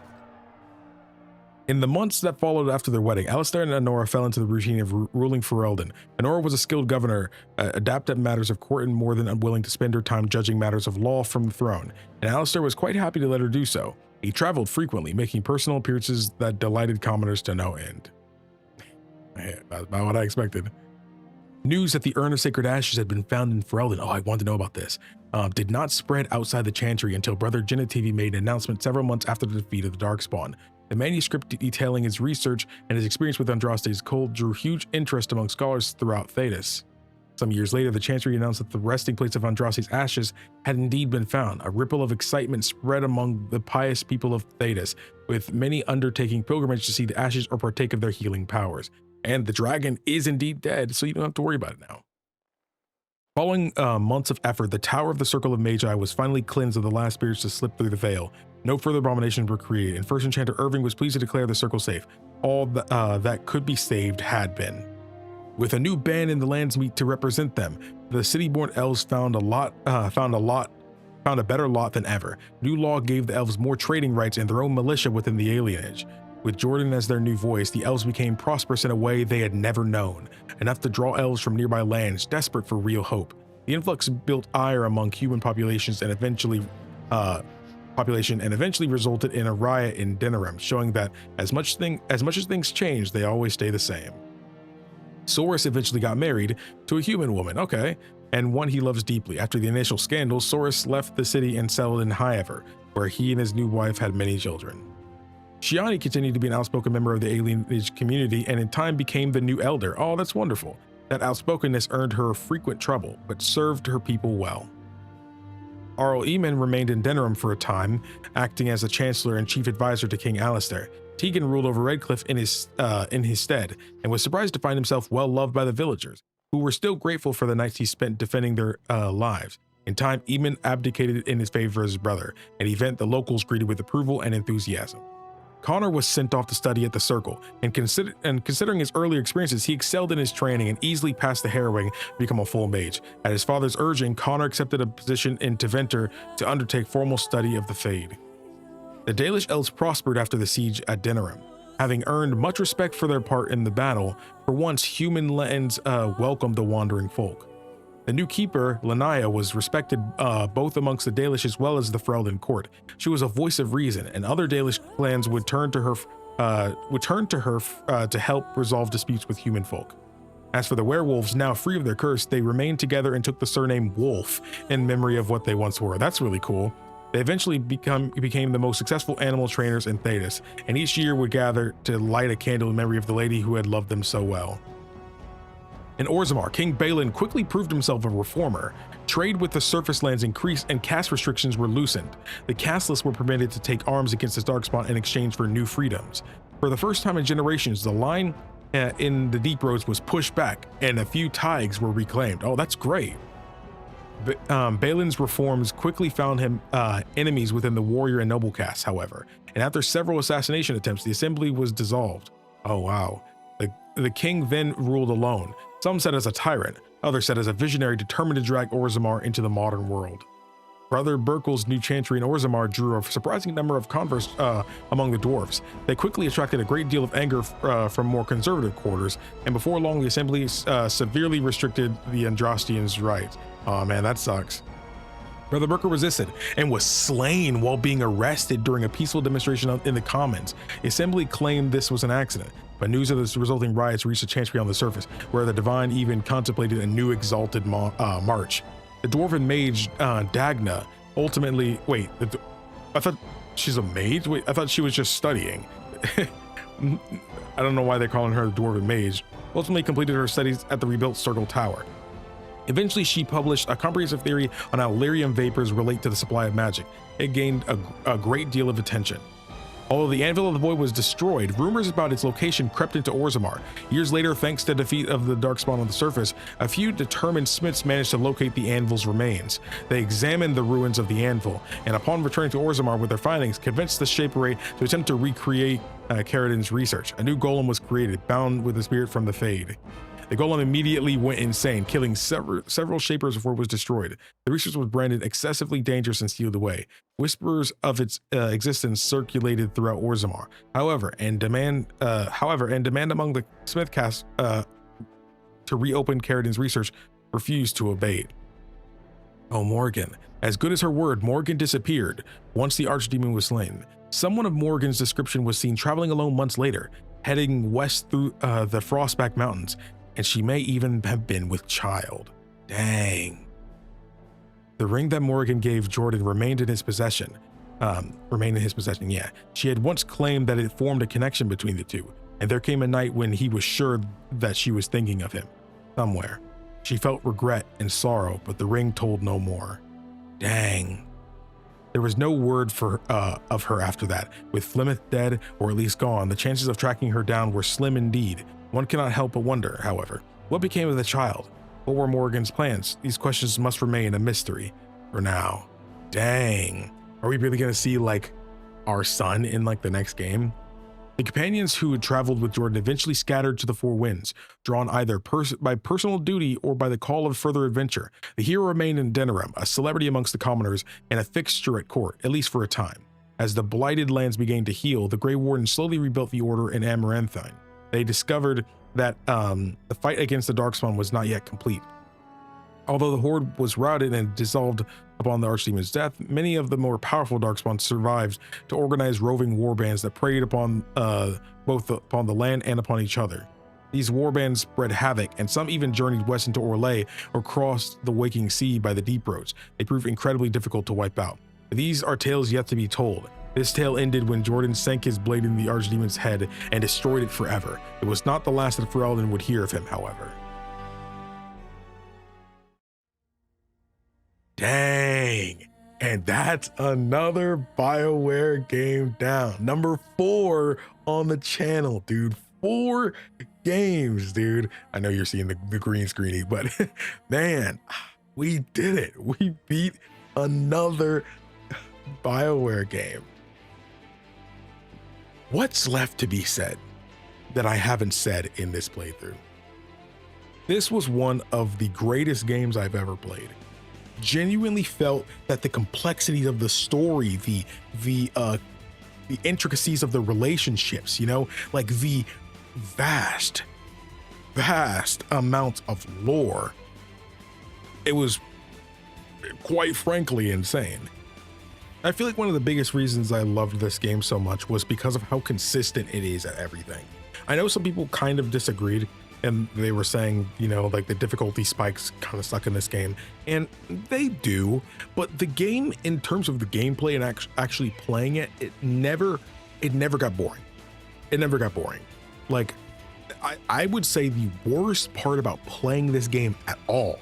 In the months that followed after their wedding, Alistair and Honora fell into the routine of ruling Ferelden. Honora was a skilled governor, adept at matters of court and more than unwilling to spend her time judging matters of law from the throne, and Alistair was quite happy to let her do so. He traveled frequently, making personal appearances that delighted commoners to no end. That's about what I expected. News that the Urn of Sacred Ashes had been found in Ferelden, oh, I wanted to know about this, did not spread outside the Chantry until Brother Genetivi made an announcement several months after the defeat of the Darkspawn. The manuscript detailing his research and his experience with Andraste's cult drew huge interest among scholars throughout Thedas. Some years later, the Chantry announced that the resting place of Andraste's ashes had indeed been found. A ripple of excitement spread among the pious people of Thedas, with many undertaking pilgrimage to see the ashes or partake of their healing powers. And the dragon is indeed dead, so you don't have to worry about it now. Following months of effort, the Tower of the Circle of Magi was finally cleansed of the last spirits to slip through the veil. No further abominations were created, and First Enchanter Irving was pleased to declare the circle safe. All that could be saved had been. With a new band in the land's meet to represent them, the city-born elves found a better lot than ever. New law gave the elves more trading rights and their own militia within the alienage. With Jordan as their new voice, the elves became prosperous in a way they had never known, enough to draw elves from nearby lands desperate for real hope. The influx built ire among human populations and eventually resulted in a riot in Denerim, showing that as much as things change, they always stay the same. Soros eventually got married to a human woman, okay, and one he loves deeply. After the initial scandal, Soros left the city and settled in Highever. where he and his new wife had many children. Shiani continued to be an outspoken member of the alienage community and in time became the new elder. Oh, that's wonderful. That outspokenness earned her frequent trouble, but served her people well. Arl Eamon remained in Denerim for a time, acting as the Chancellor and Chief Advisor to King Alistair. Tegan ruled over Redcliffe in his stead, and was surprised to find himself well loved by the villagers, who were still grateful for the nights he spent defending their lives. In time, Eamon abdicated in his favor as his brother, an event the locals greeted with approval and enthusiasm. Connor was sent off to study at the Circle, and considering his earlier experiences, he excelled in his training and easily passed the harrowing to become a full mage. At his father's urging, Connor accepted a position in Teventer to undertake formal study of the Fade. The Dalish elves prospered after the siege at Denerim, having earned much respect for their part in the battle. For once, human lands welcomed the wandering folk. The new keeper, Lanaya, was respected both amongst the Dalish as well as the Ferelden court. She was a voice of reason, and other Dalish clans would turn to her to help resolve disputes with human folk. As for the werewolves, now free of their curse, they remained together and took the surname Wolf in memory of what they once were. That's really cool. They eventually became the most successful animal trainers in Thedas, and each year would gather to light a candle in memory of the lady who had loved them so well. In Orzammar, King Balin quickly proved himself a reformer. Trade with the surface lands increased and caste restrictions were loosened. The casteless were permitted to take arms against the Darkspawn in exchange for new freedoms. For the first time in generations, the line in the Deep Roads was pushed back and a few taigs were reclaimed. Oh, that's great. Balin's reforms quickly found him enemies within the warrior and noble castes, however, and after several assassination attempts, the assembly was dissolved. Oh wow. The king then ruled alone. Some said as a tyrant, others said as a visionary determined to drag Orzammar into the modern world. Brother Burkel's new chantry in Orzammar drew a surprising number of converts among the dwarves. They quickly attracted a great deal of anger from more conservative quarters, and before long the assembly severely restricted the Andrastians' rights. Oh man, that sucks. Brother Burkel resisted and was slain while being arrested during a peaceful demonstration in the Commons. The assembly claimed this was an accident, but news of the resulting riots reached the Chancery on the surface, where the Divine even contemplated a new exalted march. The dwarven mage Dagna ultimately— I thought she's a mage? Wait, I thought she was just studying. I don't know why they're calling her the dwarven mage. Ultimately completed her studies at the rebuilt Circle Tower. Eventually, she published a comprehensive theory on how lyrium vapors relate to the supply of magic. It gained a great deal of attention. Although the Anvil of the Void was destroyed, rumors about its location crept into Orzammar. Years later, thanks to defeat of the Darkspawn on the surface, a few determined smiths managed to locate the Anvil's remains. They examined the ruins of the Anvil, and upon returning to Orzammar with their findings, convinced the Shaperate to attempt to recreate Caridin's research. A new golem was created, bound with the spirit from the Fade. The golem immediately went insane, killing several shapers before it was destroyed. The research was branded excessively dangerous and sealed away. Whispers of its existence circulated throughout Orzammar. However, demand among the Smith caste to reopen Caridin's research refused to abate. Oh, Morgan. As good as her word, Morgan disappeared once the Archdemon was slain. Someone of Morgan's description was seen traveling alone months later, heading west through the Frostback Mountains. And she may even have been with child. Dang. The ring that Morgan gave Jordan remained in his possession. Yeah. She had once claimed that it formed a connection between the two, and there came a night when he was sure that she was thinking of him. Somewhere. She felt regret and sorrow, but the ring told no more. Dang. There was no word of her after that. With Flemeth dead, or at least gone, the chances of tracking her down were slim indeed. One cannot help but wonder, however, what became of the child? What were Morgan's plans? These questions must remain a mystery for now. Dang. Are we really gonna see, like, our son in, like, the next game? The companions who had traveled with Jordan eventually scattered to the four winds, drawn either by personal duty or by the call of further adventure. The hero remained in Denerim, a celebrity amongst the commoners and a fixture at court, at least for a time. As the blighted lands began to heal, the Grey Wardens slowly rebuilt the order in Amaranthine. They discovered that the fight against the Darkspawn was not yet complete. Although the Horde was routed and dissolved upon the Archdemon's death, many of the more powerful Darkspawn survived to organize roving warbands that preyed upon both upon the land and upon each other. These warbands spread havoc, and some even journeyed west into Orlais or crossed the waking sea by the deep roads. They proved incredibly difficult to wipe out. These are tales yet to be told. This tale ended when Jordan sank his blade in the Archdemon's head and destroyed it forever. It was not the last that Ferelden would hear of him, however. Dang. And that's another BioWare game down. Number 4 on the channel, dude. 4 games, dude. I know you're seeing the green screeny, but man, we did it. We beat another BioWare game. What's left to be said that I haven't said in this playthrough? This was one of the greatest games I've ever played. Genuinely felt that the complexities of the story, the intricacies of the relationships, you know, like the vast amount of lore, it was quite frankly insane. I feel like one of the biggest reasons I loved this game so much was because of how consistent it is at everything. I know some people kind of disagreed, and they were saying, you know, like the difficulty spikes kind of suck in this game, and they do, but the game, in terms of the gameplay and actually playing it, it never got boring. It never got boring. Like, I would say the worst part about playing this game at all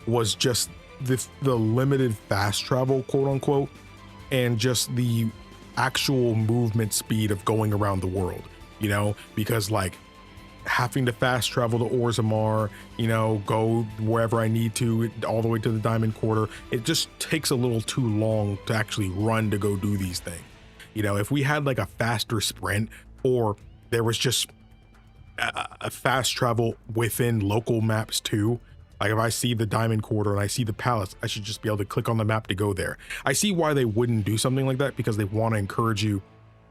was just the limited fast travel, quote unquote, and just the actual movement speed of going around the world, you know, because like having to fast travel to Orzammar, you know, go wherever I need to, all the way to the Diamond Quarter, it just takes a little too long to actually run to go do these things. You know, if we had like a faster sprint, or there was just a fast travel within local maps too, like if I see the Diamond Quarter and I see the palace, I should just be able to click on the map to go there. I see why they wouldn't do something like that, because they want to encourage you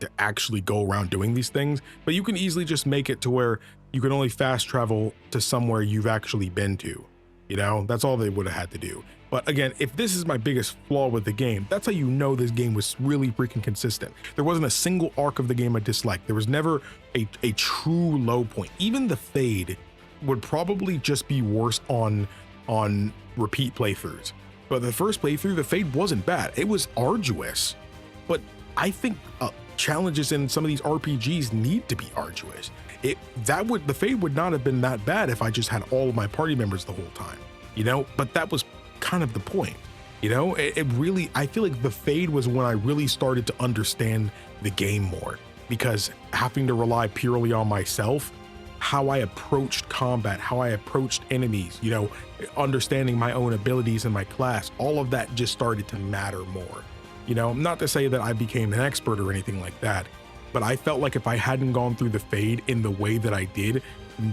to actually go around doing these things, but you can easily just make it to where you can only fast travel to somewhere you've actually been to. You know, that's all they would have had to do. But again, if this is my biggest flaw with the game, that's how you know this game was really freaking consistent. There wasn't a single arc of the game I disliked. There was never a true low point. Even the fade would probably just be worse on repeat playthroughs. But the first playthrough, the fade wasn't bad. It was arduous. But I think challenges in some of these RPGs need to be arduous. The fade would not have been that bad if I just had all of my party members the whole time, you know, but that was kind of the point, you know. It really, I feel like the fade was when I really started to understand the game more, because having to rely purely on myself, how I approached combat, how I approached enemies, you know, understanding my own abilities and my class, all of that just started to matter more. You know, not to say that I became an expert or anything like that, but I felt like if I hadn't gone through the fade in the way that I did,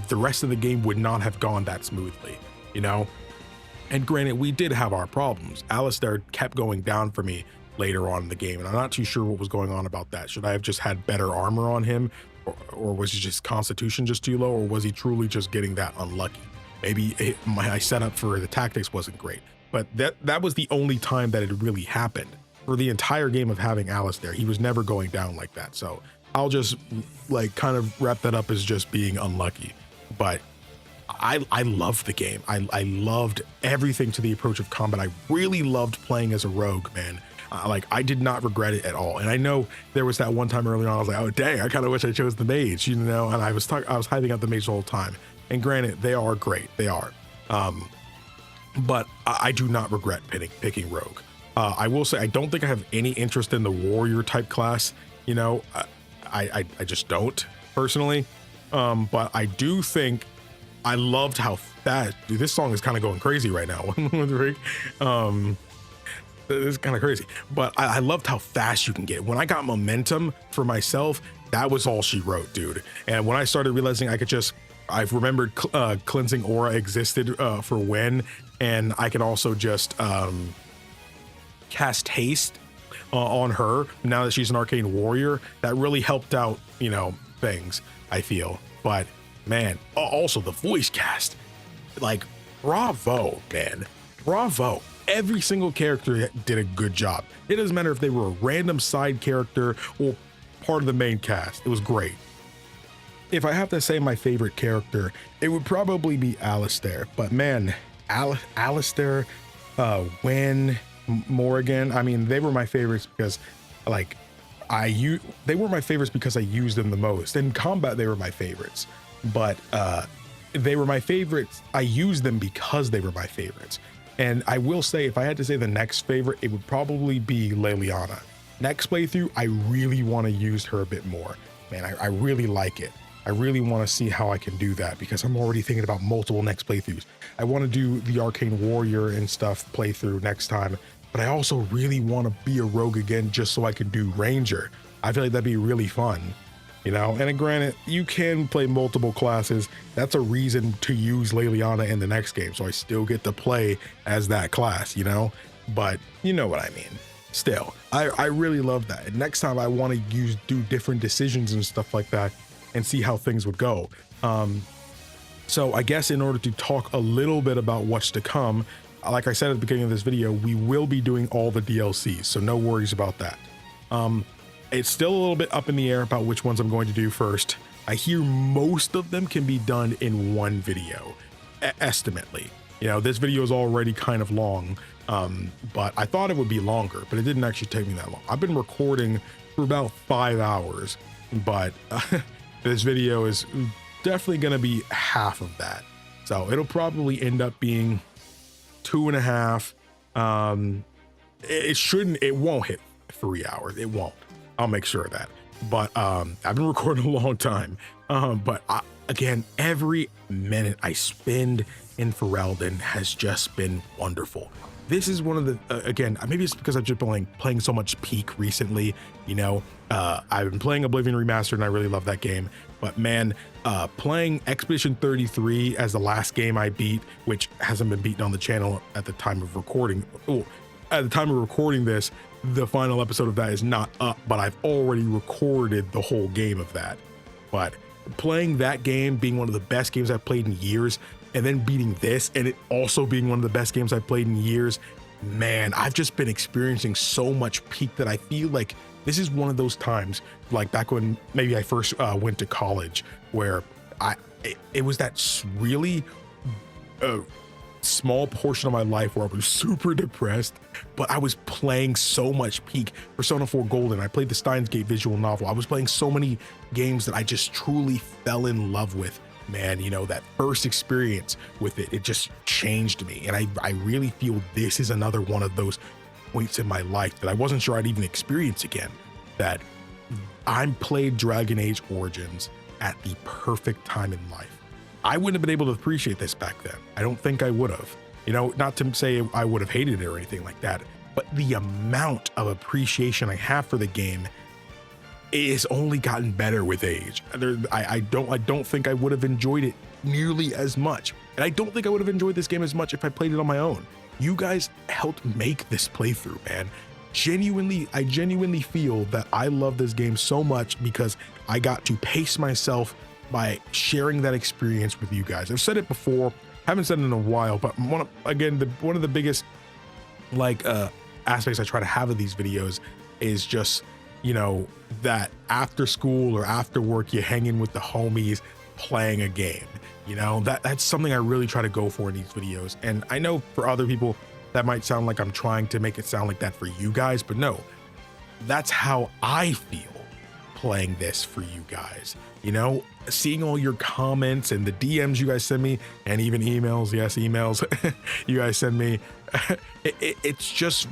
the rest of the game would not have gone that smoothly, you know? And granted, we did have our problems. Alistair kept going down for me later on in the game, and I'm not too sure what was going on about that. Should I have just had better armor on him, or was he just constitution just too low, or was he truly just getting that unlucky? Maybe my setup for the tactics wasn't great, but that was the only time that it really happened. For the entire game of having Alistair, he was never going down like that. So I'll just like kind of wrap that up as just being unlucky. But I loved the game. I loved everything to the approach of combat. I really loved playing as a rogue, man. Like, I did not regret it at all. And I know there was that one time early on, I was like, oh dang, I kind of wish I chose the mage, you know. And I was hyping up the mage the whole time. And granted, they are great. They are. But I do not regret picking rogue. I will say I don't think I have any interest in the warrior type class. You know, I just don't personally. But I do think I loved how fast, dude, this song is kind of going crazy right now. It's kind of crazy, but I loved how fast you can get. When I got momentum for myself, that was all she wrote, dude. And when I started realizing I've remembered cleansing aura existed for Wen, and I can also just cast haste on her now that she's an arcane warrior. That really helped out, you know, things, I feel. But man, also the voice cast, like, bravo, man, bravo. Every single character did a good job. It doesn't matter if they were a random side character or part of the main cast. It was great. If I have to say my favorite character, it would probably be Alistair. But man, Alistair, Wen, more again. I mean, they were my favorites because like they were my favorites because I used them the most. In combat, they were my favorites, but they were my favorites. I used them because they were my favorites. And I will say, if I had to say the next favorite, it would probably be Leliana. Next playthrough, I really want to use her a bit more. Man, I really like it. I really want to see how I can do that because I'm already thinking about multiple next playthroughs. I want to do the Arcane Warrior and stuff playthrough next time, but I also really want to be a rogue again just so I can do Ranger. I feel like that'd be really fun, you know? And granted, you can play multiple classes. That's a reason to use Leliana in the next game, so I still get to play as that class, you know? But you know what I mean. Still, I really love that. And next time I want to do different decisions and stuff like that and see how things would go. So I guess in order to talk a little bit about what's to come, like I said at the beginning of this video, we will be doing all the DLCs, so no worries about that. It's still a little bit up in the air about which ones I'm going to do first. I hear most of them can be done in one video, estimately. You know, this video is already kind of long, but I thought it would be longer, but it didn't actually take me that long. I've been recording for about 5 hours, but this video is definitely going to be half of that. So it'll probably end up being 2.5. It won't hit 3 hours. It won't. I'll make sure of that. But I've been recording a long time. But again, every minute I spend in Ferelden has just been wonderful. This is one of the, again, maybe it's because I've just been playing so much Peak recently, you know. I've been playing Oblivion Remastered and I really love that game. But man, playing Expedition 33 as the last game I beat, which hasn't been beaten on the channel at the time of recording. Oh, at the time of recording this, the final episode of that is not up, but I've already recorded the whole game of that. But playing that game, being one of the best games I've played in years, and then beating this and it also being one of the best games I've played in years, man, I've just been experiencing so much Peak that I feel like this is one of those times, like back when maybe I first went to college, where it was that really small portion of my life where I was super depressed, but I was playing so much Peak. Persona 4 Golden, I played the Steins Gate visual novel. I was playing so many games that I just truly fell in love with. Man, you know, that first experience with it just changed me. And I really feel this is another one of those points in my life that I wasn't sure I'd even experience again. That I played Dragon Age Origins at the perfect time in life. I wouldn't have been able to appreciate this back then. I don't think I would have. You know, not to say I would have hated it or anything like that, but the amount of appreciation I have for the game is only gotten better with age. I don't think I would have enjoyed it nearly as much. And I don't think I would have enjoyed this game as much if I played it on my own. You guys helped make this playthrough, man. I genuinely feel that I love this game so much because I got to pace myself by sharing that experience with you guys. I've said it before, haven't said it in a while, but one of the biggest aspects I try to have of these videos is just, you know, that after school or after work, you hang in with the homies playing a game. You know, that's something I really try to go for in these videos. And I know for other people that might sound like I'm trying to make it sound like that for you guys, but no, that's how I feel playing this for you guys. You know, seeing all your comments and the DMs you guys send me, and even emails, yes, emails you guys send me, it's just,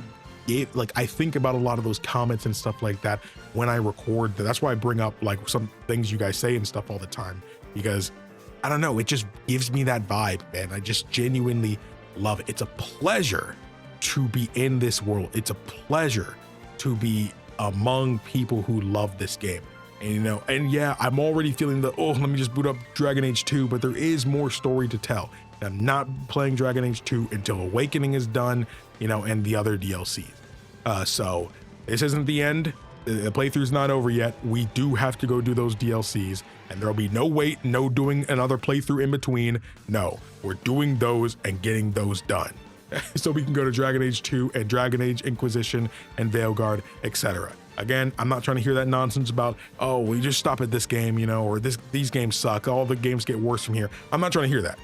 like, I think about a lot of those comments and stuff like that when I record. That's why I bring up like some things you guys say and stuff all the time, because I don't know, it just gives me that vibe, man. I just genuinely love it. It's a pleasure to be in this world. It's a pleasure to be among people who love this game. And, you know, and yeah, I'm already feeling the, oh, let me just boot up Dragon Age 2, but there is more story to tell. I'm not playing Dragon Age 2 until Awakening is done, you know, and the other DLCs. So this isn't the end. The playthrough's not over yet. We do have to go do those DLCs, and there'll be no wait, no doing another playthrough in between. No, we're doing those and getting those done. So we can go to Dragon Age 2 and Dragon Age Inquisition and Veilguard, etc. Again, I'm not trying to hear that nonsense about, oh, we just stop at this game, you know, or these games suck. All the games get worse from here. I'm not trying to hear that.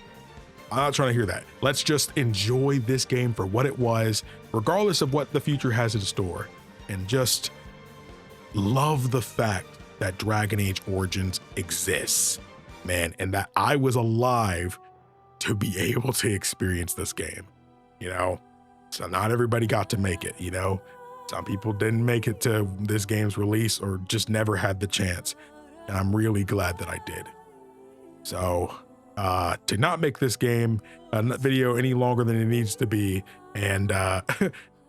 I'm not trying to hear that. Let's just enjoy this game for what it was, regardless of what the future has in store, and just love the fact that Dragon Age Origins exists, man, and that I was alive to be able to experience this game, you know? So not everybody got to make it, you know? Some people didn't make it to this game's release or just never had the chance. And I'm really glad that I did. So to not make this game video any longer than it needs to be, and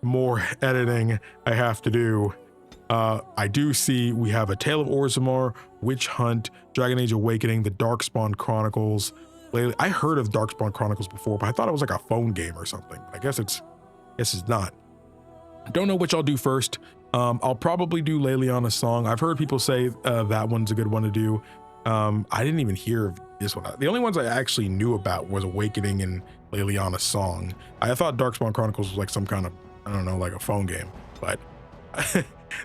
more editing I have to do, I do see we have a Tale of Orzammar, Witch Hunt, Dragon Age Awakening, the Darkspawn Chronicles. I heard of Darkspawn Chronicles before, but I thought it was like a phone game or something. I guess it's not. I don't know which I'll do first. I'll probably do Leliana's Song. I've heard people say that one's a good one to do. I didn't even hear of this one. The only ones I actually knew about was Awakening and Leliana's Song. I thought Darkspawn Chronicles was like some kind of, I don't know, like a phone game, but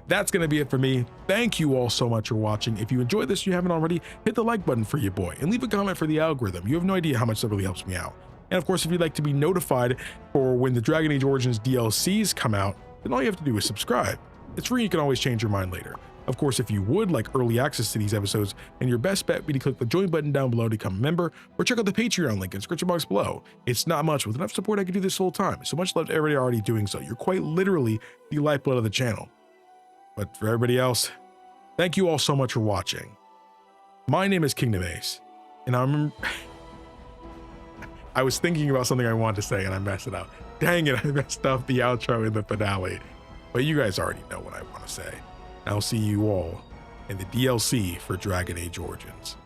that's going to be it for me. Thank you all so much for watching. If you enjoyed this, you haven't already, hit the like button for your boy and leave a comment for the algorithm. You have no idea how much that really helps me out. And of course, if you'd like to be notified for when the Dragon Age Origins DLCs come out, then all you have to do is subscribe. It's free, you can always change your mind later. Of course, if you would like early access to these episodes, then your best bet would be to click the join button down below to become a member, or check out the Patreon link in the description box below. It's not much, with enough support I could do this whole time. So much love to everybody already doing so. You're quite literally the lifeblood of the channel. But for everybody else, thank you all so much for watching. My name is KingdomAce, and I was thinking about something I wanted to say and I messed it up. Dang it, I messed up the outro in the finale. But you guys already know what I want to say. I'll see you all in the DLC for Dragon Age Origins.